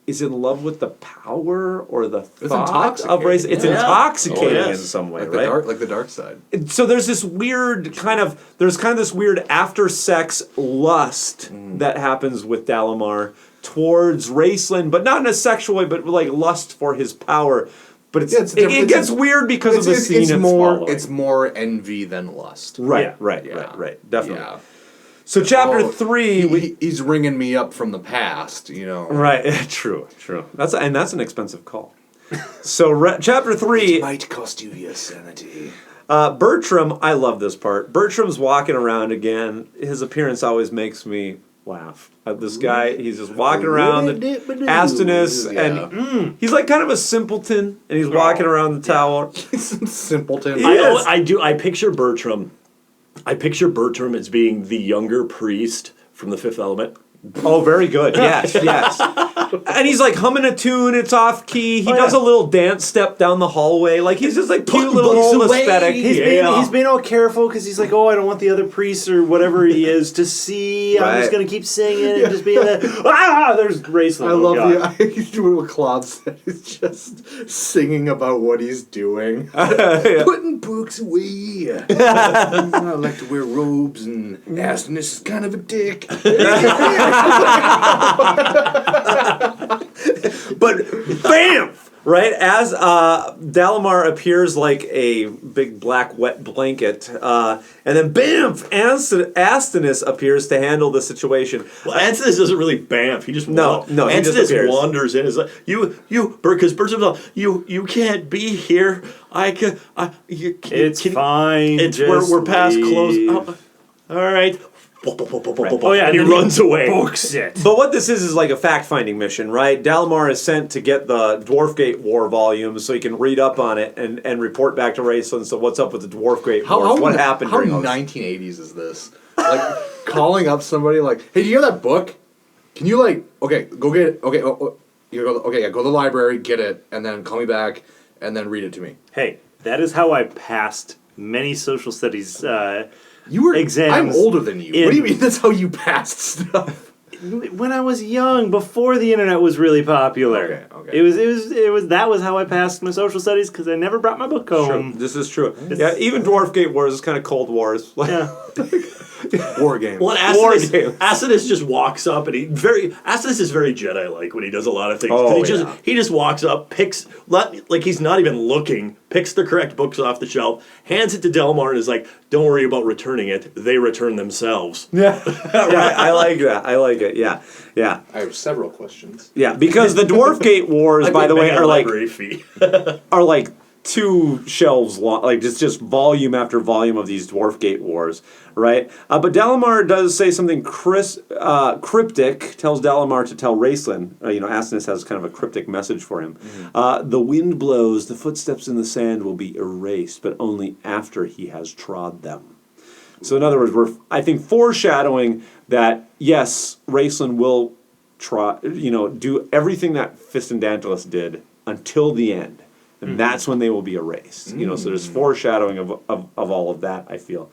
is in love with the power or the thought of Raistlin. It's intoxicating in some way, right? Like the dark side. So there's this weird this weird after sex lust that happens with Dalamar towards Raistlin, but not in a sexual way, but like lust for his power. But it gets weird because of the scene it's following. It's more envy than lust. Right, definitely. Yeah. So chapter 3, he's ringing me up from the past, you know. Right, true. That's an expensive call. So chapter 3 It might cost you your sanity. Bertram, I love this part. Bertram's walking around again. His appearance always makes me laugh. This guy, he's just walking around Astinus, and he's like kind of a simpleton, and he's walking around the tower. Simpleton. I picture Bertram. I picture Bertram as being the younger priest from the Fifth Element. Oh, very good. Yes. And he's like humming a tune. It's off key. He does a little dance step down the hallway. Like he's just like cute little old aesthetic. He's being all careful because he's like, oh, I don't want the other priests or whatever he is to see. I'm just gonna keep singing and just being there's Raistlin. I love he's doing what Claude said. He's just singing about what he's doing. Putting books away. I like to wear robes, and Astinus is kind of a dick. But bam! Right as Dalamar appears like a big black wet blanket, and then bam! Astinus appears to handle the situation. Well, Astinus doesn't really bamf. He just Astinus wanders in. Is like because Bertram's like, you can't be here. It's fine. We're past close. All right. Oh yeah, and he runs away. Books it. But what this is like a fact-finding mission, right? Dalamar is sent to get the Dwarfgate War volumes so he can read up on it and report back to Raistlin. So what's up with the Dwarfgate Wars? What happened How during those? 1980s is this? Like calling up somebody like, hey, do you hear that book? Can you go get it? Okay, go to the library, get it, and then call me back and then read it to me. Hey, that is how I passed many social studies exams. I'm older than you. What do you mean that's how you passed stuff? When I was young, before the internet was really popular. Okay. That was how I passed my social studies because I never brought my book home. True. This is true. Yeah, even Dwarfgate Wars is kind of Cold Wars. Yeah. War game. Well, Astinus just walks up and Astinus is very Jedi-like when he does a lot of things. Oh, He just walks up, picks, like he's not even looking, picks the correct books off the shelf, hands it to Dalamar and is like, don't worry about returning it. They return themselves. Yeah. Right. I like that. I like it. Yeah. I have several questions. Yeah, because the Dwarfgate Wars, by the way, are like library fee. are like 2 shelves long, like just volume after volume of these Dwarfgate Wars, right? But Dalamar does say something cryptic, tells Dalamar to tell Raistlin, Astinus has kind of a cryptic message for him. The wind blows, the footsteps in the sand will be erased, but only after he has trod them. So in other words, we're, I think, foreshadowing that, yes, Raistlin will do everything that Fistandantilus did until the end. And that's when they will be erased. So there's foreshadowing of all of that, I feel.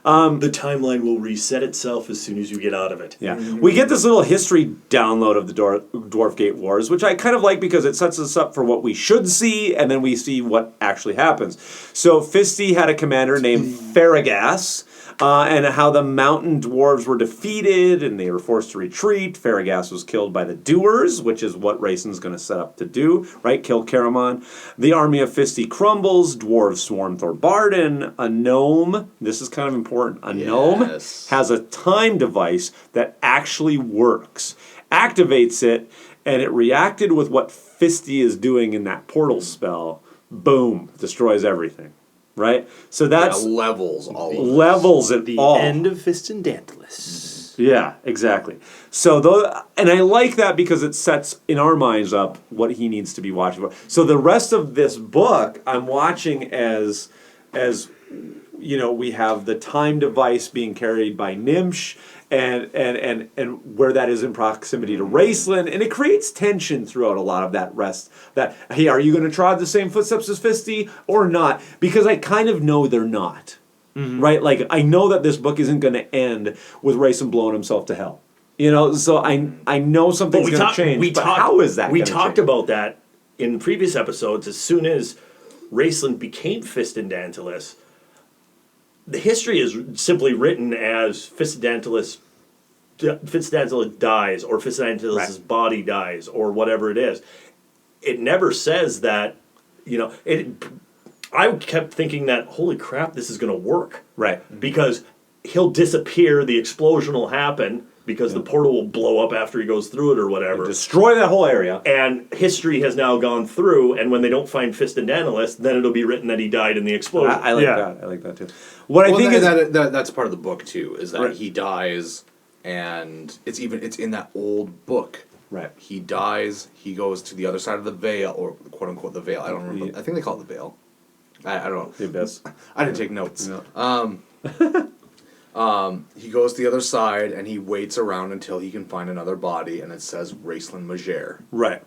The timeline will reset itself as soon as you get out of it. Yeah. We get this little history download of the Dwarfgate Wars, which I kind of like because it sets us up for what we should see, and then we see what actually happens. So Fisty had a commander named Farragas, and how the mountain dwarves were defeated and they were forced to retreat. Farragas was killed by the Doers, which is what Raistlin's going to set up to do, right? Kill Caramon. The army of Fisty crumbles. Dwarves swarm Thorbarden. A gnome, this is kind of important, gnome has a time device that actually works. Activates it, and it reacted with what Fisty is doing in that portal spell. Boom. Destroys everything. Right? So that's... levels all of levels it the all. End of Fistandantilus. Yeah, exactly. So and I like that because it sets in our minds up what he needs to be watching for. So the rest of this book, I'm watching as we have the time device being carried by Nimsh, and where that is in proximity to Raistlin, and it creates tension throughout a lot of that rest. That, hey, are you going to trod the same footsteps as Fisty or not? Because I kind of know they're not. Mm-hmm. Right? Like, I know that this book isn't going to end with Raistlin blowing himself to hell. So I know something's going to change, but how is that We gonna talked change? about that in previous episodes. As soon as Raistlin became Fistandantilus, the history is simply written as Fistandantilus dies, or Fistandantilus' body dies, or whatever it is. It never says that, I kept thinking that, holy crap, this is going to work. Right. Because he'll disappear, the explosion will happen, because the portal will blow up after he goes through it or whatever. Destroy that whole area. And history has now gone through, and when they don't find Fistandantilus, then it'll be written that he died in the explosion. I like that. I like that too. What I think is that's part of the book too, is that he dies, and it's in that old book. Right. He dies. He goes to the other side of the veil, or quote unquote the veil. I don't remember. I think they call it the veil. I don't know. The abyss. I didn't take notes. No. He goes to the other side, and he waits around until he can find another body, and it says Raistlin Majere. Right.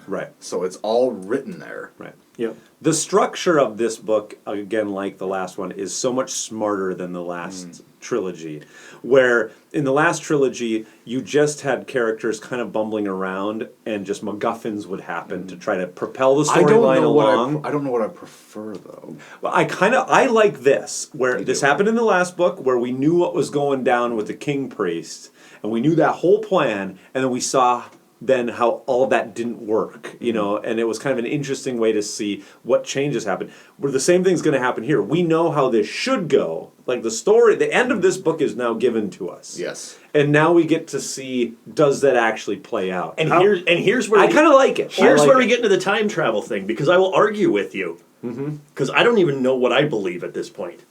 Right. So it's all written there. Right. Yep. The structure of this book, again, like the last one, is so much smarter than the last trilogy. Where in the last trilogy, you just had characters kind of bumbling around, and just MacGuffins would happen to try to propel the storyline along. I don't know what I prefer though. Well, I like this, where this happened in the last book, where we knew what was going down with the King Priest, and we knew that whole plan, and then we saw then how all of that didn't work, and it was kind of an interesting way to see what changes happened. Where the same thing's going to happen here. We know how this should go. Like the story, the end of this book is now given to us. Yes. And now we get to see, does that actually play out? And here's where I kind of like it. Here's where we get into the time travel thing, because I will argue with you. Because I don't even know what I believe at this point.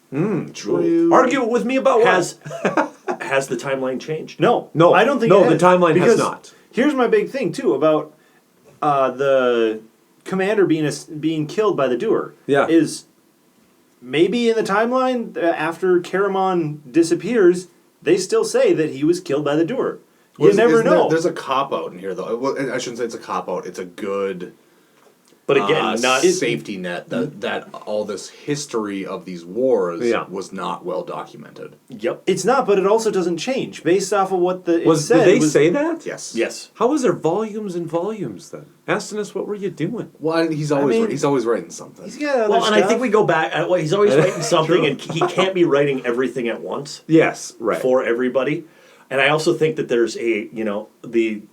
True. Argue with me about has the timeline changed? No, No, I don't think no, it has, the timeline has because not. Here's my big thing too about the commander being killed by the doer. Yeah. Is maybe in the timeline after Caramon disappears, they still say that he was killed by the doer. You never know. There's a cop out in here though. Well, I shouldn't say it's a cop out. It's a good. But again, not safety net that all this history of these wars was not well documented. Yep. It's not, but it also doesn't change based off of what it said. Did they say that? Yes. Yes. How was there volumes and volumes then? Astinus, what were you doing? Well, he's always writing something. He's got other Well, and I stuff. think we go back. He's always writing something, and he can't be writing everything at once. Yes, right. For everybody. And I also think that there's library.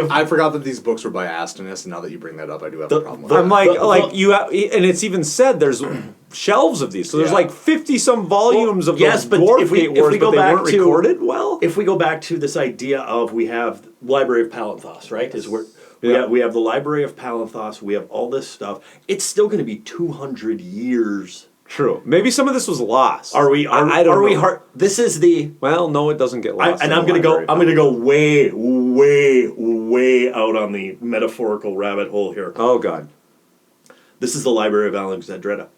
I forgot that these books were by Astinus, and now that you bring that up, I do have a problem with I'm that. you have, and it's even said there's shelves of these. So there's like 50-some volumes of those Dwarfgate Wars, but they weren't recorded well. If we go back to this idea of we have Library of Palanthas, right? Is where we have the Library of Palanthas. We have all this stuff. It's still going to be 200 years. True. Maybe some of this was lost. I don't know. This is the. Well, no, it doesn't get lost. I'm going to go way, way, way out on the metaphorical rabbit hole here. Oh God. This is the Library of Alexandria.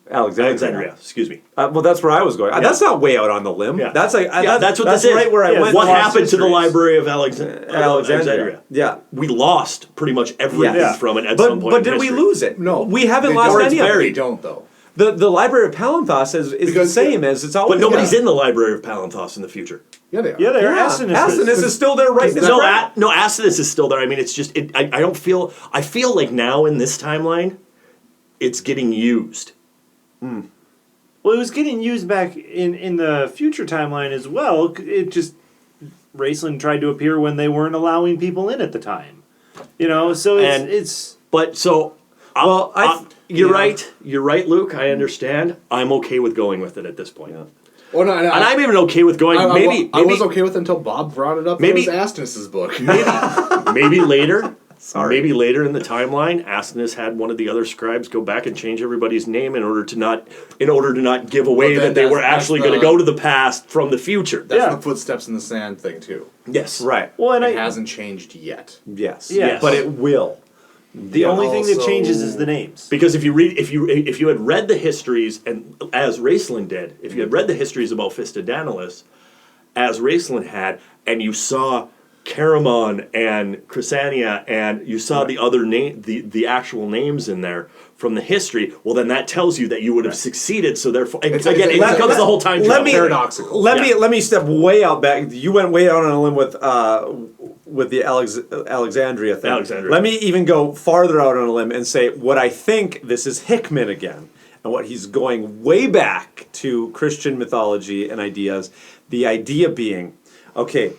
Alexandria. Excuse me. Well, that's where I was going. That's not way out on the limb. Yeah. That's that's what this is. Right where I went. What happened to the Library of Alexandria? Yeah. We lost pretty much everything from it at some point. But did we lose it? No. We haven't lost any of it. They don't though. The Library of Palanthas is the same as it's always. But nobody's in the Library of Palanthas in the future. Yeah, they are. Yeah, they are. Astinus is still there right now. No, Astinus is still there. I mean, it's just I don't feel. I feel like now in this timeline, it's getting used. Well, it was getting used back in the future timeline as well. It just Raistlin tried to appear when they weren't allowing people in at the time. So it's. But so. You're right. You're right, Luke. I understand. I'm okay with going with it at this point. Yeah. Well, no, and I'm even okay with going. Maybe I was okay with it until Bob brought it up. Maybe it was Astinus's book. Maybe later. Sorry. Maybe later in the timeline, Astinus had one of the other scribes go back and change everybody's name in order to not give away Well, that they were that's actually going to go to the past from the future. That's the footsteps in the sand thing too. Yes. Right. Well, and It hasn't changed yet. Yes. Yes. But it will. the only thing that also- changes is the names. Because if you had read the histories, and as Raistlin did, if you had read the histories about Fistadanilis, as Raistlin had, and you saw Caramon and Crysania, and you saw the other name, the actual names in there from the history, well, then that tells you that you would have succeeded. So therefore, it becomes the whole time paradoxical. Let me step way out back. You went way out on a limb with the Alexandria thing. Alexandria. Let me even go farther out on a limb and say what I think. This is Hickman again, and what he's going way back to Christian mythology and ideas. The idea being, okay,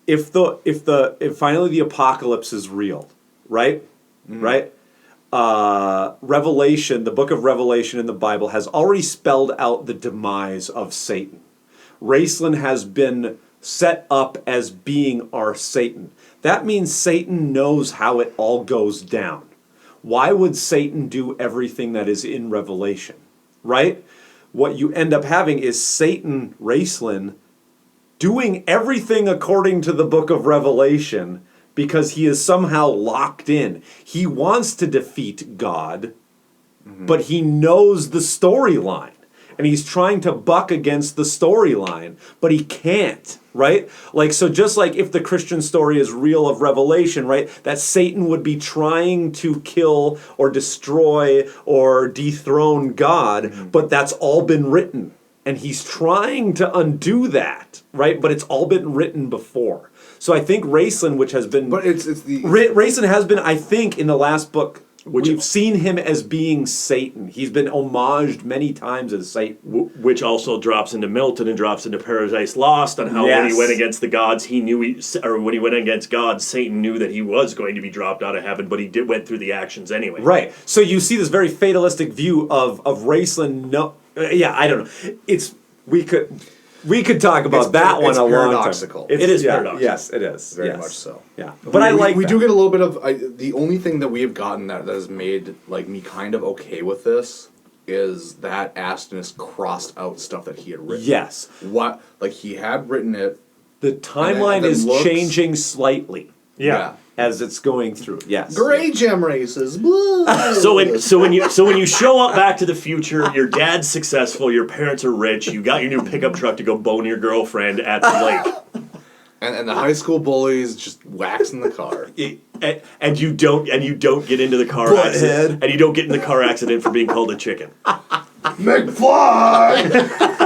if finally the apocalypse is real, right? Right? Revelation, the book of Revelation in the Bible has already spelled out the demise of Satan. Raistlin has been set up as being our Satan. That means Satan knows how it all goes down. Why would Satan do everything that is in Revelation? Right? What you end up having is Satan, Raistlin, doing everything according to the book of Revelation because he is somehow locked in. He wants to defeat God, but he knows the storyline. And he's trying to buck against the storyline, but he can't, right? Like, so just like if the Christian story is real of Revelation, right, that Satan would be trying to kill or destroy or dethrone God, but that's all been written. And he's trying to undo that, right? But it's all been written before. So I think Raistlin, which has been... But it's the... Raistlin has been, I think, in the last book... We've seen him as being Satan. He's been homaged many times as Satan. Which also drops into Milton and drops into Paradise Lost on how when he went against the gods, when he went against God, Satan knew that he was going to be dropped out of heaven, but he went through the actions anyway. Right. So you see this very fatalistic view of Raistlin. No, I don't know. We could talk about that one a long time. It is paradoxical. Yes, it is. Very much so. Yeah, but I like. We do get a little bit of the only thing that we have gotten that has made like me kind of okay with this is that Astinus crossed out stuff that he had written. Yes. What he had written it. The timeline is changing slightly. Yeah. As it's going through. Yes. Gray gem races. So when you show up Back to the Future, your dad's successful, your parents are rich, you got your new pickup truck to go bone your girlfriend at the lake. And the high school bullies just waxing the car. And you don't get into the car accident. And you don't get in the car accident for being called a chicken. McFly!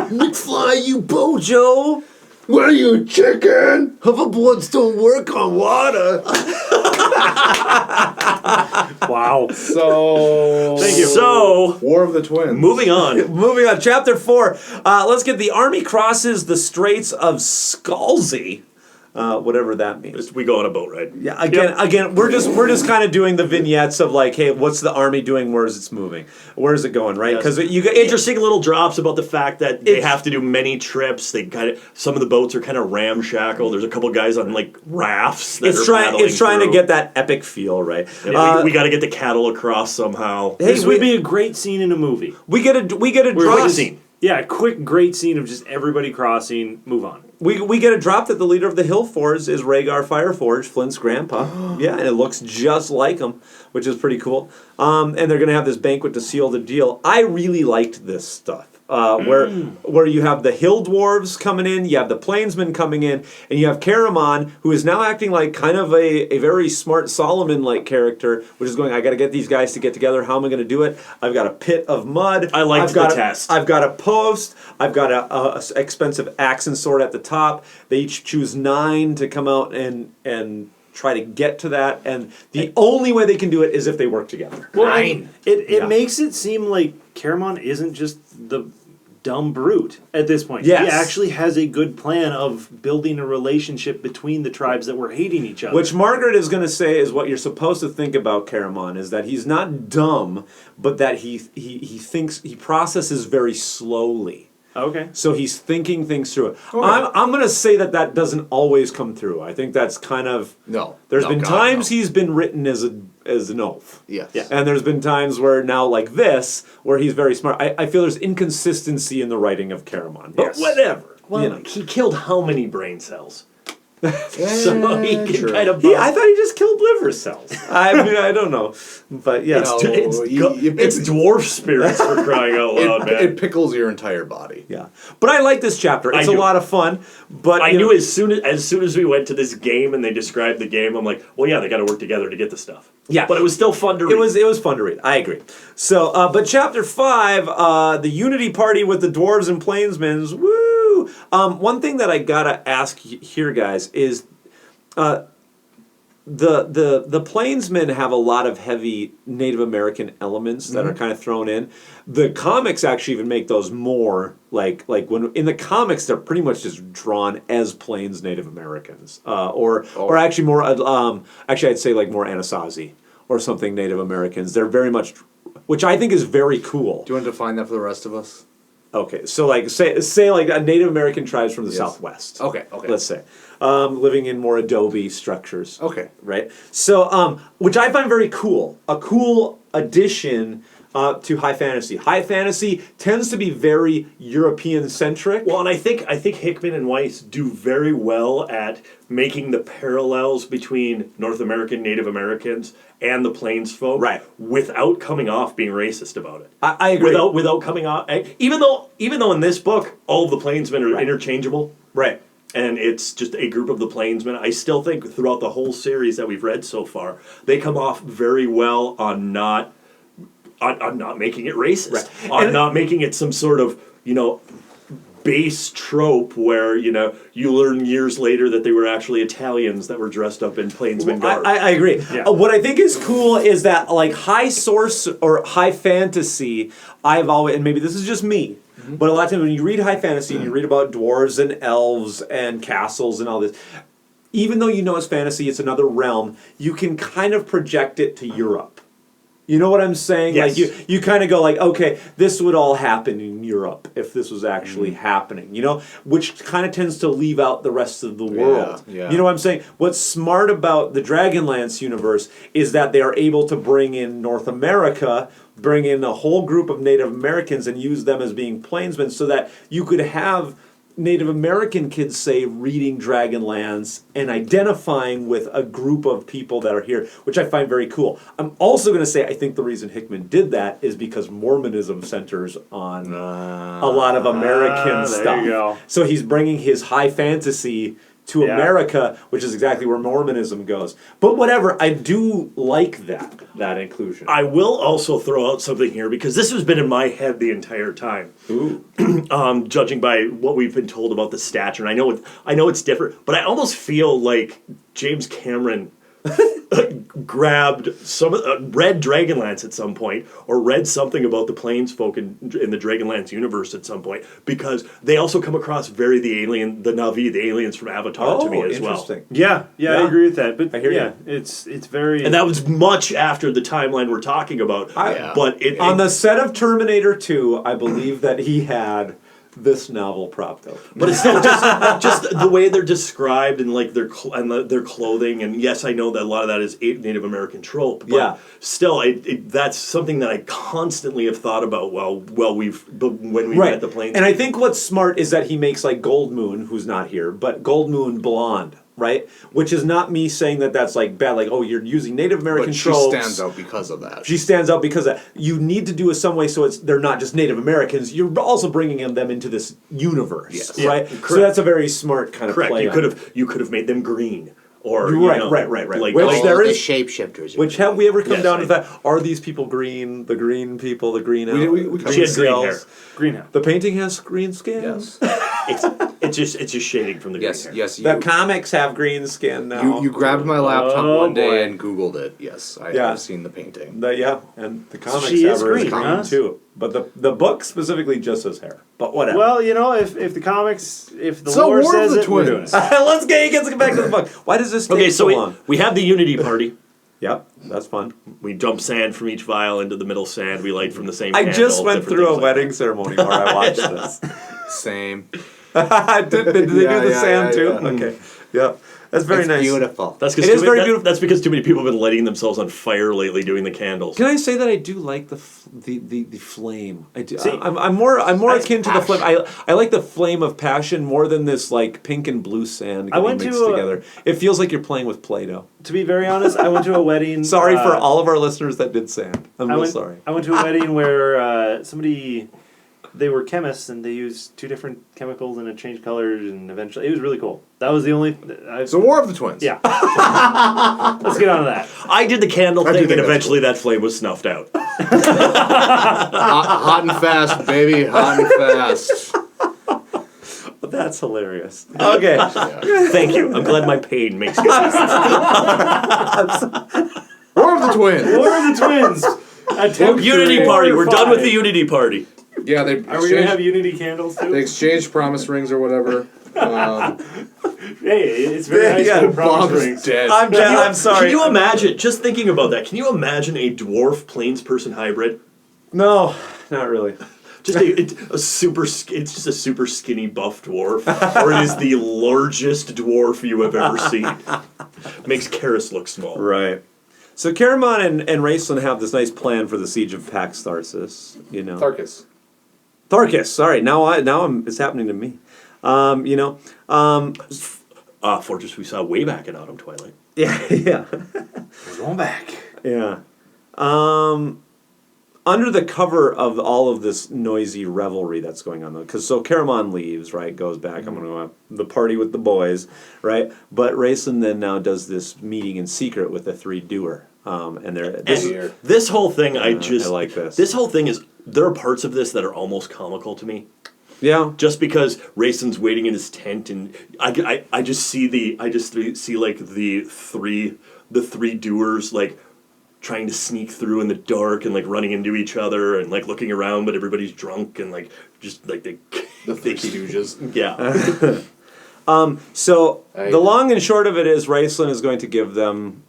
McFly, you bojo! What are you, chicken? Hoverboards don't work on water. Wow. So... Thank you. So... War of the Twins. Moving on. Chapter 4. Let's get the army crosses the Straits of Scalzi. Whatever that means. We go on a boat ride. Yeah. Again, we're just kind of doing the vignettes of like, hey, what's the army doing? Where is it moving? Where is it going? Right? Because you get interesting little drops about the fact that they have to do many trips. They some of the boats are kind of ramshackle. There's a couple guys on like rafts. It's trying to get that epic feel, right? Yeah, we got to get the cattle across somehow. Hey, this would be a great scene in a movie. We get a drop scene. Yeah, a quick, great scene of just everybody crossing. Move on. We get a drop that the leader of the Hill Force is Rhaegar Fireforge, Flint's grandpa. Yeah, and it looks just like him, which is pretty cool. And they're going to have this banquet to seal the deal. I really liked this stuff. Where you have the hill dwarves coming in, you have the plainsmen coming in, and you have Caramon, who is now acting like kind of a very smart Solomon-like character, which is going, I got to get these guys to get together. How am I going to do it? I've got a pit of mud. I liked the test. I've got a post. I've got a expensive axe and sword at the top. They each choose 9 to come out and try to get to that, and the only way they can do it is if they work together. Well, it makes it seem like Caramon isn't just the dumb brute at this point. Yes. He actually has a good plan of building a relationship between the tribes that were hating each other. Which Margaret is going to say is what you're supposed to think about Caramon, is that he's not dumb, but that he processes very slowly. Okay. So he's thinking things through it. I'm going to say that doesn't always come through. I think that's kind of... No. There's been times he's been written as an oaf. Yes. Yeah. And there's been times where now, like this, where he's very smart. I feel there's inconsistency in the writing of Caramon. But whatever. Well, he killed how many brain cells? So he can kind of. I thought he just killed liver cells. I mean, I don't know, but yeah, It's dwarf spirits for crying out loud, man. It pickles your entire body. Yeah, but I like this chapter. It's a lot of fun. But I knew as soon as we went to this game and they described the game, I'm like, well, yeah, they got to work together to get the stuff. Yeah, but it was still fun to read. It was fun to read. I agree. So, but chapter 5, the Unity Party with the dwarves and plainsmen. Woo! One thing that I gotta ask here, guys, is the plainsmen have a lot of heavy Native American elements that are kind of thrown in. The comics actually even make those more like when in the comics they're pretty much just drawn as plains Native Americans, or actually more actually I'd say like more Anasazi or something Native Americans. They're very much, which I think is very cool. Do you want to define that for the rest of us? Okay, so like say like a Native American tribes from the Southwest. Okay. Let's say living in more adobe structures. Okay. Right. So which I find very cool. A cool addition to high fantasy. High fantasy tends to be very European centric. Well, and I think Hickman and Weiss do very well at making the parallels between North American Native Americans and the Plains folk, right, without coming off being racist about it. I agree. Without coming off, even though in this book all of the Plainsmen are interchangeable, right, and it's just a group of the Plainsmen, I still think throughout the whole series that we've read so far, they come off very well on not making it racist, on not making it some sort of base trope where you learn years later that they were actually Italians that were dressed up in plainsman garb. I agree. Yeah. What I think is cool is that like high source or high fantasy, I've always, and maybe this is just me, but a lot of times when you read high fantasy and you read about dwarves and elves and castles and all this, even though it's fantasy, it's another realm, you can kind of project it to Europe. You know what I'm saying? Yes. Like you kind of go like, okay, this would all happen in Europe if this was actually happening, which kind of tends to leave out the rest of the world. Yeah. You know what I'm saying? What's smart about the Dragonlance universe is that they are able to bring in North America, bring in a whole group of Native Americans and use them as being plainsmen so that you could have Native American kids, say, reading Dragonlance and identifying with a group of people that are here, which I find very cool. I'm also going to say I think the reason Hickman did that is because Mormonism centers on a lot of American stuff. There you go. So he's bringing his high fantasy to America, which is exactly where Mormonism goes. But whatever, I do like that inclusion. I will also throw out something here because this has been in my head the entire time. Ooh. Judging by what we've been told about the stature, and I know it's different, but I almost feel like James Cameron grabbed read Dragonlance at some point, or read something about the Plains folk in the Dragonlance universe at some point, because they also come across the Na'vi, the aliens from Avatar to me as well. Yeah, I agree with that. But I hear you. It's very, and that was much after the timeline we're talking about. But on the set of Terminator 2, I believe that he had this novel propped up. But it's still just the way they're described and like their clothing, and yes, I know that a lot of that is Native American trope, but still, that's something that I constantly have thought about when we read the Plains. And I think what's smart is that he makes like Gold Moon, who's not here, but Gold Moon blonde. Right? Which is not me saying that that's like bad, like, oh, you're using Native American tropes. She stands out because of that. She stands out because of that. You need to do it some way so they're not just Native Americans. You're also bringing them into this universe, right? Yeah, so that's a very smart kind of play. You could have made them green. Or, right. Like, which there the is shapeshifters. Which have we ever come down to that? Are these people green? The green people, the green elves? She has green hair. Green hair. The painting has green skin. Yes. It's just shading from the green hair. Yes. The comics have green skin now. You grabbed my laptop one day and Googled it. Yes, I've seen the painting. And the comics she have is her green, huh? too. But the book specifically just has hair. But whatever. Well, if the comics, if the So lore War of says the it, we're doing Twins. it. Let's get back to the book. Why does this take so long? We have the Unity Party. Yep, that's fun. We dump sand from each vial into the middle sand. We light from the same I candle. just went through a like wedding ceremony where I watched this. Same. Did they do the sand too? Yeah. Okay. Yeah. That's very It's nice. beautiful. That's It is very beautiful. That's because too many people have been lighting themselves on fire lately doing the candles. Can I say that I do like the flame? I do. See, I'm more akin to the flame. I like the flame of passion more than this like pink and blue sand getting mixed together. It feels like you're playing with Play-Doh. To be very honest, I went to a wedding. Sorry for all of our listeners that did sand. I'm real sorry. I went to a wedding where they were chemists and they used 2 different chemicals and it changed colors and eventually it was really cool. That was the only. So War of the Twins. Yeah. Let's get on to that. I did the candle I do thing, think and that's eventually that flame was snuffed out. Hot and fast, baby. Hot and fast. That's hilarious. Okay. Thank you. I'm glad my pain makes you. War of the Twins. War of the Twins. Unity party. We're done with the Unity party. Yeah, Are we going to have Unity candles too? They exchanged promise rings or whatever. Hey, it's very nice to have promise Bob's rings. dead. I'm sorry. Can you imagine, just thinking about that, can you imagine a dwarf plains person hybrid? No, not really. Just it's just a super skinny buff dwarf, or it is the largest dwarf you have ever seen. Makes Karis look small. Right. So Caramon and Raistlin have this nice plan for the siege of Pax Tharkas. You know. Tharkas. Sorry. Now it's happening to me. Fortress we saw way back in Autumn Twilight. Yeah. We're going back. Yeah. Under the cover of all of this noisy revelry that's going on, though, because Caramon leaves, right, goes back, I'm going to go have the party with the boys, right, but Raistlin then now does this meeting in secret with the 3 doer, and this whole thing, I like this. This whole thing there are parts of this that are almost comical to me. Yeah. Just because Raislin's waiting in his tent, and I just see like the three doers like trying to sneak through in the dark and like running into each other and like looking around, but everybody's drunk and like just like the 3 Stooges. Yeah. So the long and short of it is Raistlin is going to give them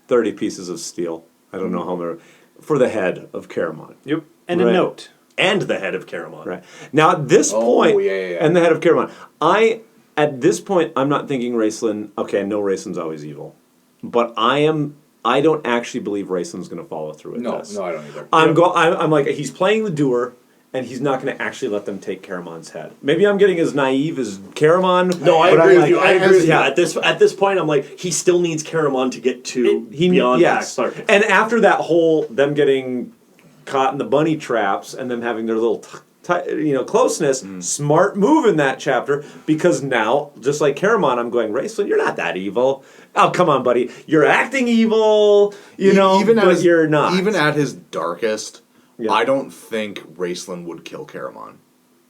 30 pieces of steel. I don't know how many for the head of Caramon. Yep. And a note. And the head of Caramon. Right. Now at this point, yeah. and the head of Caramon, at this point I'm not thinking Raistlin. Okay, I know Raistlin's always evil, but I don't actually believe Raistlin's going to follow through with this. No, I don't either. I'm like he's playing the doer, and he's not going to actually let them take Caramon's head. Maybe I'm getting as naive as Caramon. No, I agree with you. I agree with you. Yeah. At this point, I'm like, he still needs Caramon to get to beyond Pax Tharkas. And after that whole them getting caught in the bunny traps and them having their little closeness, smart move in that chapter, because now, just like Caramon, I'm going, Raistlin, you're not that evil. Oh, come on, buddy. You're acting evil, but you're not. Even at his darkest, I don't think Raistlin would kill Caramon.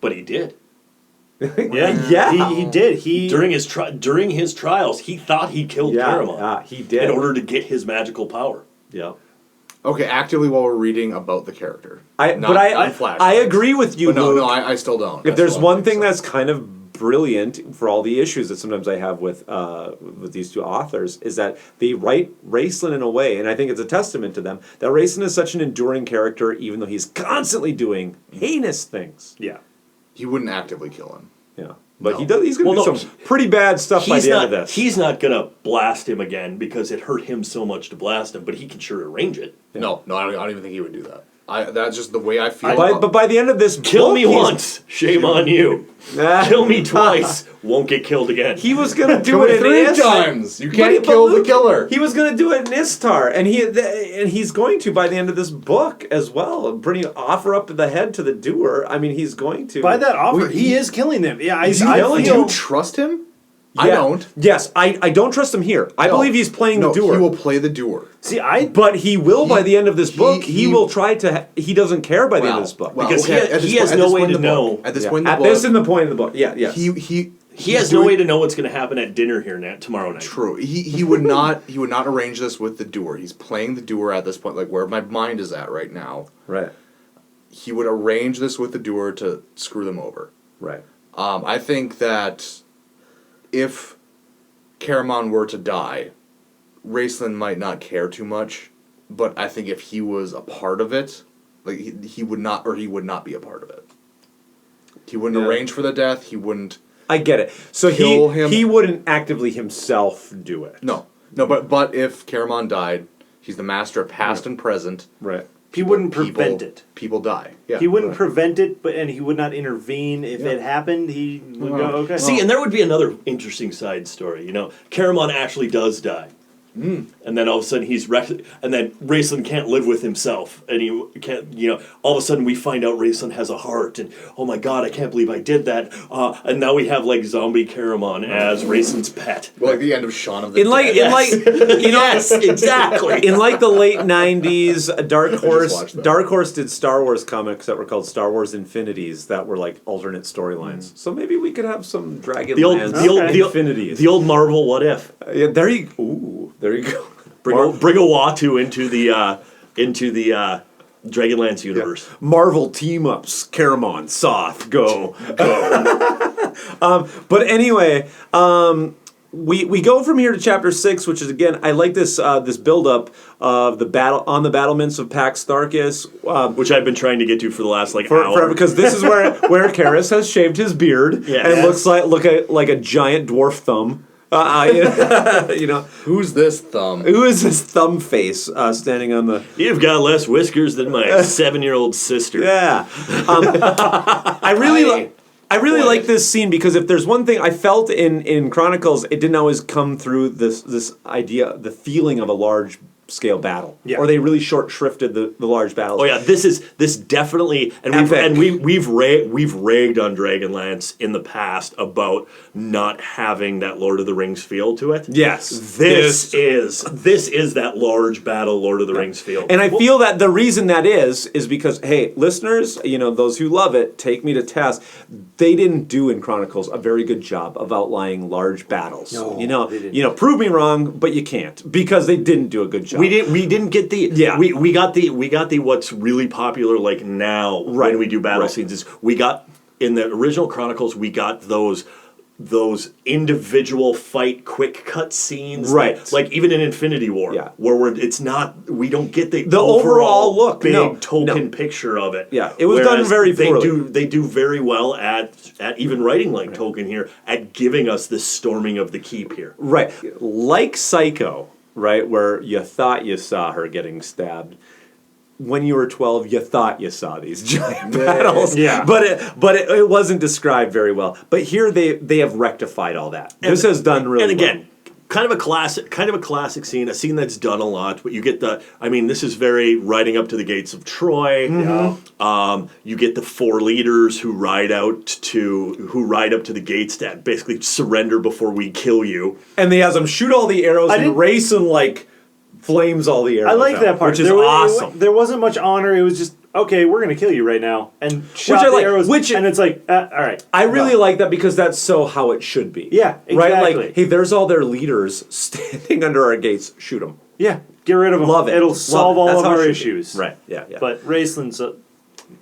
But he did. Yeah. He did. During his trials, he thought he killed Caramon. He did. In order to get his magical power. Yeah. Okay, actively while we're reading about the character. I agree with you, but no, Luke. I still don't. If there's one thing that's kind of brilliant for all the issues that sometimes I have with these 2 authors is that they write Raistlin in a way, and I think it's a testament to them, that Raistlin is such an enduring character even though he's constantly doing heinous things. Yeah. He wouldn't actively kill him. Yeah. But he's going to do some pretty bad stuff by the end of this. He's not going to blast him again because it hurt him so much to blast him, but he can sure arrange it. Yeah. No, I don't even think he would do that. That's just the way I feel. But by the end of this kill book, me once, shame on you. Kill me twice, won't get killed again. He was going to do it 3 times. You can't kill the killer. He was going to do it in Istar, and he's going to by the end of this book as well. Offer up the head to the doer. I mean, he's going to. By that offer, he is killing them. Yeah, do you trust him? I don't. Yes, I don't trust him here. I believe he's playing the doer. He will play the doer. But he will by the end of this book. He will try to. He doesn't care by the end of this book because he has no way to know. At this point in the book. This is the point of the book. Yeah, yes. He has no way to know what's going to happen at dinner here tomorrow night. True. He would not. He would not arrange this with the doer. He's playing the doer at this point, like where my mind is at right now. Right. He would arrange this with the doer to screw them over. Right. I think that if Caramon were to die, Raistlin might not care too much, but I think if he was a part of it, like he would not be a part of it. He wouldn't arrange for the death. He wouldn't. I get it. So kill him. he wouldn't actively himself do it. No, but if Caramon died, he's the master of past and present. Right. He wouldn't prevent it. People die. Yeah. He wouldn't prevent it, and he would not intervene if it happened. He would go, okay. See, and there would be another interesting side story. Caramon actually does die. And then all of a sudden and then Raistlin can't live with himself, and he can't. All of a sudden we find out Raistlin has a heart, and oh my god, I can't believe I did that. And now we have like zombie Caramon as Raistlin's pet. Well, like the end of Shaun of the Dead. Yes, exactly. In like the late '90s, Dark Horse did Star Wars comics that were called Star Wars Infinities that were like alternate storylines. So maybe we could have some Dragonlance Infinities. The old Marvel What If. There you go. Bring a Watu into the Dragonlance universe. Yeah. Marvel team ups. Caramon, Soth, go. But anyway, we go from here to chapter 6, which is again, I like this this build up of the battlements of Pax Tharkas, which I've been trying to get to for the last hour. Forever, because this is where Karis has shaved his beard and looks like a giant dwarf thumb. Who's this thumb? Who is this thumb face standing on the? You've got less whiskers than my 7-year-old sister. Yeah, I really like this scene because if there's one thing I felt in Chronicles, it didn't always come through this idea, the feeling of a large scale battle, or they really short shrifted the large battles. Oh yeah, this definitely, and we've ragged on Dragonlance in the past about not having that Lord of the Rings feel to it. Yes, this is that large battle Lord of the Rings feel. And I feel that the reason that is because hey, listeners, those who love it, take me to task. They didn't do in Chronicles a very good job of outlining large battles. No, prove me wrong, but you can't because they didn't do a good job. We didn't get the we got the what's really popular like now when we do battle scenes is we got in the original Chronicles we got those individual fight quick cut scenes like even in Infinity War where we don't get the overall look big Tolkien picture of it. Yeah, it was done very poorly. They do very well at even writing like Tolkien here at giving us the storming of the keep here. Right, like Psycho. Right, where you thought you saw her getting stabbed. When you were 12, you thought you saw these giant battles. Yeah. But it wasn't described very well. But here they have rectified all that. This has done really well. And again, kind of a classic scene, a scene that's done a lot. But you get this is very riding up to the gates of Troy. Mm-hmm. You get the 4 leaders who ride up to the gates to basically surrender before we kill you. And they have them shoot all the arrows and race and flames all the arrows. I like that part, which is awesome. There wasn't much honor. It was just okay. We're gonna kill you right now, and shot the arrows. And it's like, all right. I really like that because that's so how it should be. Yeah, exactly. Right, like, hey, there's all their leaders standing under our gates. Shoot them. Yeah, get rid of them. Love it. It'll solve all of our issues. Right. Yeah. But Raistlin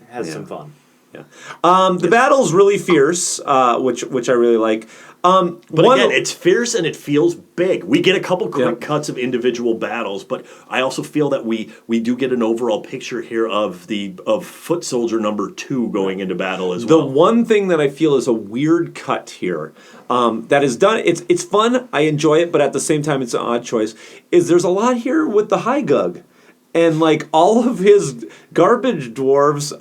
has some fun. Yeah. The battle's really fierce, which I really like. But again, it's fierce and it feels big. We get a couple quick cuts of individual battles, but I also feel that we do get an overall picture here of Foot Soldier number 2 going into battle as well. The one thing that I feel is a weird cut here that is done. It's fun. I enjoy it, but at the same time, it's an odd choice. Is there's a lot here with the High Gug, and like all of his garbage dwarves.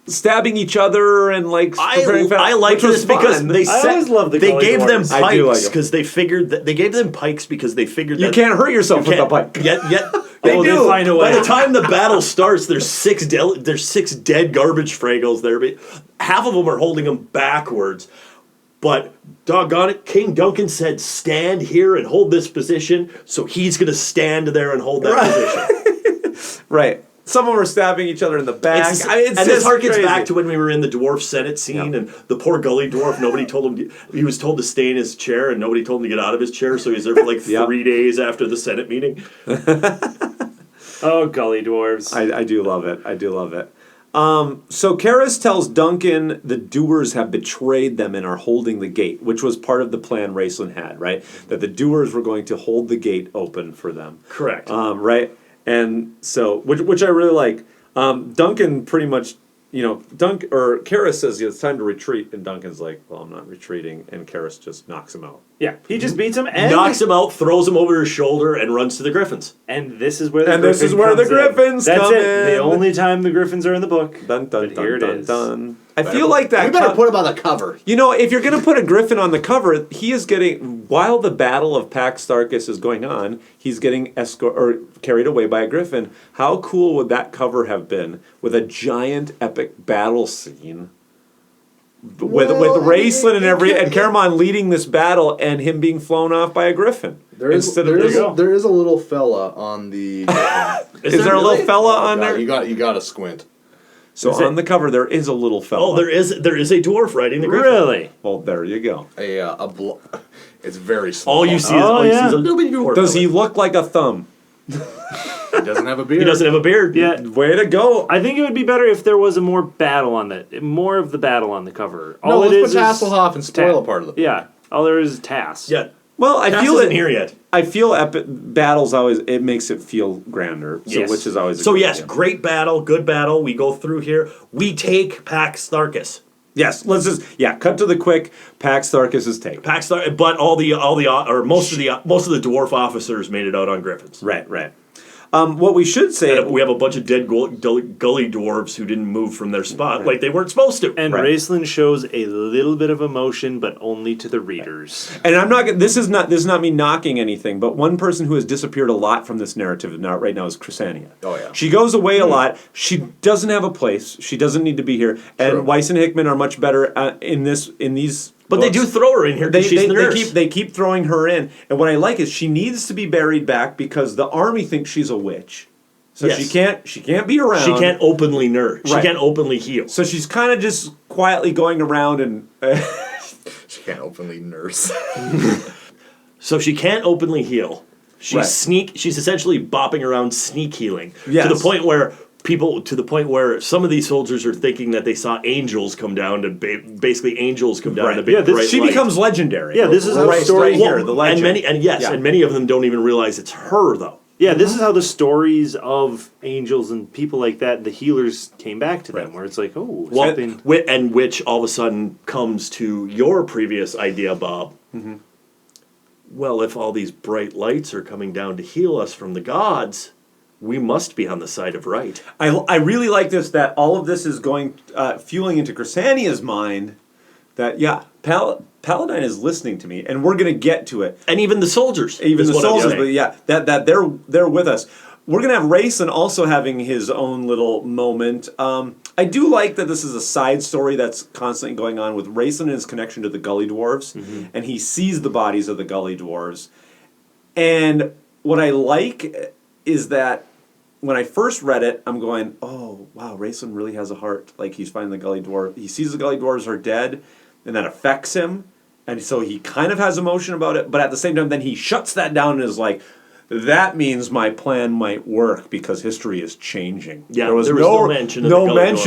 Stabbing each other and I like this because they gave them pikes because they figured that they gave them pikes because they figured that you can't hurt yourself with a pike. Yet they find a way. By the time the battle starts, there's 6 dead garbage fragles there. But half of them are holding them backwards. But doggone it, King Duncan said, "Stand here and hold this position." So he's going to stand there and hold that position. Right. Some of them are stabbing each other in the back. And this harkens back to when we were in the dwarf senate scene, and the poor gully dwarf, nobody told him, he was told to stay in his chair, and nobody told him to get out of his chair, so he was there for 3 days after the senate meeting. Oh, gully dwarves. I do love it. I do love it. So Karis tells Duncan the doers have betrayed them and are holding the gate, which was part of the plan Raistlin had, right? That the doers were going to hold the gate open for them. Correct. Right? And so, which I really like. Duncan pretty much Karis says it's time to retreat, and Duncan's like, well, I'm not retreating, and Karis just knocks him out. Yeah, he just beats him and knocks him out, throws him over his shoulder, and runs to the Griffins. And this is where the Griffins That's come it. in. The only time the Griffins are in the book. Dun dun But dun here it dun is. dun. I feel like that. We better put him on the cover. If you're going to put a Griffin on the cover, he is getting, while the Battle of Pax Tharkas is going on, he's getting carried away by a Griffin. How cool would that cover have been with a giant epic battle scene with Raistlin and Caramon leading this battle and him being flown off by a Griffin? There is a little fella on the Griffin. Is there a little fella on there? You got to squint. So on the cover there is a little fella. Oh, there is a dwarf riding the Griffin. Really? Well, there you go. It's very small. All you see is a little bitty dwarf. Does he look like a thumb? He doesn't have a beard. He doesn't have a beard. Yeah. Way to go. I think it would be better if there was more battle on more of the battle on the cover. Let's put Hasselhoff and spoil a part of the book. Yeah. All there is Tass. Yeah. Well, I Tass feel isn't here yet. I feel epic battles always. It makes it feel grander. Yes. Which is always. Great battle, good battle. We go through here. We take Pax Tharkas. Yes, let's just cut to the quick. Pax Tharkas is taken. But most of the dwarf officers made it out on Griffins. Right. What we should say, we have a bunch of dead gully dwarves who didn't move from their spot like they weren't supposed to. And Raistlin shows a little bit of emotion, but only to the readers. And I'm not. This is not me knocking anything. But one person who has disappeared a lot from this narrative right now is Crysania. Oh yeah. She goes away a lot. She doesn't have a place. She doesn't need to be here. And Weiss and Hickman are much better in these. But books. they do throw her in here because she's the nurse. They keep throwing her in. And what I like is she needs to be buried back because the army thinks she's a witch. So she can't be around. She can't openly nurse. She can't openly heal. So she's kind of just quietly going around and she can't openly nurse. So she can't openly heal. She's essentially bopping around sneak healing to the point where some of these soldiers are thinking that they saw angels come down to basically angels come down to big bright she light. becomes legendary. Yeah, this is how the story here. The legend. And many of them don't even realize it's her though. Yeah, this is how the stories of angels and people like that, the healers, came back to them, where it's like, and which all of a sudden comes to your previous idea, Bob. Mm-hmm. Well, if all these bright lights are coming down to heal us from the gods, we must be on the side of right. I really like this, that all of this is going, fueling into Crysania's mind, that, Paladine is listening to me, and we're going to get to it. And even the soldiers. That they're with us. We're going to have Raistlin also having his own little moment. I do like that this is a side story that's constantly going on with Raistlin and his connection to the Gully Dwarves, and he sees the bodies of the Gully Dwarves. And what I like is that when I first read it, I'm going, oh, wow, Raistlin really has a heart. Like, he's finding the Gully Dwarf. He sees the Gully Dwarves are dead, and that affects him. And so he kind of has emotion about it, but at the same time, then he shuts that down and is like, that means my plan might work because history is changing. Yeah, there was no mention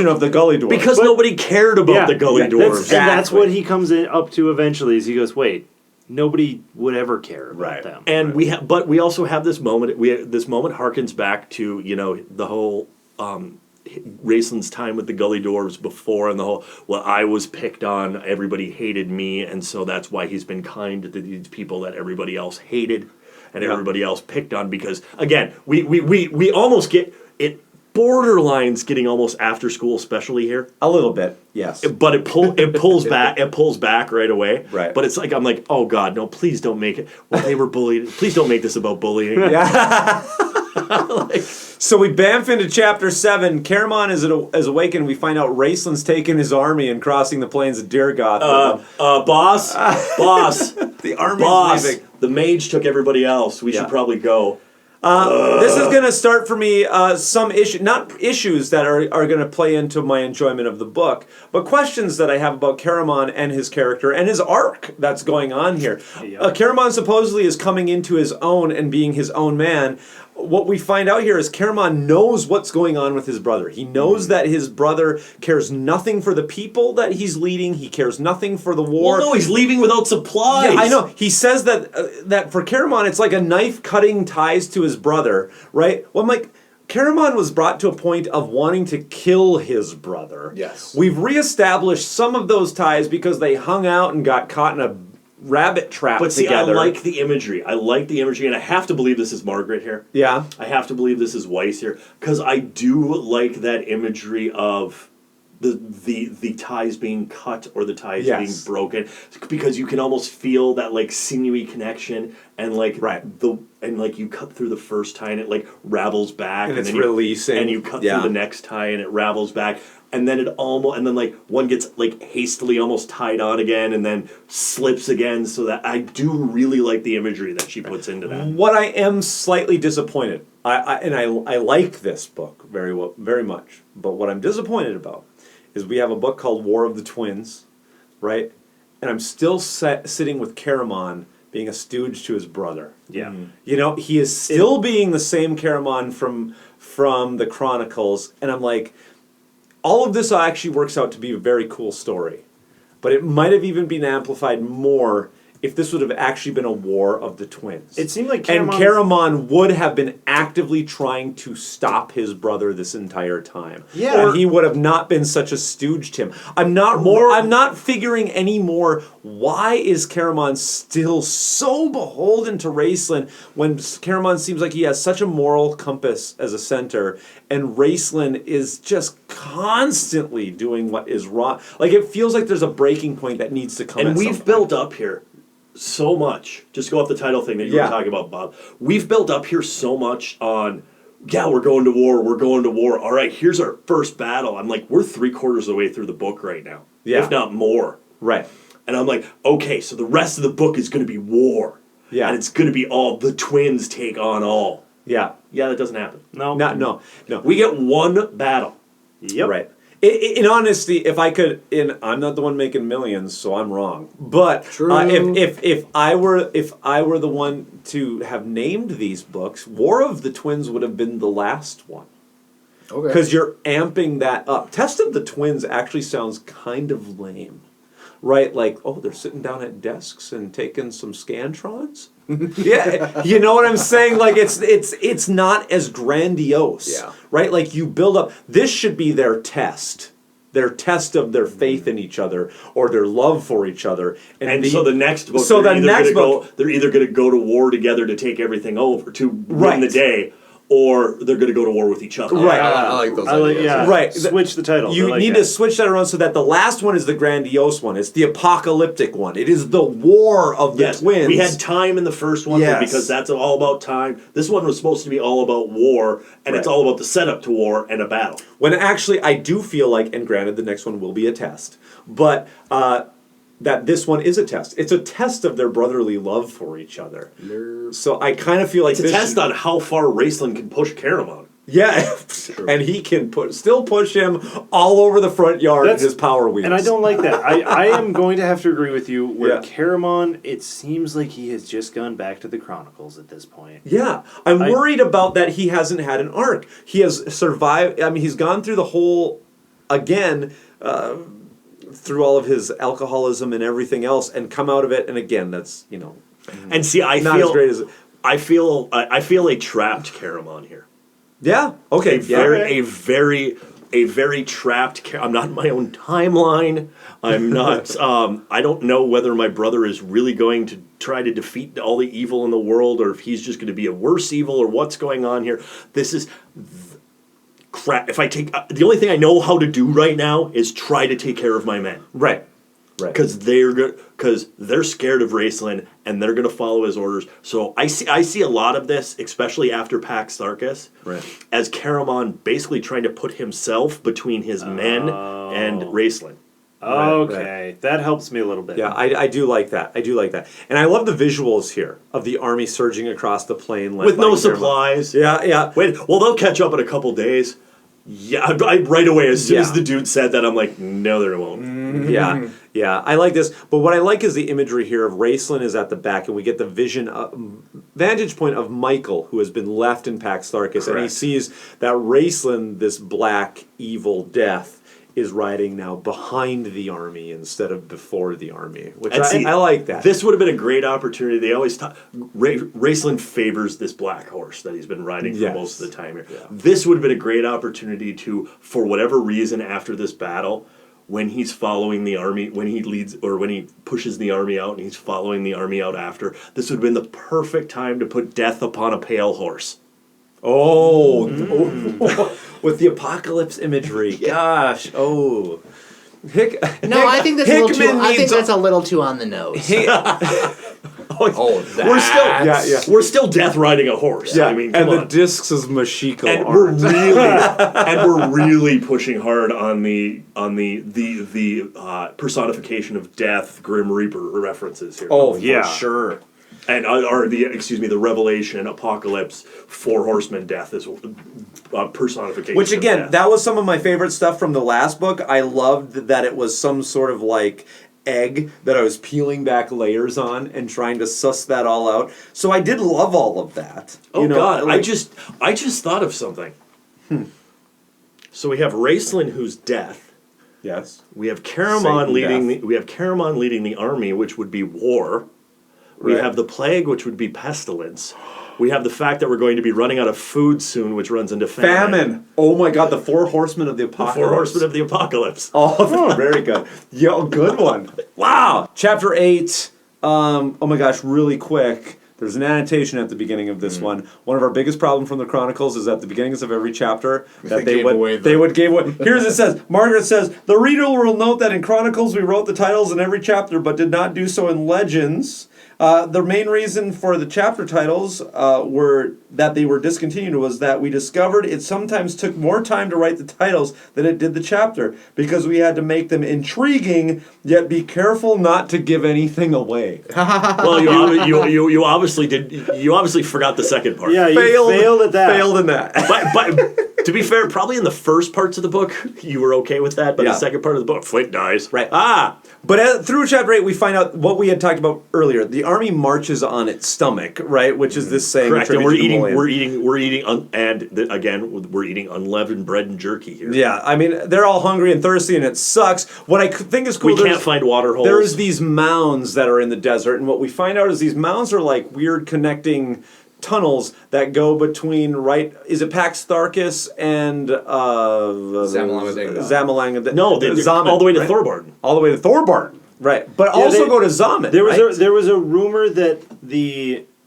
of the Gully Dwarves. Because nobody cared about the Gully Dwarves. That's what he comes up to eventually, is he goes, wait, nobody would ever care about them. And we also have this moment. This moment harkens back to the whole Raistlin's time with the Gully Dwarves before, and the whole I was picked on, everybody hated me, and so that's why he's been kind to these people that everybody else hated and everybody else picked on. Because again, we almost get it. Borderlines getting almost after school, especially here. A little bit, yes. But it pulls back. It pulls back right away. Right. But it's like I'm like, oh God, no! Please don't make it. Well, they were bullied. Please don't make this about bullying. So we bamf into chapter 7. Caramon is awakened. We find out Raistlin's taken his army and crossing the plains of Dirgoth. Boss, the army's leaving. The mage took everybody else. We should probably go. This is going to start for me some not issues that are going to play into my enjoyment of the book, but questions that I have about Caramon and his character and his arc that's going on here. Caramon supposedly is coming into his own and being his own man. What we find out here is Caramon knows what's going on with his brother. He knows that his brother cares nothing for the people that he's leading. He cares nothing for the war. Well, no, he's leaving without supplies. Yeah, I know. He says that for Caramon, it's like a knife cutting ties to his brother, right? Well, I'm like, Caramon was brought to a point of wanting to kill his brother. Yes. We've reestablished some of those ties because they hung out and got caught in a rabbit trap But see, together. I like the imagery. I like the imagery, and I have to believe this is Margaret here. Yeah. I have to believe this is Weiss here, because I do like that imagery of the ties being cut or the ties being broken, because you can almost feel that like sinewy connection, and like you cut through the first tie and it like ravels back, and it's then releasing, and you cut through the next tie and it ravels back. And then like one gets like hastily almost tied on again and then slips again, so that I do really like the imagery that she puts into that. What I am slightly disappointed, I like this book very much, but what I'm disappointed about is we have a book called War of the Twins, right? And I'm still sitting with Caramon being a stooge to his brother. Yeah. You know, he is still being the same Caramon from the Chronicles, and I'm like, all of this actually works out to be a very cool story. But it might have even been amplified more if this would have actually been a War of the Twins. It seemed like Caramon would have been actively trying to stop his brother this entire time. Yeah. And he would have not been such a stooge to him. I'm not figuring anymore, why is Caramon still so beholden to Raistlin when Caramon seems like he has such a moral compass as a center, and Raistlin is just constantly doing what is wrong. Like, it feels like there's a breaking point that needs to come. And we've built up here so much. Just go off the title thing that you were talking about, Bob. We've built up here so much on, we're going to war. All right, here's our first battle. I'm like, we're 3/4 of the way through the book right now, if not more. Right. And I'm like, okay, so the rest of the book is going to be war. Yeah. And it's going to be all the twins take on all. Yeah. Yeah, that doesn't happen. No. We get one battle. Yep. Right. In honesty, if I could, I'm not the one making millions, so I'm wrong. But if I were the one to have named these books, War of the Twins would have been the last one. Okay. Because you're amping that up. Test of the Twins actually sounds kind of lame, right? Like, oh, they're sitting down at desks and taking some Scantrons. Yeah, you know what I'm saying? Like, it's not as grandiose, right? Like, you build up. This should be their test of their faith in each other or their love for each other. And so the next book, they're either going to go to war together to take everything over to win the day, or they're going to go to war with each other. Right. I like those ideas. Right. Switch the title. You need to switch that around so that the last one is the grandiose one. It's the apocalyptic one. It is the war of the twins. We had time in the first one because that's all about time. This one was supposed to be all about war, and it's all about the setup to war and a battle. When actually I do feel like, and granted the next one will be a test, but that this one is a test. It's a test of their brotherly love for each other. So I kind of feel like it's a test on how far Raistlin can push Caramon. Yeah, and he can still push him all over the front yard with his power wheels. And I don't like that. I am going to have to agree with you. Where Caramon, it seems like he has just gone back to the Chronicles at this point. Yeah, I'm worried about that. He hasn't had an arc. He has survived. I mean, he's gone through the whole again. Through all of his alcoholism and everything else, and come out of it, and again, that's and see, I feel a trapped Caramon here. Yeah. Okay. A very trapped. I'm not in my own timeline. I'm not. I don't know whether my brother is really going to try to defeat all the evil in the world, or if he's just going to be a worse evil, or what's going on here. This is. Crap! If I take the only thing I know how to do right now is try to take care of my men. Right. Because they're scared of Raistlin and they're going to follow his orders. So I see a lot of this, especially after Pax Tharkas, as Caramon basically trying to put himself between his men and Raistlin. Okay, that helps me a little bit. Yeah, I do like that. And I love the visuals here of the army surging across the plain with no supplies. Yeah. Wait, well, they'll catch up in a couple days. Yeah, I right away, as soon as the dude said that, I'm like, no, there won't. Yeah, I like this. But what I like is the imagery here of Raistlin is at the back, and we get the vantage point of Michael, who has been left in Pax Tharkas, and he sees that Raistlin, this black, evil death, is riding now behind the army instead of before the army, which And see, I like that. This would have been a great opportunity. They always talk. Raistlin favors this black horse that he's been riding for most of the time here. Yeah. This would have been a great opportunity to, for whatever reason, after this battle, when he's following the army, when he leads or when he pushes the army out and he's following the army out after, this would have been the perfect time to put death upon a pale horse. Oh, with the apocalypse imagery. Gosh, No, I think that's that's a little too on the nose. We're still death riding a horse. Yeah, I mean, and come the on. discs of Mashiko And aren't. we're really pushing hard on the personification of death, Grim Reaper references here. Oh, yeah, for sure. And the Revelation, Apocalypse, Four Horsemen, Death is personification. Which of again, death. that was some of my favorite stuff from the last book. I loved that it was some sort of like egg that I was peeling back layers on and trying to suss that all out. So I did love all of that. Oh God! I just thought of something. So we have Raistlin, who's death. Yes. We have Caramon leading. Death. We have Caramon leading the army, which would be war. We Right. have the plague, which would be pestilence. We have the fact that we're going to be running out of food soon, which runs into famine. Oh my God! The Four Horsemen of the The Apocalypse. Four Horsemen of the Apocalypse. Oh, very good. Yo, good one. Wow. Chapter 8. Oh my gosh, really quick. There's an annotation at the beginning of this one. One of our biggest problems from the Chronicles is at the beginnings of every chapter that they would give away. Here's it says, Margaret says, the reader will note that in Chronicles we wrote the titles in every chapter but did not do so in Legends. The main reason for the chapter titles were that they were discontinued was that we discovered it sometimes took more time to write the titles than it did the chapter because we had to make them intriguing yet be careful not to give anything away. Well, you obviously did. You obviously forgot the second part. Yeah, you failed at that. Failed in that. But to be fair, probably in the first parts of the book you were okay with that, but the second part of the book, Flint dies. Right. But through chapter 8, we find out what we had talked about earlier. The army marches on its stomach, right? Which is this saying. Correct, and we're eating unleavened bread and jerky here. Yeah, I mean, they're all hungry and thirsty, and it sucks. What I think is cool, we can't find water holes. There's these mounds that are in the desert, and what we find out is these mounds are like weird connecting tunnels that go between, is it Pax Tharkas and Zamalanga? No, Zaman, all the way to right? Thorbarn. All the way to Thorbarn, right? But also go to Zaman. There was right? there was a rumor that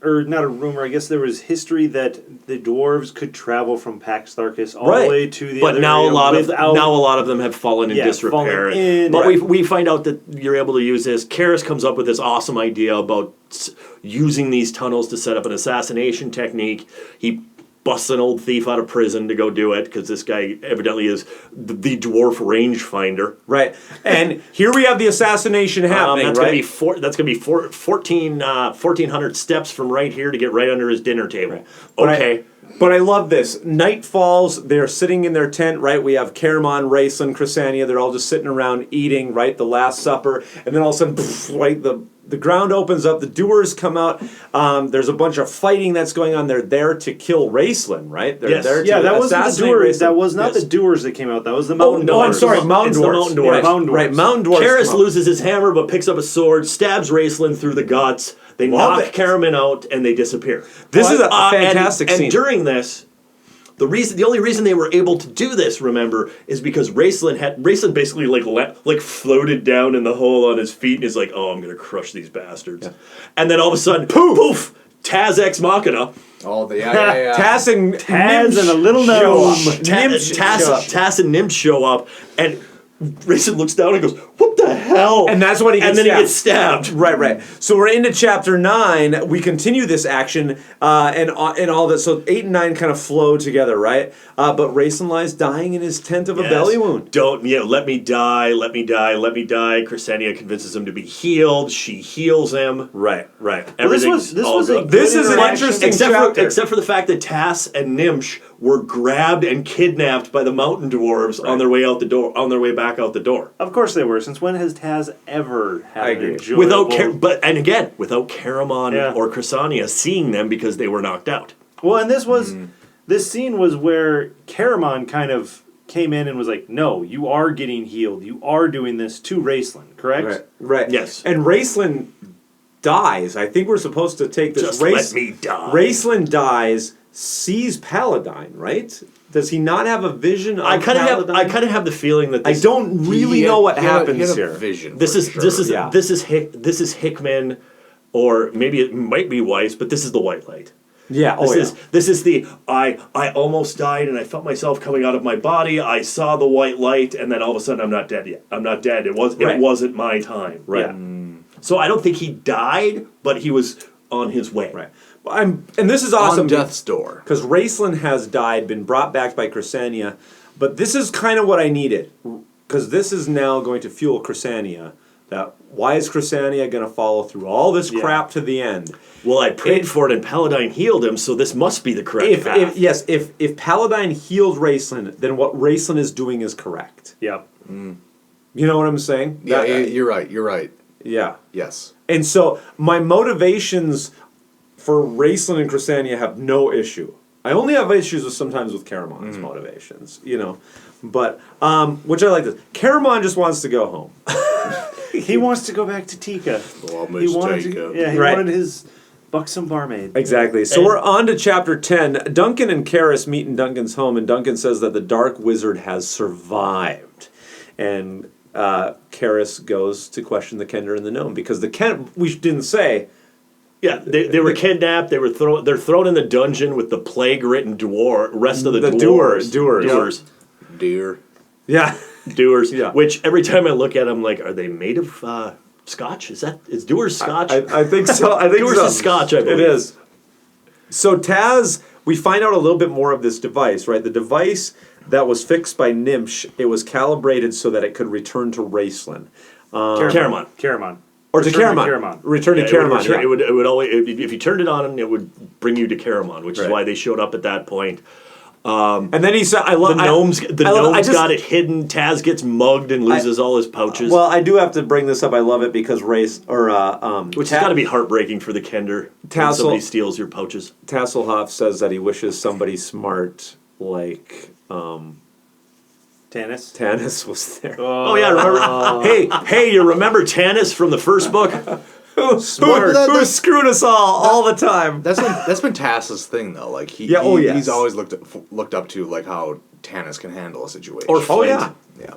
not a rumor. I guess there was history that the dwarves could travel from Pax Tharkas all the way to the. But other now area a lot of them have fallen in disrepair. But we find out that you're able to use this. Karis comes up with this awesome idea about using these tunnels to set up an assassination technique. He busts an old thief out of prison to go do it because this guy evidently is the dwarf rangefinder. Right. And here we have the assassination happening, that's right? That's going to be 1,400 steps from right here to get right under his dinner table. Right. Okay. But I love this. Night falls. They're sitting in their tent, right? We have Caramon, Raistlin, Crysania. They're all just sitting around eating, right? The Last Supper. And then all of a sudden, right, the ground opens up. The doers come out. There's a bunch of fighting that's going on. They're there to kill Raistlin, right? They're there to that wasn't the assassinate doers. Raistlin. That was not the doers that came out. That was the mountain Oh, I'm dwarves. sorry. Mountain It's dwarves. the mountain dwarves. Yeah, mountain dwarves. Right, mountain dwarves. Karis loses his hammer but picks up a sword, stabs Raistlin through the guts. They knock Caramon out and they disappear. This is a fantastic scene. And during this, the only reason they were able to do this, remember, is because Raistlin basically like floated down in the hole on his feet and is like, oh, I'm gonna crush these bastards. Yeah. And then all of a sudden, poof! Taz ex machina. Oh, Taz and a little gnome. Taz and Nimsh show up, and Raistlin looks down and goes, "What the hell?" And that's when he gets he gets stabbed. Right. So we're into chapter 9. We continue this action and all that. So 8 and 9 kind of flow together, right? But Raistlin lies dying in his tent of a belly wound. Let me die. Crysania convinces him to be healed. She heals him. Right. Well, this was an interesting chapter. Except for the fact that Tass and Nimsh were grabbed and kidnapped by the mountain dwarves on their way out the door, on their way back out the door. Of course they were. Since when has Taz ever had an enjoyable... without Caramon or Crysania seeing them because they were knocked out. Well, and this scene was where Caramon kind of came in and was like, no, you are getting healed. You are doing this to Raistlin, correct? Right. Yes. And Raistlin dies. I think we're supposed to take this. Just let me die. Raistlin dies, sees Paladine, right? Does he not have a vision of Paladine? I kind of have the feeling that I this, don't really know what happens here. Vision. this is Yeah. this is Hickman, or maybe it might be Weiss, but this is the white light. Yeah. This is the I almost died and I felt myself coming out of my body. I saw the white light and then all of a sudden I'm not dead yet. I'm not dead. It wasn't my time. Right. Yeah. So I don't think he died, but he was on his way. Right. And this is awesome. On death's door. Because Raistlin has died, been brought back by Crysania, but this is kind of what I needed. Because this is now going to fuel Crysania. Why is Crysania going to follow through all this crap to the end? Well, I prayed for it and Paladine healed him, so this must be the correct path. If Paladine healed Raistlin, then what Raistlin is doing is correct. Yep. You know what I'm saying? Yeah, you're right. Yeah. Yes. And so my motivations for Raistlin and Crysania have no issue. I only have issues sometimes with Caramon's motivations, But, which I like this. Caramon just wants to go home. He wants to go back to Tika. Oh, He wanted his buxom barmaid. Exactly. So we're on to chapter 10. Duncan and Karis meet in Duncan's home, and Duncan says that the Dark Wizard has survived. And Karis goes to question the Kender and the Gnome, because we didn't say... Yeah, they were kidnapped. They're thrown in the dungeon with the plague-ridden rest of the dwarves. Doers. Deer. Yeah. Doers. Yeah. Which every time I look at them, like, are they made of Scotch? Is Doers Scotch? I think so. I think Doers is Scotch, I believe. It is. So Taz, we find out a little bit more of this device, right? The device that was fixed by Nimsh, it was calibrated so that it could return to Raistlin. Caramon. Or to Caramon. Return to Caramon. It would always, if you turned it on, it would bring you to Caramon, which is why they showed up at that point. And then he said, The gnomes got it hidden. Taz gets mugged and loses all his pouches. Well, I do have to bring this up. I love it because which has got to be heartbreaking for the Kender when somebody steals your pouches. Tasselhoff says that he wishes somebody smart like Tanis was there. Oh yeah, remember? Hey, you remember Tanis from the first book? Who screwed us all the time. That's been Tass's thing though. Like he's always looked up to like how Tanis can handle a situation. Or Flint. Yeah.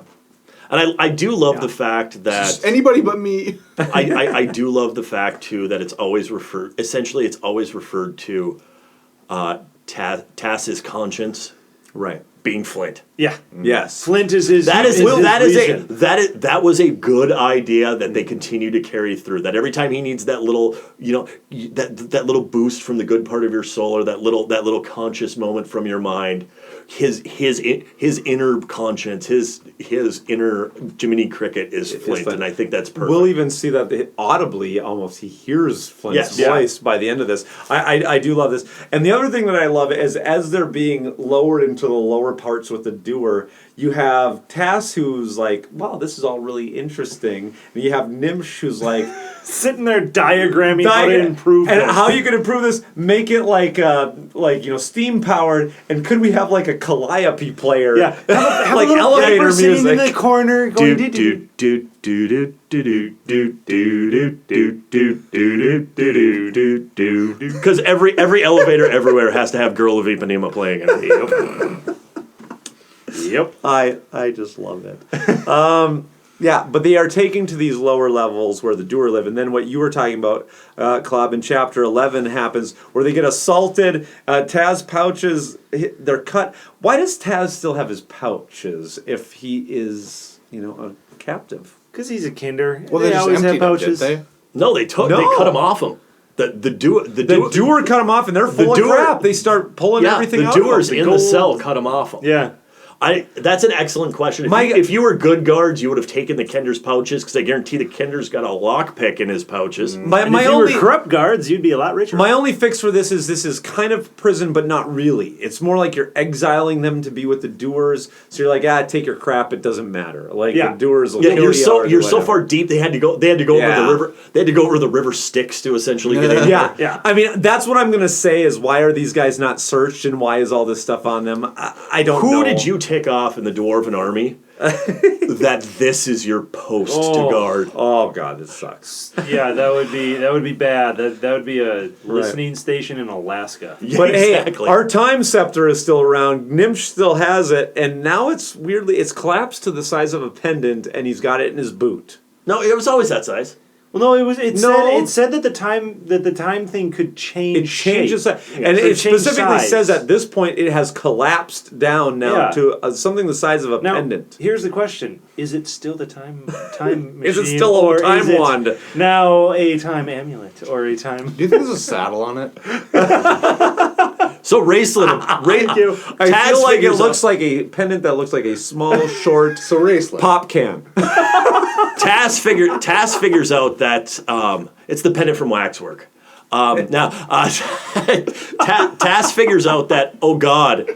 And I do love the fact that just anybody but me. I do love the fact too that it's always referred to Tass's conscience, right, being Flint. Yeah. Yes. Flint is his. That was a good idea that they continue to carry through. That every time he needs that little, that little boost from the good part of your soul, or that little conscious moment from your mind, his inner conscience, his inner Jiminy Cricket is Flint, and I think that's perfect. We'll even see that audibly, almost he hears Flint's voice by the end of this. I do love this, and the other thing that I love is as they're being lowered into the lower parts with the doer, you have Tass who's like, wow, this is all really interesting, and you have Nimsh who's like sitting there diagramming how to improve and this. how you can improve this, make it like steam powered, and could we have like a calliope player, have like a little elevator music sitting in the corner going because every elevator everywhere has to have Girl of Ipanema playing it. Yep. I just love it. Yeah, but they are taken to these lower levels where the doer live, and then what you were talking about, Klab, in chapter 11 happens, where they get assaulted. Taz pouches, they're cut. Why does Taz still have his pouches if he is, a captive? Because he's a Kender. Well, they always have pouches. Them, didn't they? No, they cut him off him. The doer cut him off, and they're full of crap. They start pulling everything out. The doers in the cell cut him off him. Yeah. That's an excellent question. If you were good guards, you would have taken the Kender's pouches, because I guarantee the Kender's got a lockpick in his pouches. If you were corrupt guards, you'd be a lot richer. My only fix for this is kind of prison, but not really. It's more like you're exiling them to be with the doers. So you're like, take your crap. It doesn't matter. Like the doers will kill you. You're so far deep. They had to go over the river. They had to go over the river Styx to essentially get in. Yeah. I mean, that's what I'm gonna say is, why are these guys not searched, and why is all this stuff on them? I don't know. Who did you take kick off in the Dwarven army, that this is your post to guard. Oh God, this sucks. Yeah, that would be bad. That would be a listening station in Alaska. Yeah, But exactly. hey, our time scepter is still around. Nimsh still has it, and now it's collapsed to the size of a pendant, and he's got it in his boot. No, it was always that size. Well, no, it said that the time thing could change. It changes, shape. and So it specifically size. says at this point it has collapsed down now to something the size of a Now, pendant. here's the question: is it still the time machine? Is it still a or time is it wand? now a time amulet or a time? Do you think there's a saddle on it? So Raistlin, I feel like it looks like a pendant that looks like a small, short So Raistlin. pop can. Tass figures out that it's the pendant from Waxwork. Tass figures out that, oh God,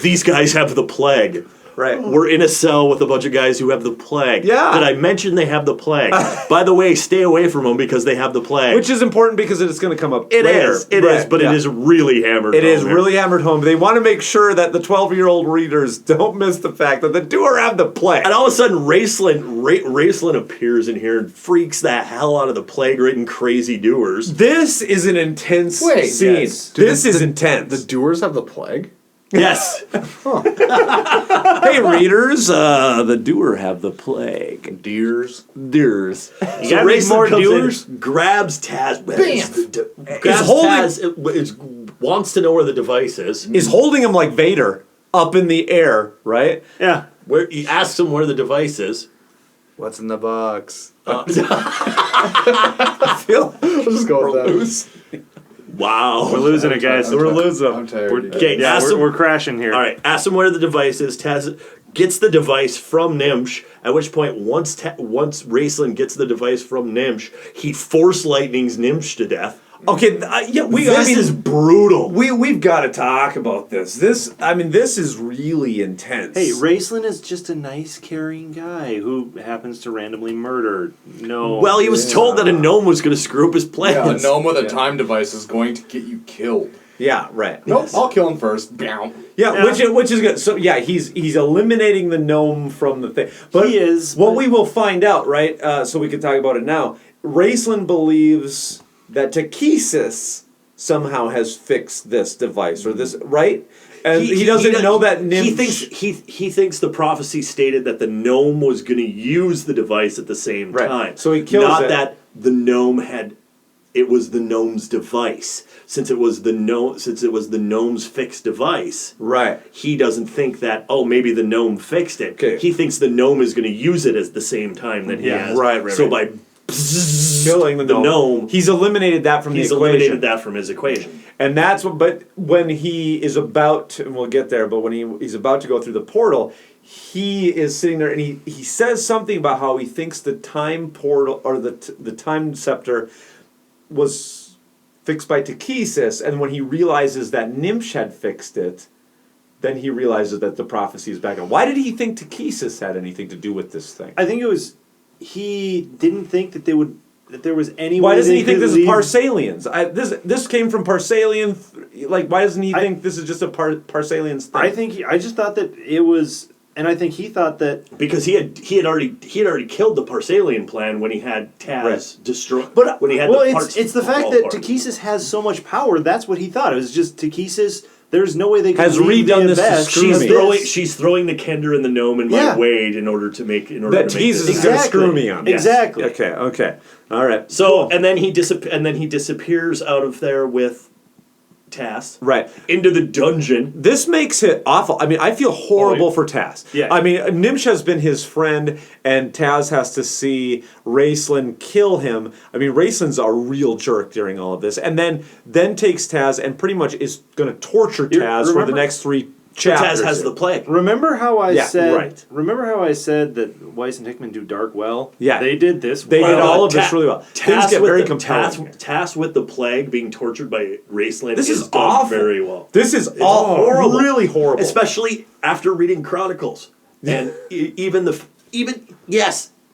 these guys have the plague. Right. We're in a cell with a bunch of guys who have the plague. Yeah. Did I mention they have the plague? By the way, stay away from them because they have the plague. Which is important because it's going to come up It later. is, but yeah. it is really hammered It home is there. really hammered home. They want to make sure that the 12-year-old readers don't miss the fact that the doer have the plague. And all of a sudden, Raistlin appears in here and freaks the hell out of the plague-ridden crazy doers. This is an intense scene. yes. This is intense. The doers have the plague? Yes. Hey, readers, the doer have the plague. Deers. Deers. You gotta make more doers? Grabs Taz. Bam! Grabs holding- Taz. Wants to know where the device is. Is holding him like Vader up in the air, right? Yeah. Where he asks him where the device is. What's in the box? I feel Let's just go with that. Wow. We're losing it, guys. We're losing. I'm tired. Okay, Yeah, ask him. we're crashing here. All right, ask him where the device is. Taz gets the device from Nimsh, at which point, once Raistlin gets the device from Nimsh, he force lightnings Nimsh to death. Okay, This is brutal. We've got to talk about this. This is really intense. Hey, Raistlin is just a nice, caring guy who happens to randomly murder. No. Well, he was told that a gnome was going to screw up his plans. A gnome with a time device is going to get you killed. Yeah, right. Nope, I'll kill him first. Bow. Yeah, which is good. So yeah, he's eliminating the gnome from the thing. But He is, what but- we will find out, right? So we can talk about it now. Raistlin believes that Takesis somehow has fixed this device or this, right? And he doesn't know that Nimsh... He thinks the prophecy stated that the gnome was going to use the device at the same Right. time. So he kills Not it. that the gnome had. It was the gnome's device. Since it was the gnome's fixed device. Right. He doesn't think that, oh, maybe the gnome fixed it. Okay. He thinks the gnome is going to use it at the same time that he has. Right, So right. by Killing the gnome. He's eliminated that from the he's equation. eliminated that from his equation. And that's what, but when he is about to, and we'll get there, but when he's about to go through the portal, he is sitting there and he says something about how he thinks the time portal, or the time scepter was fixed by Takesis, and when he realizes that Nimsh had fixed it, then he realizes that the prophecy is back on. Why did he think Takesis had anything to do with this thing? I think it was he didn't think that there was any. Why way doesn't they he think could this is leave- Parsalians? This came from Parsalian. Like, why doesn't he think this is just a Parsalians thing? I just thought that it was, and I think he thought that Because he had already killed the Parsalian plan when he had Taz destroy. But when he had well, the parts it's the fact fall that apart. Takesis has so much power. That's what he thought. It was just Takesis. There's no way they could Has leave redone the this to Abyss. screw me. She's throwing the Kender and the gnome in my Yeah. Wade in order to make That to make Jesus this is going to Exactly. screw me on. Exactly. Okay. All right. So and then he disappears out of there with Taz. Right. Into the dungeon. This makes it awful. I mean, I feel horrible for Taz. Yeah. I mean, Nimsh has been his friend, and Taz has to see Raistlin kill him. I mean, Raistlin's a real jerk during all of this, and then takes Taz and pretty much is going to torture Taz for the remember- next 3 chapters. Taz has the plague. Remember how I Yeah, said? right. Remember how I said that Weiss and Hickman do dark well? Yeah. they did this. They well. did all of this really well. Things get very compelling. Taz with the plague being tortured by Raistlin. This is done awful. very well. This is all horrible. really horrible. Especially after reading Chronicles, and even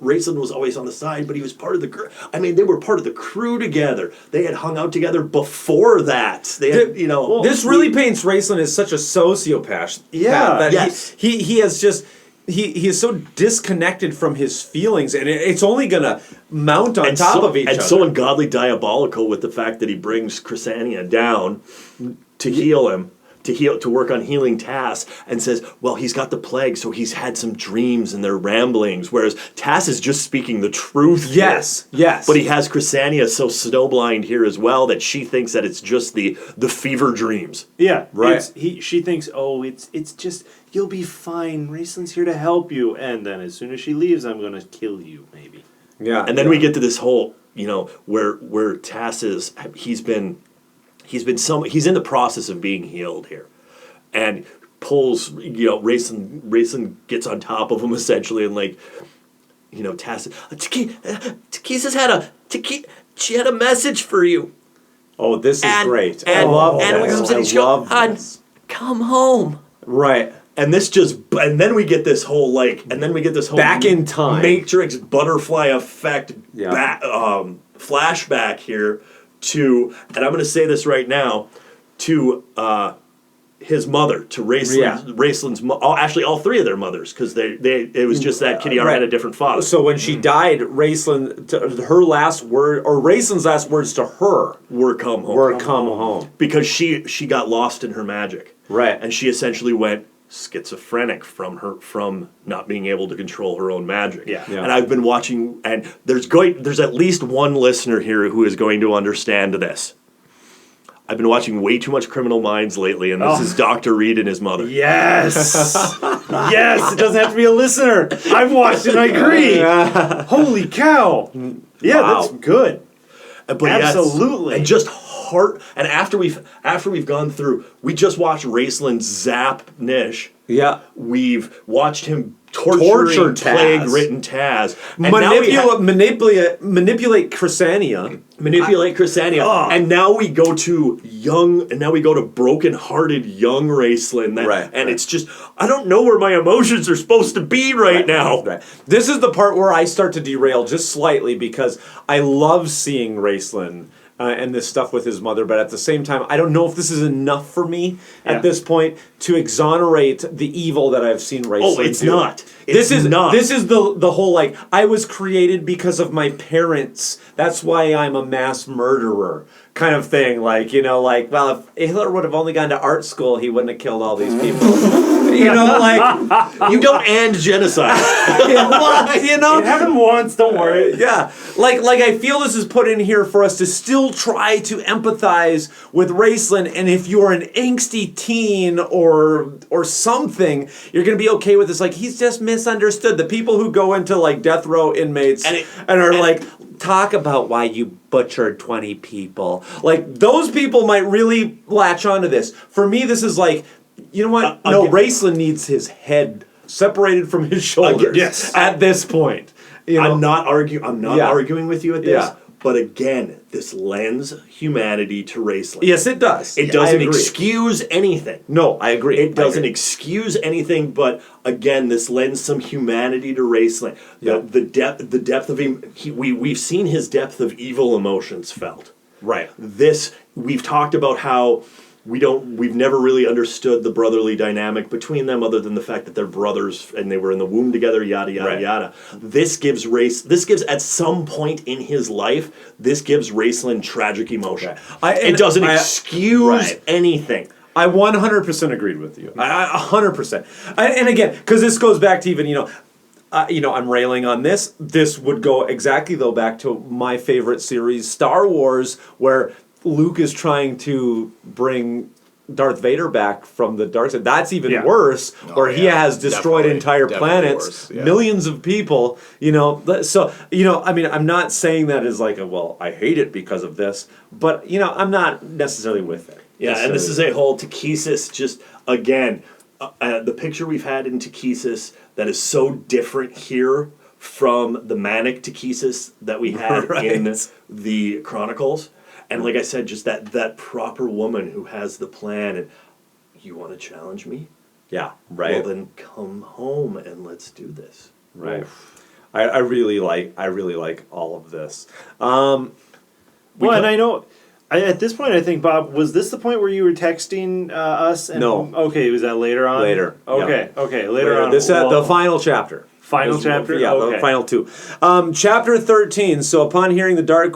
Raistlin was always on the side, but he was part of the they were part of the crew together. They had hung out together before that. They had, this really paints Raistlin as such a sociopath. Yeah. That yes. He has just... He is so disconnected from his feelings, and it's only going to mount on top of each other. And so ungodly diabolical with the fact that he brings Crysania down to heal him, to work on healing Tass, and says, well, he's got the plague, so he's had some dreams and their ramblings, whereas Tass is just speaking the truth. Yes. But he has Crysania so snowblind here as well that she thinks that it's just the fever dreams. Yeah, right. She thinks, it's just, you'll be fine. Raistlin's here to help you. And then as soon as she leaves, I'm going to kill you, maybe. Yeah. And then we get to this whole, where Tass is, he's in the process of being healed here. And pulls, Raistlin gets on top of him essentially, and Tass, Takisa's she had a message for you. Oh, this is great. And, I love this. Come home. Right. And and then we get this whole back in time Matrix butterfly effect flashback here to, and I'm going to say this right now, to his mother, to Raistlin's actually all three of their mothers, because it was just that Kitty R had a different father. So when she died, her last word, or Raistlin's last words to her were come home. Come home. Because she got lost in her magic. Right. And she essentially went schizophrenic from not being able to control her own magic. Yeah. And I've been watching, and there's at least one listener here who is going to understand this. I've been watching way too much Criminal Minds lately, and this is Dr. Reed and his mother. Yes! Yes, it doesn't have to be a listener. I've watched it and I agree. Holy cow. Yeah, Wow. that's good. But absolutely. And just heart. And after we've gone through, we just watched Raistlin zap Nish. Yeah. We've watched him torture plague-ridden Taz. And manipulate Crysania. And now we go to broken-hearted young Raistlin. It's just, I don't know where my emotions are supposed to be right now. Right. This is the part where I start to derail just slightly, because I love seeing Raistlin and this stuff with his mother, but at the same time, I don't know if this is enough for me at this point to exonerate the evil that I've seen Raistlin do. It's not. This is the whole, I was created because of my parents. That's why I'm a mass murderer kind of thing. Well, if Hitler would have only gone to art school, he wouldn't have killed all these people. You don't end genocide. It happened once, don't worry. Yeah. I feel this is put in here for us to still try to empathize with Raistlin, and if you're an angsty teen or something, you're going to be okay with this. He's just misunderstood. The people who go into, death row inmates talk about why you butchered 20 people. Those people might really latch onto this. For me, this is you know what? Raistlin needs his head separated from his shoulders at this point. I'm not arguing with you at this. But again, this lends humanity to Raistlin. Yes, it does. It doesn't excuse anything. No, I agree. It doesn't excuse anything, but again, this lends some humanity to Raistlin. Yeah. The depth of him. We've seen his depth of evil emotions felt. Right. We've talked about how we've never really understood the brotherly dynamic between them, other than the fact that they're brothers and they were in the womb together, yada yada yada. This gives at some point in his life, this gives Raistlin tragic emotion. It doesn't excuse anything. I 100% agreed with you. 100%. And again, because this goes back to even, I'm railing on this. This would go exactly, though, back to my favorite series, Star Wars, where Luke is trying to bring Darth Vader back from the dark side. That's even worse, where he has destroyed entire planets, millions of people, So, I'm not saying that as I hate it because of this, but, I'm not necessarily with it. Yeah, and this is a whole Takesis, just, again, the picture we've had in Takesis that is so different here from the manic Takesis that we had in the Chronicles. And like I said, just that proper woman who has the plan, and you want to challenge me? Yeah, right. Well, then come home and let's do this. Right. I really like all of this. And I know. At this point, I think, Bob, was this the point where you were texting us? And, No. Okay, was that later on? Later. Okay, later on. This the final chapter. Final chapter? Yeah, Okay. the final two. Chapter 13. So upon hearing the Dark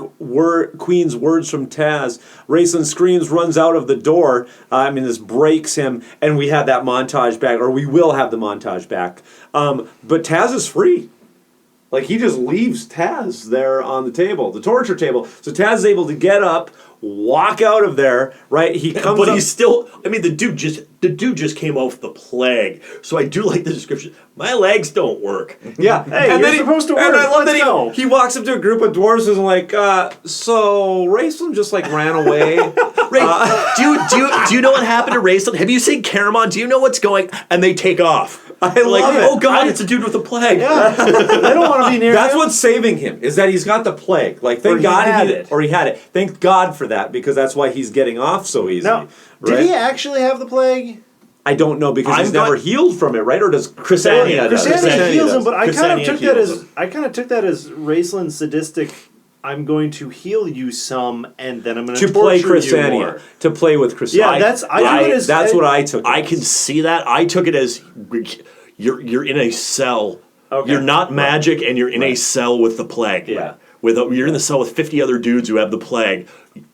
Queen's words from Taz, Raistlin screams, runs out of the door. This breaks him, and we have that montage back, or we will have the montage back. But Taz is free. Like, he just leaves Taz there on the table, the torture table. So Taz is able to get up, walk out of there, right? He comes but up. he's still. I mean, the dude just came off the plague. So I do like the description. My legs don't work. Yeah, Hey, you're supposed to work. And I love Let's that go. he walks up to a group of dwarves and is like, so Raistlin just like ran away. Do you know what happened to Raistlin? Have you seen Caramon? Do you know what's going? And they take off. I love it. Oh God, it's a dude with a plague. Yeah. I don't want to be near That's him. what's saving him, is that he's got the plague. Like, thank Or he God had it. Or he had it. Thank God for that, because that's why he's getting off so easy. Now, right? did he actually have the plague? I don't know, because I'm he's not- never healed from it, right? Or does Crysania does. Crysania heals him, but I kind Crysania of took that heals as him. I kind of took that as Raistlin's sadistic. I'm going to heal you some, and then I'm going to play torture you Crysania, more. to play with Crysania. Yeah, that's I took it as that's what I took. I can see that. I took it as you're in a cell. Okay. You're not magic, and you're in a cell with the plague. Yeah. You're in the cell with 50 other dudes who have the plague.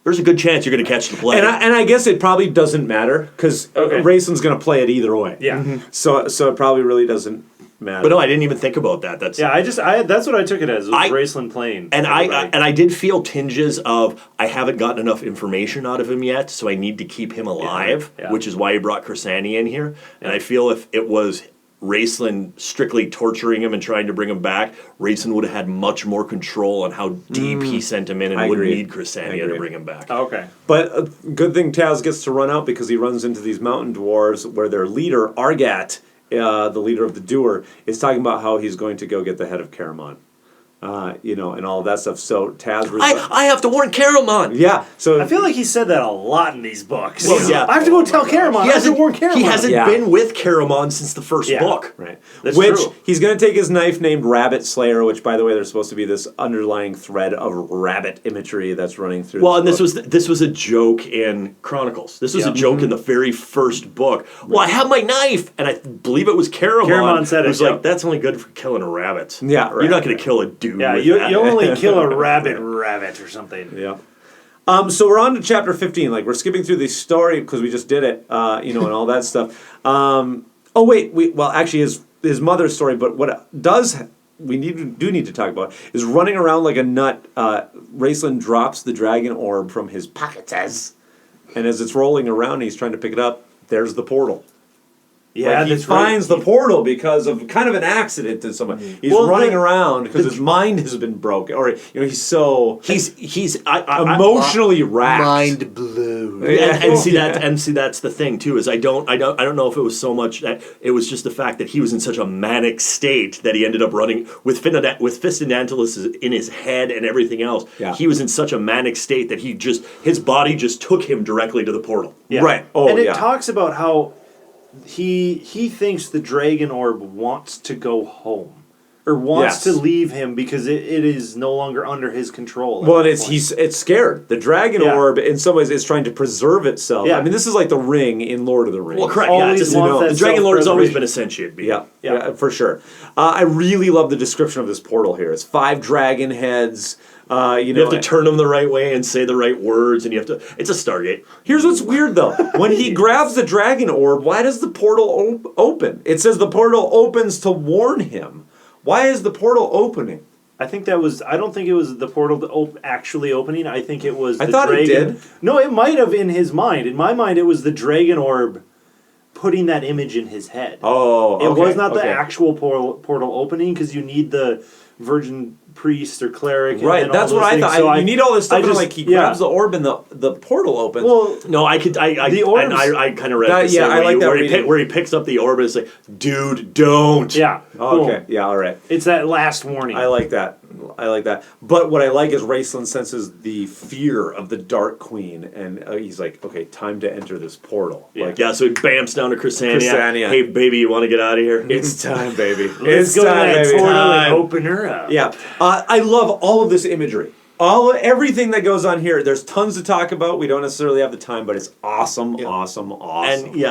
There's a good chance you're going to catch the plague. And I guess it probably doesn't matter, because Raistlin's going to play it either way. Yeah. So it probably really doesn't matter. but no, I didn't even think about that. That's Yeah, that's what I took it as. Was Raistlin playing, And everybody. I did feel tinges of I haven't gotten enough information out of him yet, so I need to keep him alive, Yeah. which is why he brought Crysania in here. And I feel if it was Raistlin strictly torturing him and trying to bring him back, Raistlin would have had much more control on how deep he sent him in and I wouldn't agree. need Crysania to bring him back. Okay. But a good thing Taz gets to run out, because he runs into these mountain dwarves where their leader, Argat, the leader of the Doer, is talking about how he's going to go get the head of Caramon. And all of that stuff. So Taz... I have to warn Caramon! Yeah, so... I feel like he said that a lot in these books. Well, yeah. I have to go tell Caramon. I have to warn Caramon. He hasn't Yeah. been with Caramon since the first book. Right. That's which true. he's going to take his knife named Rabbit Slayer, which, by the way, there's supposed to be this underlying thread of rabbit imagery that's running through. Well, and book. this was a joke in Chronicles. This was a joke Mm-hmm. in the very first book. Well, I have my knife, and I believe it was Caramon. Caramon said it, was yeah. like, that's only good for killing a rabbit. Yeah, right. You're not going to kill a dude. Yeah, with you that. only kill a rabbit or something. Yeah. So we're on to chapter 15. Like, we're skipping through the story because we just did it, and all that stuff. Actually, his mother's story. But what we do need to talk about is running around like a nut. Raistlin drops the dragon orb from his pockets, and as it's rolling around, he's trying to pick it up. There's the portal. Yeah, Like, he that's right. finds the portal because of kind of an accident to someone. He's Well, running around because his mind has been broken, or he's so He's emotionally racked. Mind blown. and see that's the thing too, is I don't know if it was so much that it was just the fact that he was in such a manic state that he ended up running with Infantry in his head and everything else. Yeah. He was in such a manic state that his body just took him directly to the portal. Yeah. Right. Oh, and it yeah. talks about how he thinks the dragon orb wants to go home. Or wants Yes. to leave him because it is no longer under his control. at Well, and that it's point. it's scared. The dragon Yeah. orb, in some ways, is trying to preserve itself. Yeah. I mean, this is like the ring in Lord of the Rings. Well, correct. Always Yeah, it's wants that the Dragon Lord has always self-preservation. been a sentient being. Yeah, for sure. I really love the description of this portal here. It's 5 dragon heads. You have to turn them the right way and say the right words, and you have to. It's a Stargate. Here's what's weird, though. When he grabs the dragon orb, why does the portal open? It says the portal opens to warn him. Why is the portal opening? I think that was. I don't think it was the portal actually opening. I think it was. I the thought it dragon. did. No, it might have in his mind. In my mind, it was the dragon orb putting that image in his head. Oh, It okay, was not the okay. actual portal opening because you need the virgin priest or cleric. And Right, all that's those what I things. thought. So You need all this stuff, and just- like he yeah. grabs the orb and the portal opens. Well, No, I The orbs- and I kind of read That- the same yeah, I way like that where reading. where he picks up the orb and it's like, dude, don't. yeah. Oh, boom. okay, yeah, all right. It's that last warning. I like that. I like that. But what I like is Raistlin senses the fear of the Dark Queen, and he's like, okay, time to enter this portal. Like, Yeah, so he bamps down to Crysania. Crysania. Hey, baby, you want to get out of here? it's time, baby. Let's it's go to time, that baby. portal and open her up. Yeah, I love all of this imagery. Everything that goes on here. There's tons to talk about. We don't necessarily have the time, but it's awesome. And we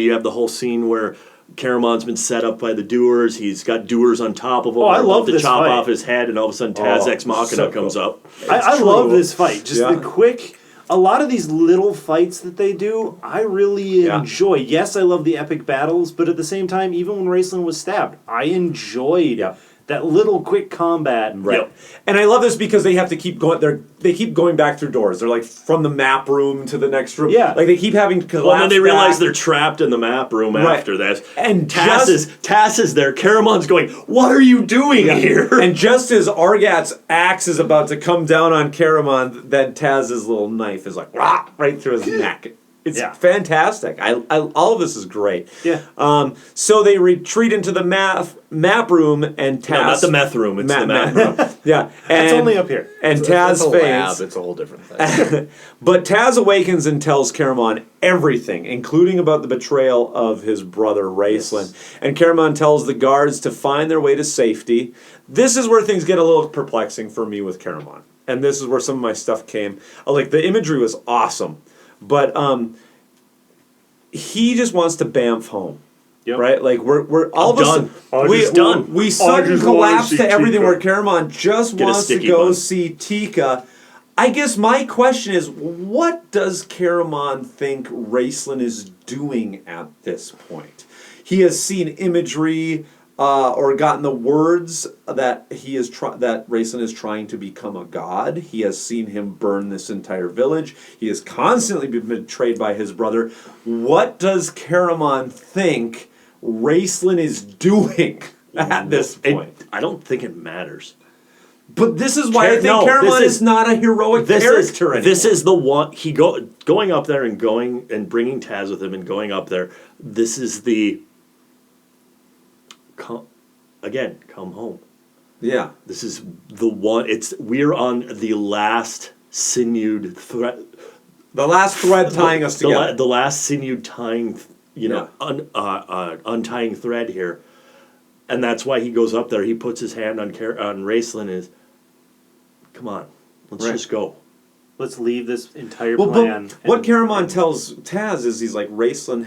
have the whole scene where Caramon's been set up by the doers. He's got doers on top of him. I They're love about to this chop fight. off his head, and all of a sudden Taz Ex Machina so comes cool. up. I love this fight. Just Yeah. the quick. A lot of these little fights that they do, I really enjoy. Yes, I love the epic battles, but at the same time, even when Raistlin was stabbed, I enjoyed that little quick combat. Right. And I love this because they have to keep going. They keep going back through doors. They're like from the map room to the next room. Yeah. Like they keep having to collapse. Well, then they realize back. they're trapped in the map room after that. And Taz is there. Caramon's going, what are you doing here? And just as Argat's axe is about to come down on Caramon, then Taz's little knife is like right through his neck. It's fantastic. I all of this is great. Yeah. So they retreat into the map room, and Taz. No, not the meth room. It's the map room. Yeah, It's only up here. And It's Taz a lab. faints. It's a whole different thing. But Taz awakens and tells Caramon everything, including about the betrayal of his brother Raistlin. And Caramon tells the guards to find their way to safety. This is where things get a little perplexing for me with Caramon. And this is where some of my stuff came. Like, the imagery was awesome. But he just wants to bamf home. Yep. Right? Like, we're all of a done. sudden, we suddenly just wanna collapse see to everything Tika. where Caramon just Get a wants to sticky go bun. see Tika. I guess my question is, what does Caramon think Raistlin is doing at this point? He has seen imagery or gotten the words that that Raistlin is trying to become a god. He has seen him burn this entire village. He has constantly been betrayed by his brother. What does Caramon think Raistlin is doing at this point? I don't think it matters. But this is why I think Caramon is not a heroic character anymore. This is the one going up there and bringing Taz with him and going up there. This is the come home. Yeah. This is the one. We're on the last sinewed thread. The last thread tying us together. The last sinewed tying, untying thread here, and that's why he goes up there. He puts his hand on Raistlin. Is come on, let's just go. Let's leave this entire Well, plan. but what Caramon tells Taz is he's like, Raistlin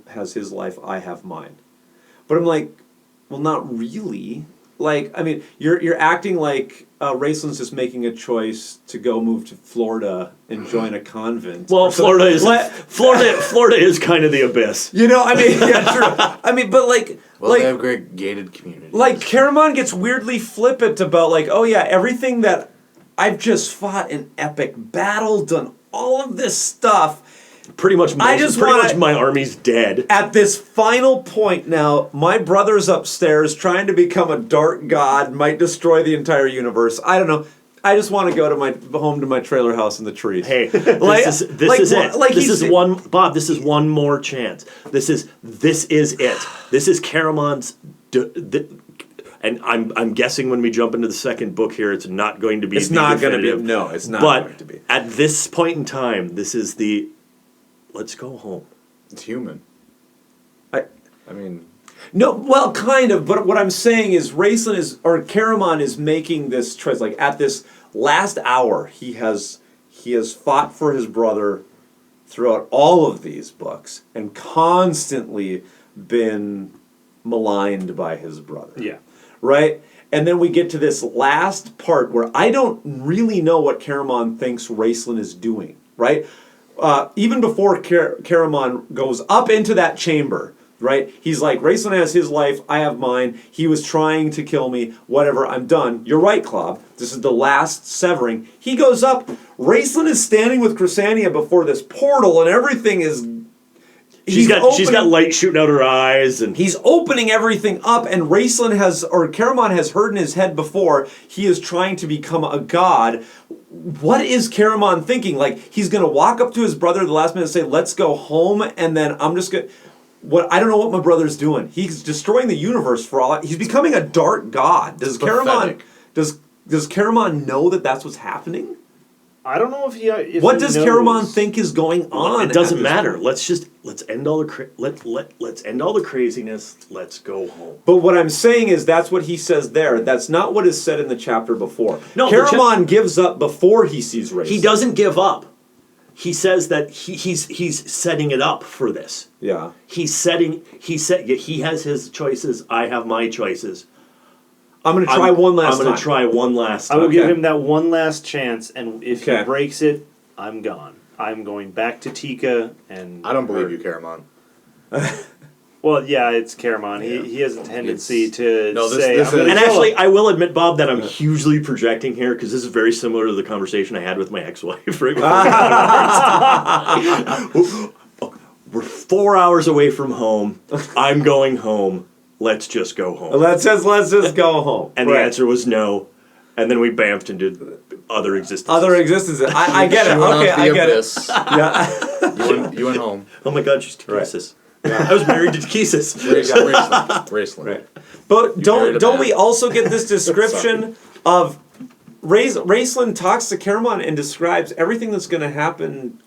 has his life, I have mine. But I'm like, well, not really. Like, I mean, you're acting like Raistlin's just making a choice to go move to Florida and join a convent. Well, Florida is kind of the abyss. You know, I mean, yeah, true. I mean, but like, Well, they have great gated communities. like Caramon gets weirdly flippant about like, oh yeah, everything that I've just fought an epic battle, done all of this stuff. Pretty much my army's dead. At this final point now, my brother's upstairs trying to become a dark god, might destroy the entire universe. I don't know. I just want to go to home to my trailer house in the trees. Hey, this is it. Bob, this is one more chance. This is it. This is Caramon's and I'm guessing when we jump into the second book here, it's not going to be. It's not going to be. No, it's not going to be. But at this point in time, this is the. Let's go home. It's human. I mean. No, well, kind of. But what I'm saying is, Caramon is making this choice. Like at this last hour, he has fought for his brother throughout all of these books and constantly been maligned by his brother. Yeah. Right? And then we get to this last part where I don't really know what Caramon thinks Raistlin is doing, right? Even before Caramon goes up into that chamber, right? He's like, Raistlin has his life, I have mine. He was trying to kill me, whatever, I'm done. You're right, Klab. This is the last severing. He goes up. Raistlin is standing with Crysania before this portal, and everything is... She's got light shooting out her eyes, and he's opening everything up. And Caramon has heard in his head before he is trying to become a god. What is Caramon thinking? Like he's gonna walk up to his brother at the last minute and say, "Let's go home," and then I'm just gonna. I don't know what my brother's doing. He's destroying the universe for all. He's becoming a dark god. Does pathetic. Caramon know that that's what's happening? I don't know if he. What does Caramon think is going on? It doesn't matter. Let's end all the let's end all the craziness. Let's go home. But what I'm saying is that's what he says there. That's not what is said in the chapter before. No, Caramon gives up before he sees Raistlin. He doesn't give up. He says that he's setting it up for this. Yeah. He has his choices. I have my choices. I'm going to try one last time. I'm going to try one last time. I will give him that one last chance, and if Okay. he breaks it, I'm gone. I'm going back to Tika, and I don't believe you, Caramon. Well, yeah, it's Caramon. He has a tendency to say, this I'm gonna And kill actually, him. I will admit, Bob, that I'm hugely projecting here because this is very similar to the conversation I had with my ex-wife. Right before We're 4 hours away from home. I'm going home. Let's just go home. Let's just go home. And the answer was no. And then we bamfed into other existences. Other existences. I get it. She went Okay, off the I get abyss. it. Yeah. You went home. Oh my God, she's Takesis. I was married to Takesis. Raistlin. Right. But married a don't man. we also get this description of Raistlin talks to Caramon and describes everything that's going to happen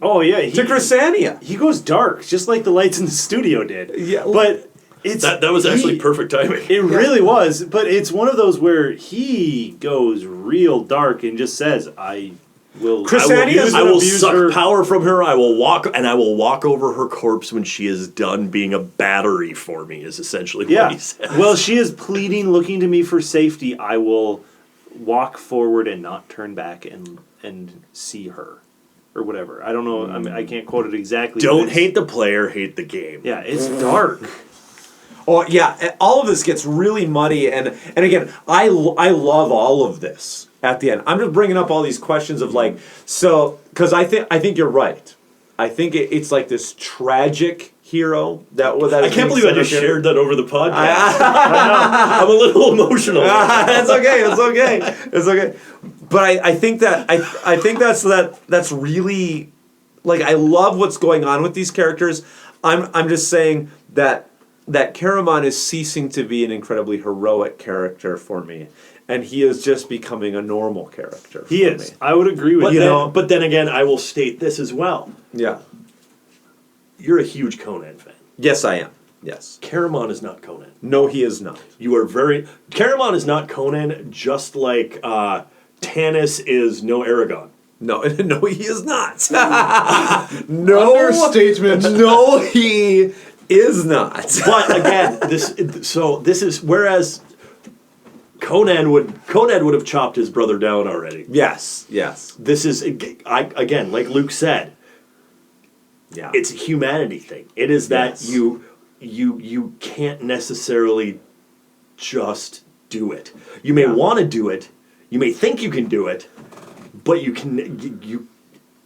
Oh yeah, to Crysania. He goes dark, just like the lights in the studio did. Yeah, but it's That was actually perfect timing. It really was, but it's one of those where he goes real dark and just says, "I will." I will suck her. power from her. I will walk over her corpse when she is done being a battery for me. Is essentially what he says. Well, she is pleading, looking to me for safety. I will walk forward and not turn back and see her. Or whatever. I don't know. I mean, I can't quote it exactly. Don't hate the player, hate the game. Yeah, it's dark. Oh yeah, all of this gets really muddy, and again, I love all of this at the end. I'm just bringing up all these questions of like, so because I think you're right. I think it's like this tragic hero that I can't believe I just shared that over the podcast. I'm a little emotional. It's okay. It's okay. It's okay. But I think that I think that's really like I love what's going on with these characters. I'm just saying that Caramon is ceasing to be an incredibly heroic character for me, and he is just becoming a normal character. He is. I would agree with you. But then again, I will state this as well. Yeah. You're a huge Conan fan. Yes, I am. Yes. Caramon is not Conan. No, he is not. Caramon is not Conan, just like Tanis is no Aragon. No, no, he is not. No Understatement. No, he is not. But again, this is whereas Conan would have chopped his brother down already. Yes. This is again, like Luke said. Yeah. It's a humanity thing. It is that Yes. you can't necessarily just do it. You may want to do it. You may think you can do it, but you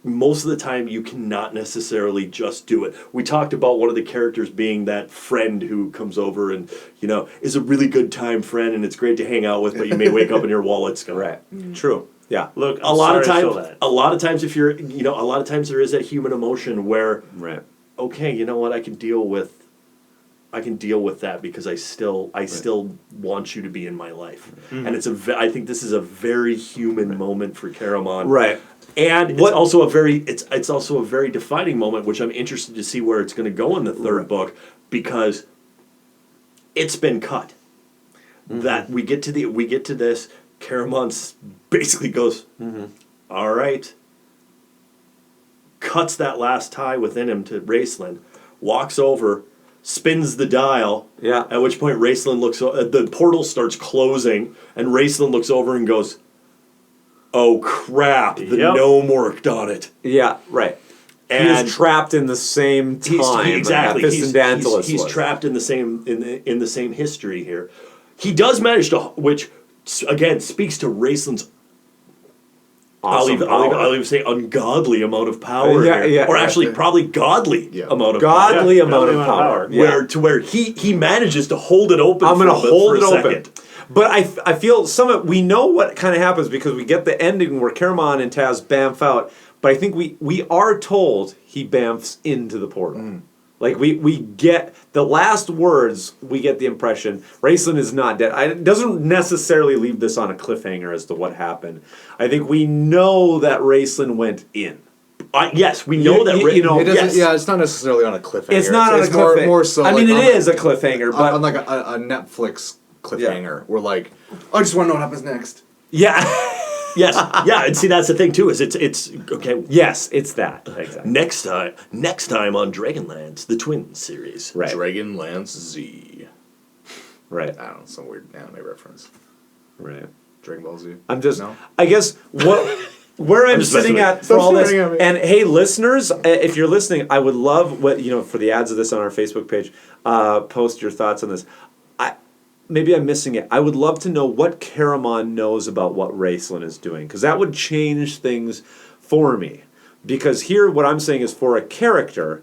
most of the time you cannot necessarily just do it. We talked about one of the characters being that friend who comes over and is a really good time friend and it's great to hang out with, but you may wake up and your wallet's gone. Right. True. Yeah. Look, A lot of times if you're a lot of times there is that human emotion where okay, you know what, I can deal with that because I still want you to be in my life. Mm-hmm. And I think this is a very human moment for Caramon. Right. And it's also a very defining moment, which I'm interested to see where it's going to go in the third book, because it's been cut. Mm-hmm. That we get to this, Caramon basically goes, all right, cuts that last tie within him to Raistlin, walks over, spins the dial. Yeah. At which point Raistlin the portal starts closing, and Raistlin looks over and goes, "Oh crap! The gnome worked on it." Yeah. Right. And he is trapped in the same time. Exactly. He's was. trapped in the same history here. He does manage to, which again speaks to Raistlin's. I'll even say ungodly amount of power here. Or actually probably godly amount of godly power. amount of power. Where he manages to hold it open. I'm going to hold it open. But I feel we know what kind of happens because we get the ending where Caramon and Taz bamf out. But I think we are told he bamfs into the portal. Like we get the last words, we get the impression Raistlin is not dead. It doesn't necessarily leave this on a cliffhanger as to what happened. I think we know that Raistlin went in. Yes, we know that. You know, it doesn't, yes. Yeah, it's not necessarily on a cliffhanger. It's not on a cliffhanger. More so. I mean, like it is a cliffhanger, but on like a Netflix cliffhanger. We're like, I just want to know what happens next. Yeah. Yes, yeah, and see that's the thing too. Is it's okay. Yes, it's that. Exactly. Next time on Dragonlance, the Twins series. Right. Dragonlance Z. Right. I don't know, some weird anime reference. Right. Dragon Ball Z. No? I guess where I'm sitting at for all this, and hey, listeners, if you're listening, I would love for the ads of this on our Facebook page. Post your thoughts on this. Maybe I'm missing it. I would love to know what Caramon knows about what Raistlin is doing, because that would change things for me. Because here, what I'm saying is, for a character,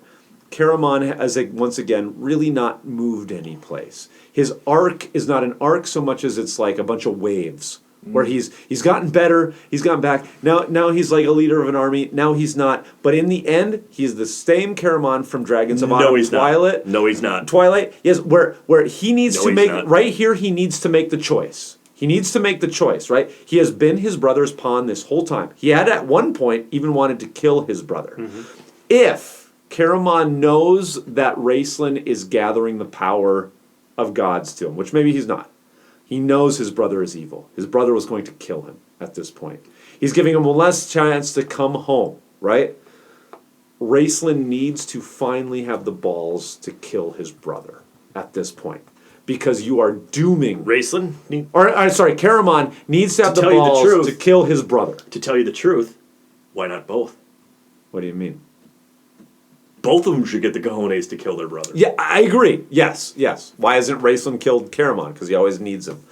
Caramon has, once again, really not moved any place. His arc is not an arc so much as it's like a bunch of waves, where he's gotten better, he's gotten back. Now he's like a leader of an army. Now he's not. But in the end, he's the same Caramon from Dragons of Autumn, Twilight. No, he's not. Twilight. Yes, where he needs to make right here. He needs to make the choice. He needs to make the choice. Right. He has been his brother's pawn this whole time. He had at one point even wanted to kill his brother. Mm-hmm. If Caramon knows that Raistlin is gathering the power of gods to him, which maybe he's not. He knows his brother is evil. His brother was going to kill him at this point. He's giving him a less chance to come home, right? Raistlin needs to finally have the balls to kill his brother at this point. Because you are dooming... Raistlin? Caramon needs to have the balls to kill his brother. To tell you the truth, why not both? What do you mean? Both of them should get the cojones to kill their brother. Yeah, I agree. Yes. Why hasn't Raistlin killed Caramon? Because he always needs him.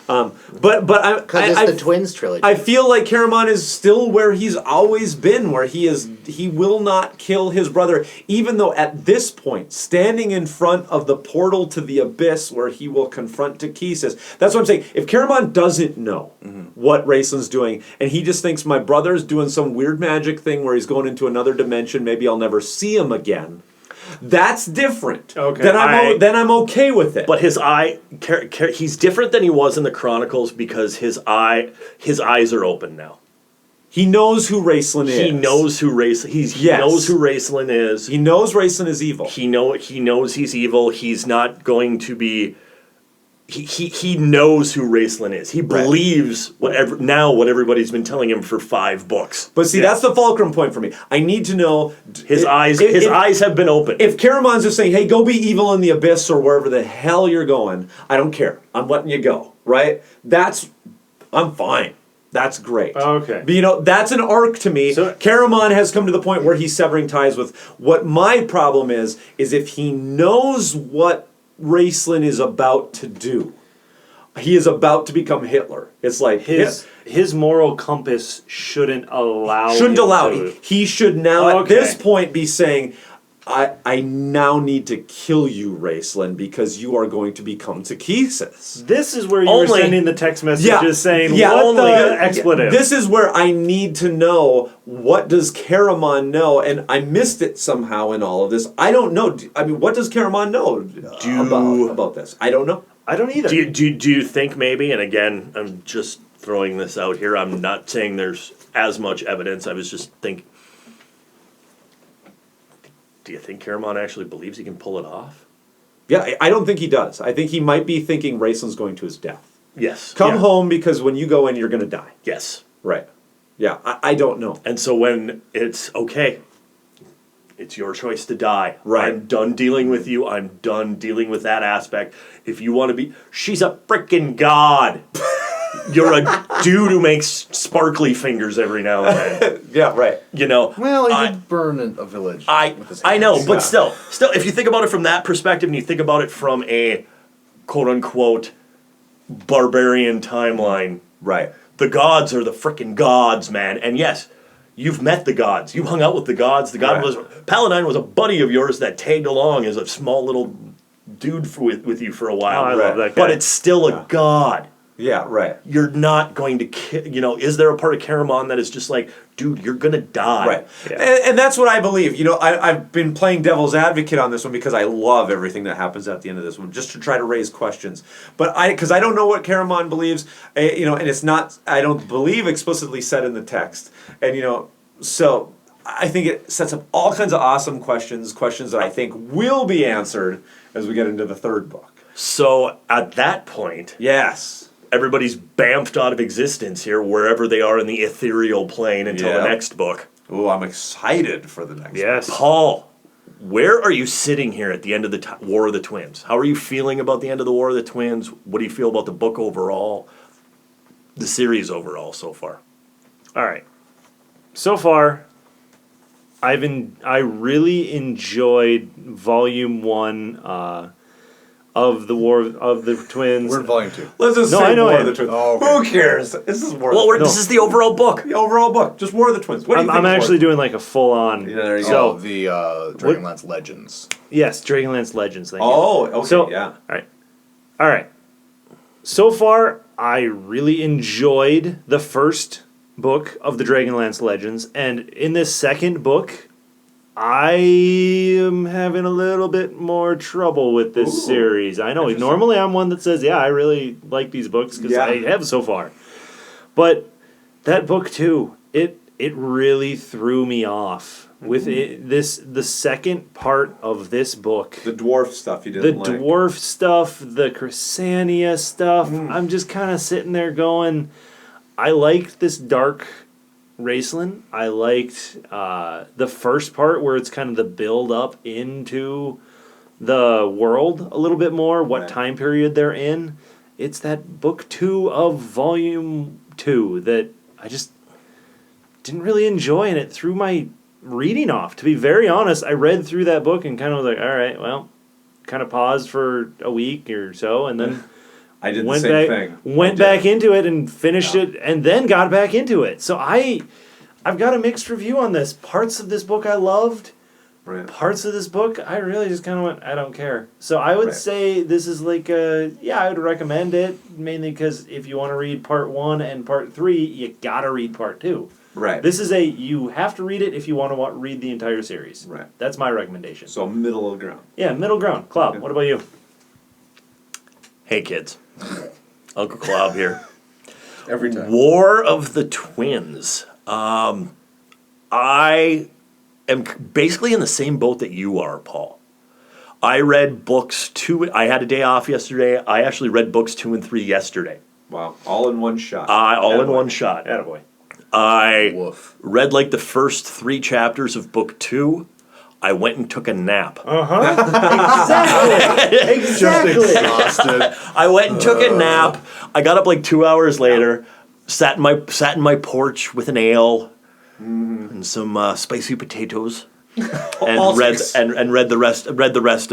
But because it's the Twins trilogy. I feel like Caramon is still where he's always been, where he will not kill his brother, even though at this point, standing in front of the portal to the abyss where he will confront Takesis. That's what I'm saying. If Caramon doesn't know what Raistlin's doing, and he just thinks my brother's doing some weird magic thing where he's going into another dimension, maybe I'll never see him again. That's different. Okay. Then I'm okay with it. But his eye, he's different than he was in the Chronicles because his eyes are open now. He knows who Raistlin is. He knows who Raistlin is. He knows Raistlin is evil. He knows he's evil. He's not going to be. He knows who Raistlin is. He believes what everybody's been telling him for 5 books. But see, that's the fulcrum point for me. I need to know his eyes have been opened. If Caramon's just saying, "Hey, go be evil in the abyss or wherever the hell you're going," I don't care. I'm letting you go. Right? I'm fine. That's great. Okay. But that's an arc to me. So Caramon has come to the point where he's severing ties with. What my problem is if he knows what Raistlin is about to do. He is about to become Hitler. It's like his moral compass shouldn't allow. He should now at this point be saying, I now need to kill you, Raistlin, because you are going to become Takesis. This is where you were sending the text messages saying, what the expletive? This is where I need to know, what does Caramon know? And I missed it somehow in all of this. I don't know. I mean, what does Caramon know about this? I don't know. I don't either. Do you think maybe, and again, I'm just throwing this out here, I'm not saying there's as much evidence, I was just thinking, do you think Caramon actually believes he can pull it off? Yeah, I don't think he does. I think he might be thinking Raistlin's going to his death. Yes. Come home, because when you go in, you're going to die. Yes. Right. Yeah, I don't know. And so when it's, okay, it's your choice to die. Right. I'm done dealing with you. I'm done dealing with that aspect. If you want to be... She's a freaking god. You're a dude who makes sparkly fingers every now and then. Yeah, right. Well, he did burn a village. With his I know, but still, if you think about it from that perspective, and you think about it from a quote-unquote barbarian timeline, right? The gods are the frickin' gods, man. And yes, you've met the gods. You hung out with the gods. The god Paladine was a buddy of yours that tagged along as a small little dude with you for a while. I love that guy. But it's still a god. Yeah, right. You're not going to, is there a part of Caramon that is just like, dude, you're going to die? Right. Yeah. And that's what I believe. I've been playing devil's advocate on this one because I love everything that happens at the end of this one, just to try to raise questions. But because I don't know what Caramon believes, and it's not, I don't believe explicitly said in the text. And, so I think it sets up all kinds of awesome questions that I think will be answered as we get into the third book. So at that point, Yes. everybody's bamfed out of existence here, wherever they are in the ethereal plane until the Yeah. next book. Oh, I'm excited for the next Yes. Paul, where are you sitting here at the end of the War of the Twins? How are you feeling about the end of the War of the Twins? What do you feel about the book overall? The series overall so far? All right. So far, I really enjoyed Volume 1 of the War of the Twins. We're in volume 2. Let's just No, say I know War I of the am. Twins. Oh, okay. Who cares? This is War of the Well, Twins. this is the overall book. The overall book. Just War of the Twins. What do you think? I'm of War actually of the doing like a full-on. Yeah, there you so, Oh, the Dragonlance Legends. Yes, Dragonlance Legends. Thank you. Oh, okay, So, yeah. All right. So far, I really enjoyed the first book of the Dragonlance Legends, and in this second book, I am having a little bit more trouble with this series. I know normally I'm one that says, "Yeah, I really like these books because Yeah. I have so far," but that book too, it really threw me off with the second part of this book. The dwarf stuff you The didn't like. dwarf stuff, the Crysania stuff. I'm just kind of sitting there going, I liked this dark Raistlin. I liked the first part where it's kind of the build up into the world a little bit more, what Right. time period they're in. It's that book 2 of volume 2 that I just didn't really enjoy, and it threw my reading off. To be very honest, I read through that book and kind of was like, all right, well, kind of paused for a week or so, and then I did the went same back, thing. Went back into it and finished it, and then got back into it. So I've got a mixed review on this. Parts of this book I loved. Right. Parts of this book I really just kind of went, I don't care. So I would say this is like I would recommend it mainly because if you want to read part 1 and part 3, you gotta read part 2. Right. This is you have to read it if you want to read the entire series. Right. That's my recommendation. So middle of the ground. Yeah, middle ground. Klab, what about you? Hey, kids. Uncle Klob here. Every time. War of the Twins. I am basically in the same boat that you are, Paul. I read books 2. I had a day off yesterday. I actually read books 2 and 3 yesterday. Wow. All in one shot. All in one shot. Attaboy. I Woof. read like the first 3 chapters of book 2. I went and took a nap. Exactly. Exhausted. I went and took a nap. I got up like 2 hours later. Sat in my porch with an ale and some spicy potatoes, and read the rest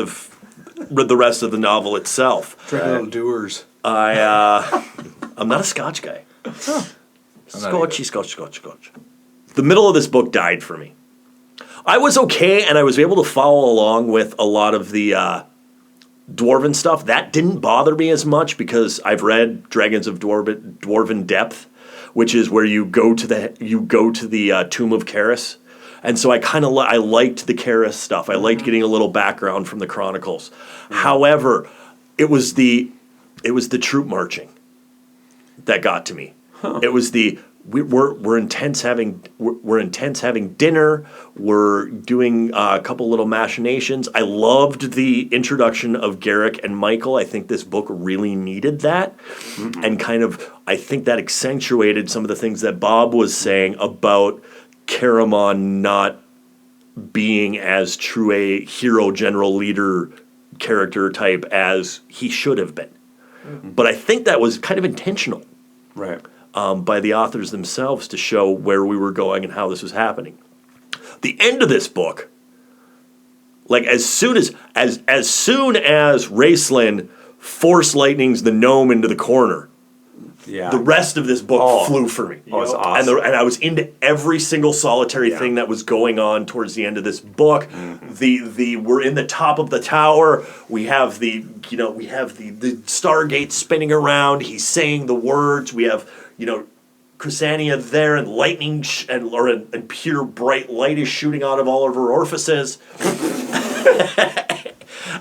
of the novel itself. Drink a little doers. I'm not a Scotch guy. not Scotch. The middle of this book died for me. I was okay, and I was able to follow along with a lot of the Dwarven stuff. That didn't bother me as much because I've read Dragons of Dwarven Depth, which is where you go to the Tomb of Karis, and so I kind of I liked the Karis stuff. I liked getting a little background from the Chronicles. However, it was the troop marching that got to me. It was we're intense having dinner. We're doing a couple little machinations. I loved the introduction of Garrick and Michael. I think this book really needed that, and I think that accentuated some of the things that Bob was saying about Caramon not being as true a hero, general, leader character type as he should have been. But I think that was kind of intentional. Right. By the authors themselves to show where we were going and how this was happening. The end of this book, like as soon as Raistlin force lightnings the gnome into the corner, Yeah. The rest of this book flew for me. Oh, it's awesome. And I was into every single solitary thing that was going on towards the end of this book. We're in the top of the tower. We have the Stargate spinning around. He's saying the words. We have, Crysania there, and lightning and pure bright light is shooting out of all of her orifices.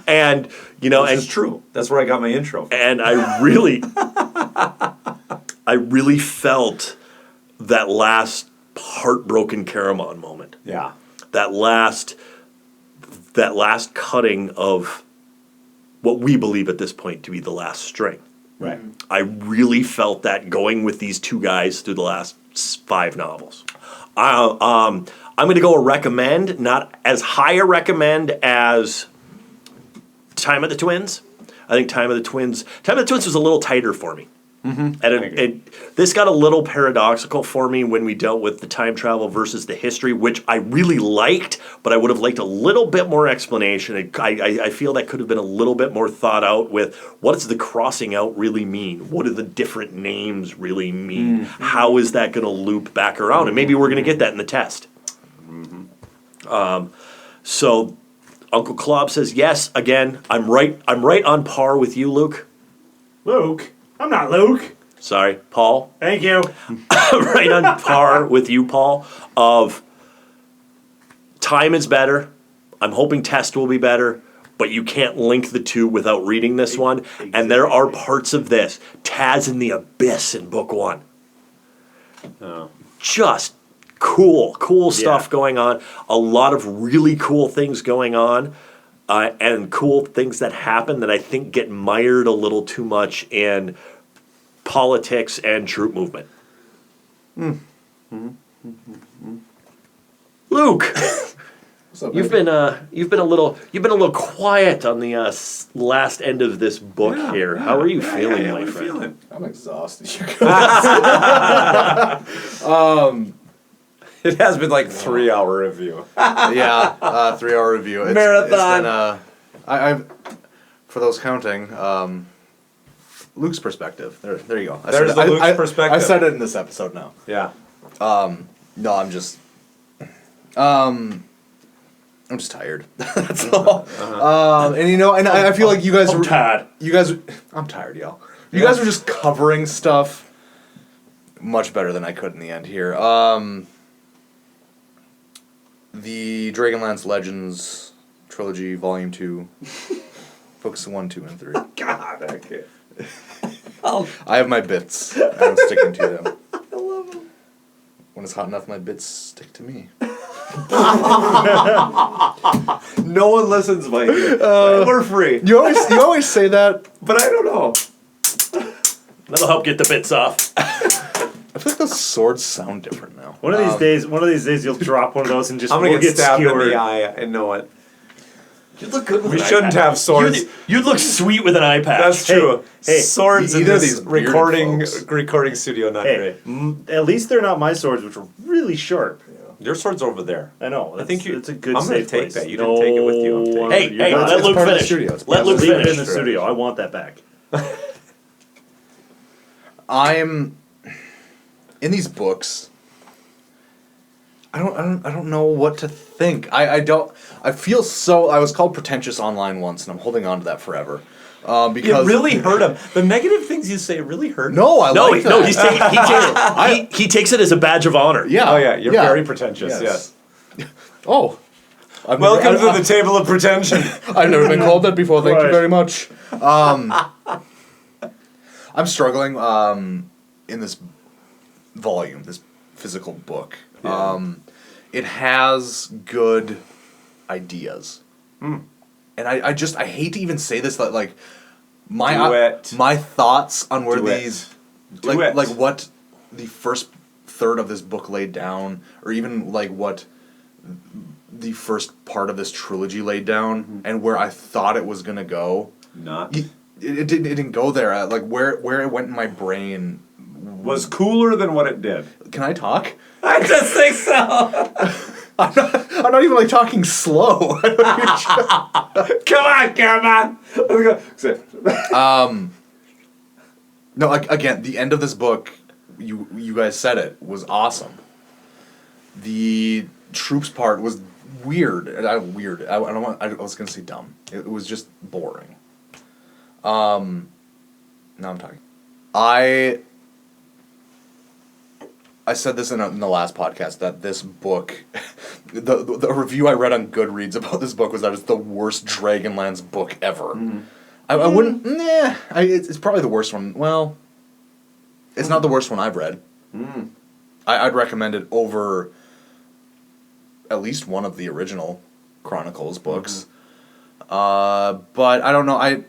And Which is true. That's where I got my intro. And I really felt that last heartbroken Caramon moment. Yeah. That last cutting of what we believe at this point to be the last string. Right. I really felt that going with these two guys through the last 5 novels. I'm going to go a recommend, not as high a recommend as Time of the Twins. I think Time of the Twins was a little tighter for me. And this got a little paradoxical for me when we dealt with the time travel versus the history, which I really liked, but I would have liked a little bit more explanation. I feel that could have been a little bit more thought out with what does the crossing out really mean? What do the different names really mean? How is that going to loop back around? And maybe we're going to get that in the test. So Uncle Klab says, yes, again, I'm right on par with you, Luke. Luke? I'm not Luke. Sorry, Paul. Thank you. Right on par with you, Paul, of time is better. I'm hoping test will be better, but you can't link the two without reading this one. Exactly. And there are parts of this. Taz in the Abyss in book 1. Oh. Just cool stuff going on. A lot of really cool things going on. And cool things that happen that I think get mired a little too much in politics and troop movement. Luke, you've been a little quiet on the last end of this book here. How are you feeling, my friend? I'm exhausted. It has been like 3-hour review. 3-hour review. Marathon. It's been, for those counting, Luke's perspective. There you go. There's the Luke's perspective. I said it in this episode now. Yeah. No, I'm just tired. That's all. And I feel like you guys were tired. I'm tired, y'all. You guys were just covering stuff much better than I could in the end here. The Dragonlance Legends Trilogy, Volume 2, Books 1, 2, and 3. God, I can't. I have my bits. I'm sticking to them. I love them. When it's hot enough, my bits stick to me. No one listens, Mike. We're free. You always say that, but I don't know. That'll help get the bits off. I feel like those swords sound different now. One of these days, you'll drop one of those and just I'm gonna get stabbed skewered. in the eye and know it. You look good with We an shouldn't eye patch. have swords. You'd look sweet with an eye patch. That's true. Hey, Swords in either of this these bearded recording studio, not Hey, great. at least they're not my swords, which are really sharp. Your sword's over there. I know. I think it's a good I'm gonna safe take place. that. You didn't take it with you. I'm taking Hey, it. hey, not- let it's Luke part of the finish. studio. It's Let part of Luke the Leave it in finish. the studio. I want that back. I'm in these books. I don't know what to think. I feel so. I was called pretentious online once, and I'm holding on to that forever. It Because really hurt him. The negative things you say really hurt him. No, I like that. No, he takes it as a badge of honor. Yeah. Oh yeah, you're very pretentious. Yes. Oh. Welcome to the table of pretension. I've never been called that before. Thank you Right. very much. I'm struggling in this volume, this physical book. Yeah. It has good ideas, and I hate to even say this, that like my thoughts on where these like what the first third of this book laid down, or even like what the first part of this trilogy laid down, and where I thought it was gonna go. It didn't go there. Like where it went in my brain Was cooler than what it did. Can I talk? I just think so. I'm not even like talking slow. Come on, Caramon. Let's go. No, again, the end of this book, you guys said it, was awesome. The troops part was weird. I was gonna say dumb. It was just boring. Now I'm talking. I said this in the last podcast that this book, the review I read on Goodreads about this book was that it's the worst Dragonlance book ever. Mm. I wouldn't. It's probably the worst one. Well, it's not the worst one I've read. Mm. I'd recommend it over at least one of the original Chronicles books. Mm-hmm. But I don't know.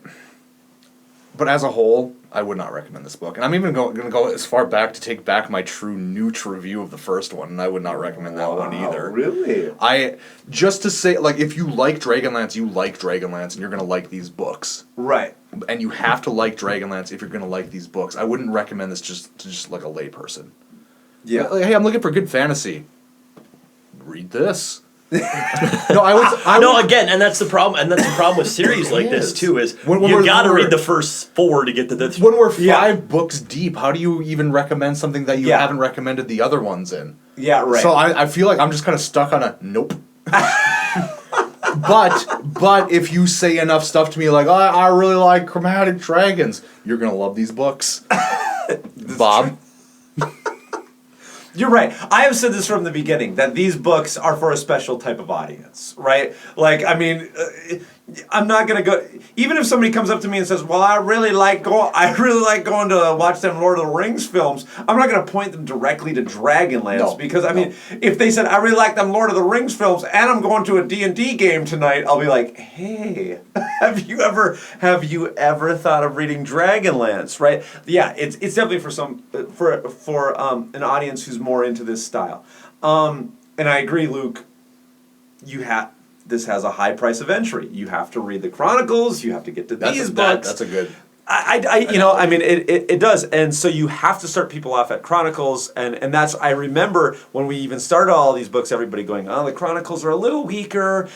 But as a whole, I would not recommend this book. And I'm even going to go as far back to take back my true neutral review of the first one, and I would not recommend that one either. Really? Just to say, like, if you like Dragonlance, you like Dragonlance, and you're going to like these books. Right. And you have to like Dragonlance if you're going to like these books. I wouldn't recommend this just like a layperson. Yeah. Like, hey, I'm looking for good fantasy. Read this. Again, and that's the problem. And that's the problem with series like this too. Is you got to read the first 4 to get to this. When we're 5 books deep, how do you even recommend something that you haven't recommended the other ones in? Yeah, right. So I feel like I'm just kind of stuck on a nope. But if you say enough stuff to me like, I really like Chromatic Dragons, you're gonna love these books, Bob. You're right. I have said this from the beginning, that these books are for a special type of audience, right? Like, I mean, I'm not going to go... Even if somebody comes up to me and says, well, I really like going to watch them Lord of the Rings films, I'm not going to point them directly to Dragonlance because, I mean, if they said, I really like them Lord of the Rings films and I'm going to a D&D game tonight, I'll be like, hey, have you ever thought of reading Dragonlance, right? Yeah, it's definitely for an audience who's more into this style. And I agree, Luke, this has a high price of entry. You have to read the Chronicles. You have to get to these books. That's a good... It does. And so you have to start people off at Chronicles. And that's, I remember when we even started all these books, everybody going, oh, the Chronicles are a little weaker,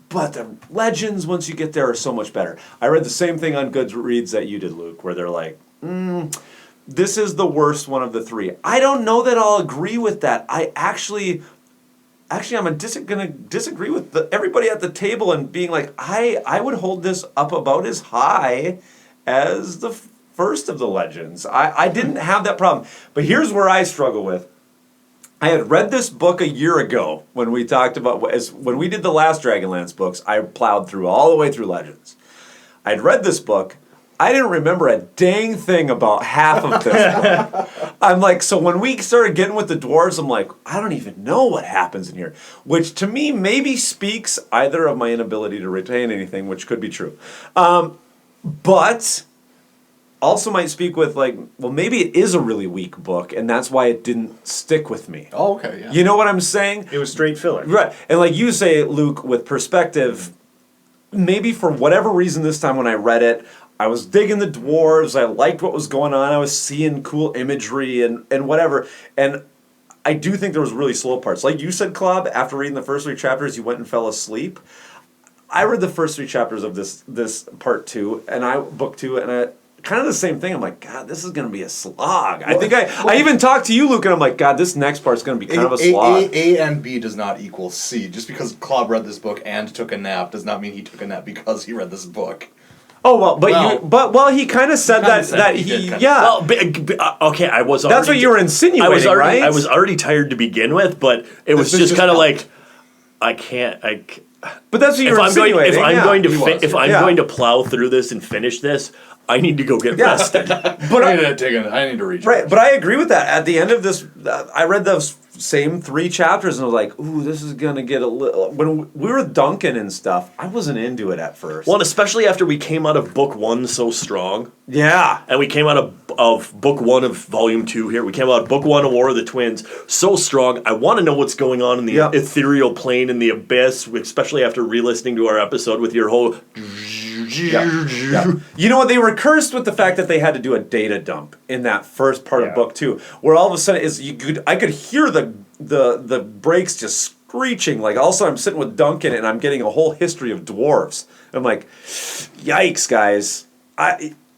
but the Legends, once you get there, are so much better. I read the same thing on Goodreads that you did, Luke, where they're like, this is the worst one of the 3. I don't know that I'll agree with that. Actually, I'm going to disagree with everybody at the table and being like, I would hold this up about as high as the first of the Legends. I didn't have that problem. But here's where I struggle with. I had read this book a year ago when we talked about, when we did the last Dragonlance books, I plowed through all the way through Legends. I'd read this book. I didn't remember a dang thing about half of this book. I'm like, so when we started getting with the dwarves, I'm like, I don't even know what happens in here. Which to me maybe speaks either of my inability to retain anything, which could be true. But also might speak with like, well, maybe it is a really weak book, and that's why it didn't stick with me. Oh, okay, yeah. You know what I'm saying? It was straight filler. Right. And like you say, Luke, with perspective, maybe for whatever reason this time when I read it, I was digging the dwarves. I liked what was going on. I was seeing cool imagery and whatever. And I do think there was really slow parts. Like you said, Klab, after reading the first 3 chapters, you went and fell asleep. I read the first 3 chapters of this part 2, and book 2, and I kind of the same thing. I'm like, God, this is going to be a slog. I think I even talked to you, Luke, and I'm like, God, this next part's going to be kind of a slog. A and B does not equal C. Just because Klab read this book and took a nap does not mean he took a nap because he read this book. Oh well, he kind of said that he Well, okay, I was. That's what you were insinuating, right? I was already tired to begin with, but it was just kind of like, I can't. But that's what you're insinuating. If I'm going to plow through this and finish this, I need to go get rested. But I need to reach. Right, but I agree with that. At the end of this, I read those same 3 chapters and I was like, ooh, this is going to get a little... When we were dunking and stuff, I wasn't into it at first. Well, and especially after we came out of book 1 so strong. Yeah. And we came out of book 1 of volume 2 here. We came out of book 1 of War of the Twins so strong. I want to know what's going on in the ethereal plane in the abyss, especially after re-listening to our episode with your whole... Yeah. You know what? They were cursed with the fact that they had to do a data dump in that first part of book 2, where all of a sudden I could hear the brakes just screeching. Like all of a sudden I'm sitting with Duncan and I'm getting a whole history of dwarves. I'm like, yikes, guys!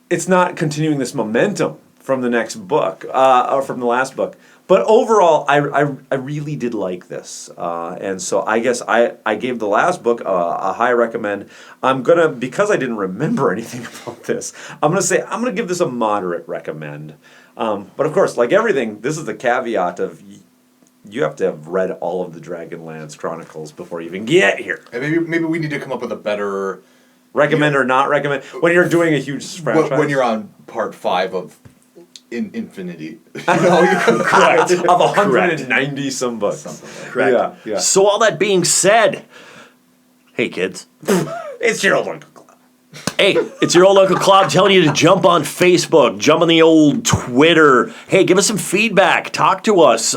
It's not continuing this momentum from the next book, or from the last book. But overall, I really did like this, and so I guess I gave the last book a high recommend. Because I didn't remember anything about this, I'm gonna give this a moderate recommend. But of course, like everything, this is the caveat of you have to have read all of the Dragonlance Chronicles before you even get here. And maybe we need to come up with a better recommend or not recommend when you're doing a huge franchise. When you're on part 5 of Infinity, correct, of 190 some books. Correct. Yeah. So all that being said, hey kids, it's your local club. Hey, it's your old local club telling you to jump on Facebook, jump on the old Twitter. Hey, give us some feedback. Talk to us.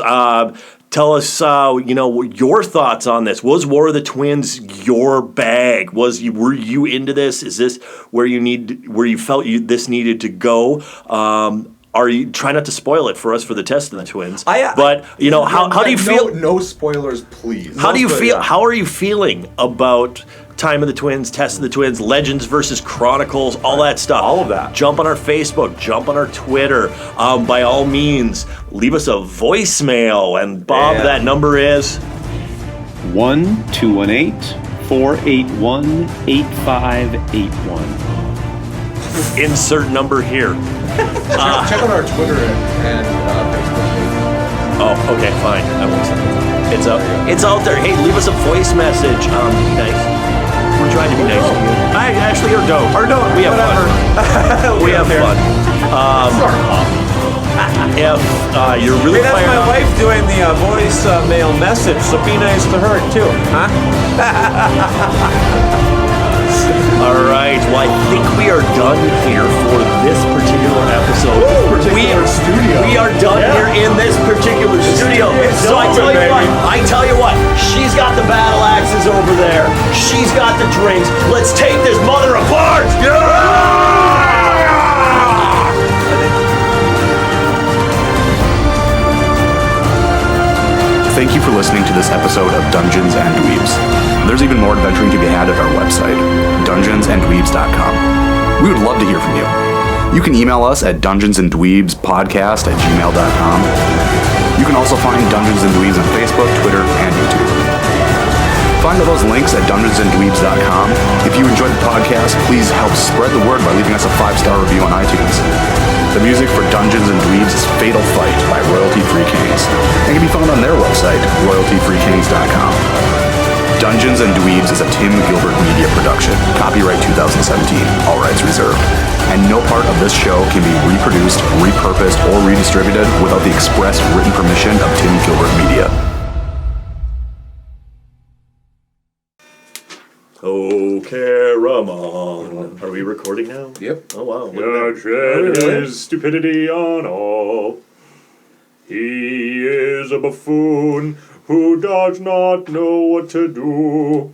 Tell us, your thoughts on this. Was War of the Twins your bag? Were you into this? Is this where you felt this needed to go? Are you try not to spoil it for us for the Test of the Twins? How do you feel? No spoilers, please. How do you feel? How are you feeling about Time of the Twins, Test of the Twins, Legends versus Chronicles, all that stuff? All of that. Jump on our Facebook, jump on our Twitter. By all means, leave us a voicemail. And Bob, that number is 1-218-481-8581. Insert number here. Check out our Twitter and Facebook page. Oh, okay, fine. I won't say it. It's out there. Hey, leave us a voice message. Be nice. We're trying to be nice to you. Actually, or don't. We have fun. We have fun. If you're really that's my wife doing the voice mail message, so be nice to her too, huh? All right. Well, I think we are done here for this particular episode. We are done here in this particular studio. So I tell you what, she's got the battle axes over there. She's got the drinks. Let's take this mother apart. Thank you for listening to this episode of Dungeons and Dweebs. There's even more adventuring to be had at our website, dungeonsanddweebs.com. We would love to hear from you. You can email us at dungeonsanddweebspodcast@gmail.com. You can also find Dungeons and Dweebs on Facebook, Twitter, and YouTube. Find all those links at dungeonsanddweebs.com. If you enjoyed the podcast, please help spread the word by leaving us a 5-star review on iTunes. The music for Dungeons and Dweebs is Fatal Fight by Royalty Free Kings and can be found on their website, royaltyfreekings.com. Dungeons and Dweebs is a Tim Gilbert media production. Copyright 2017. All rights reserved. And no part of this show can be reproduced, repurposed, or redistributed without the express written permission of Tim Gilbert Media. Oh, Caramon. Are we recording now? Yep. Oh, wow. Judge his stupidity on all. He is a buffoon who does not know what to do.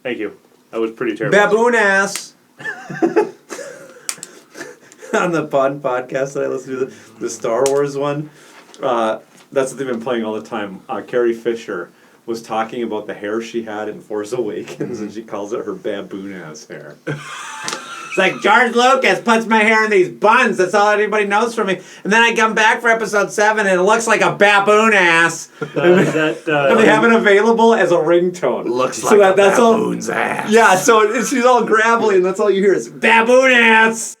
Thank you. That was pretty terrible. Baboon ass. On the podcast that I listen to, the Star Wars one, that's what they've been playing all the time. Carrie Fisher was talking about the hair she had in Force Awakens, and she calls it her baboon ass hair. It's like, George Lucas puts my hair in these buns. That's all anybody knows from me. And then I come back for episode 7, and it looks like a baboon ass. And they have it available as a ringtone. Looks like a baboon's ass. Yeah, so she's all gravelly, and that's all you hear is baboon ass.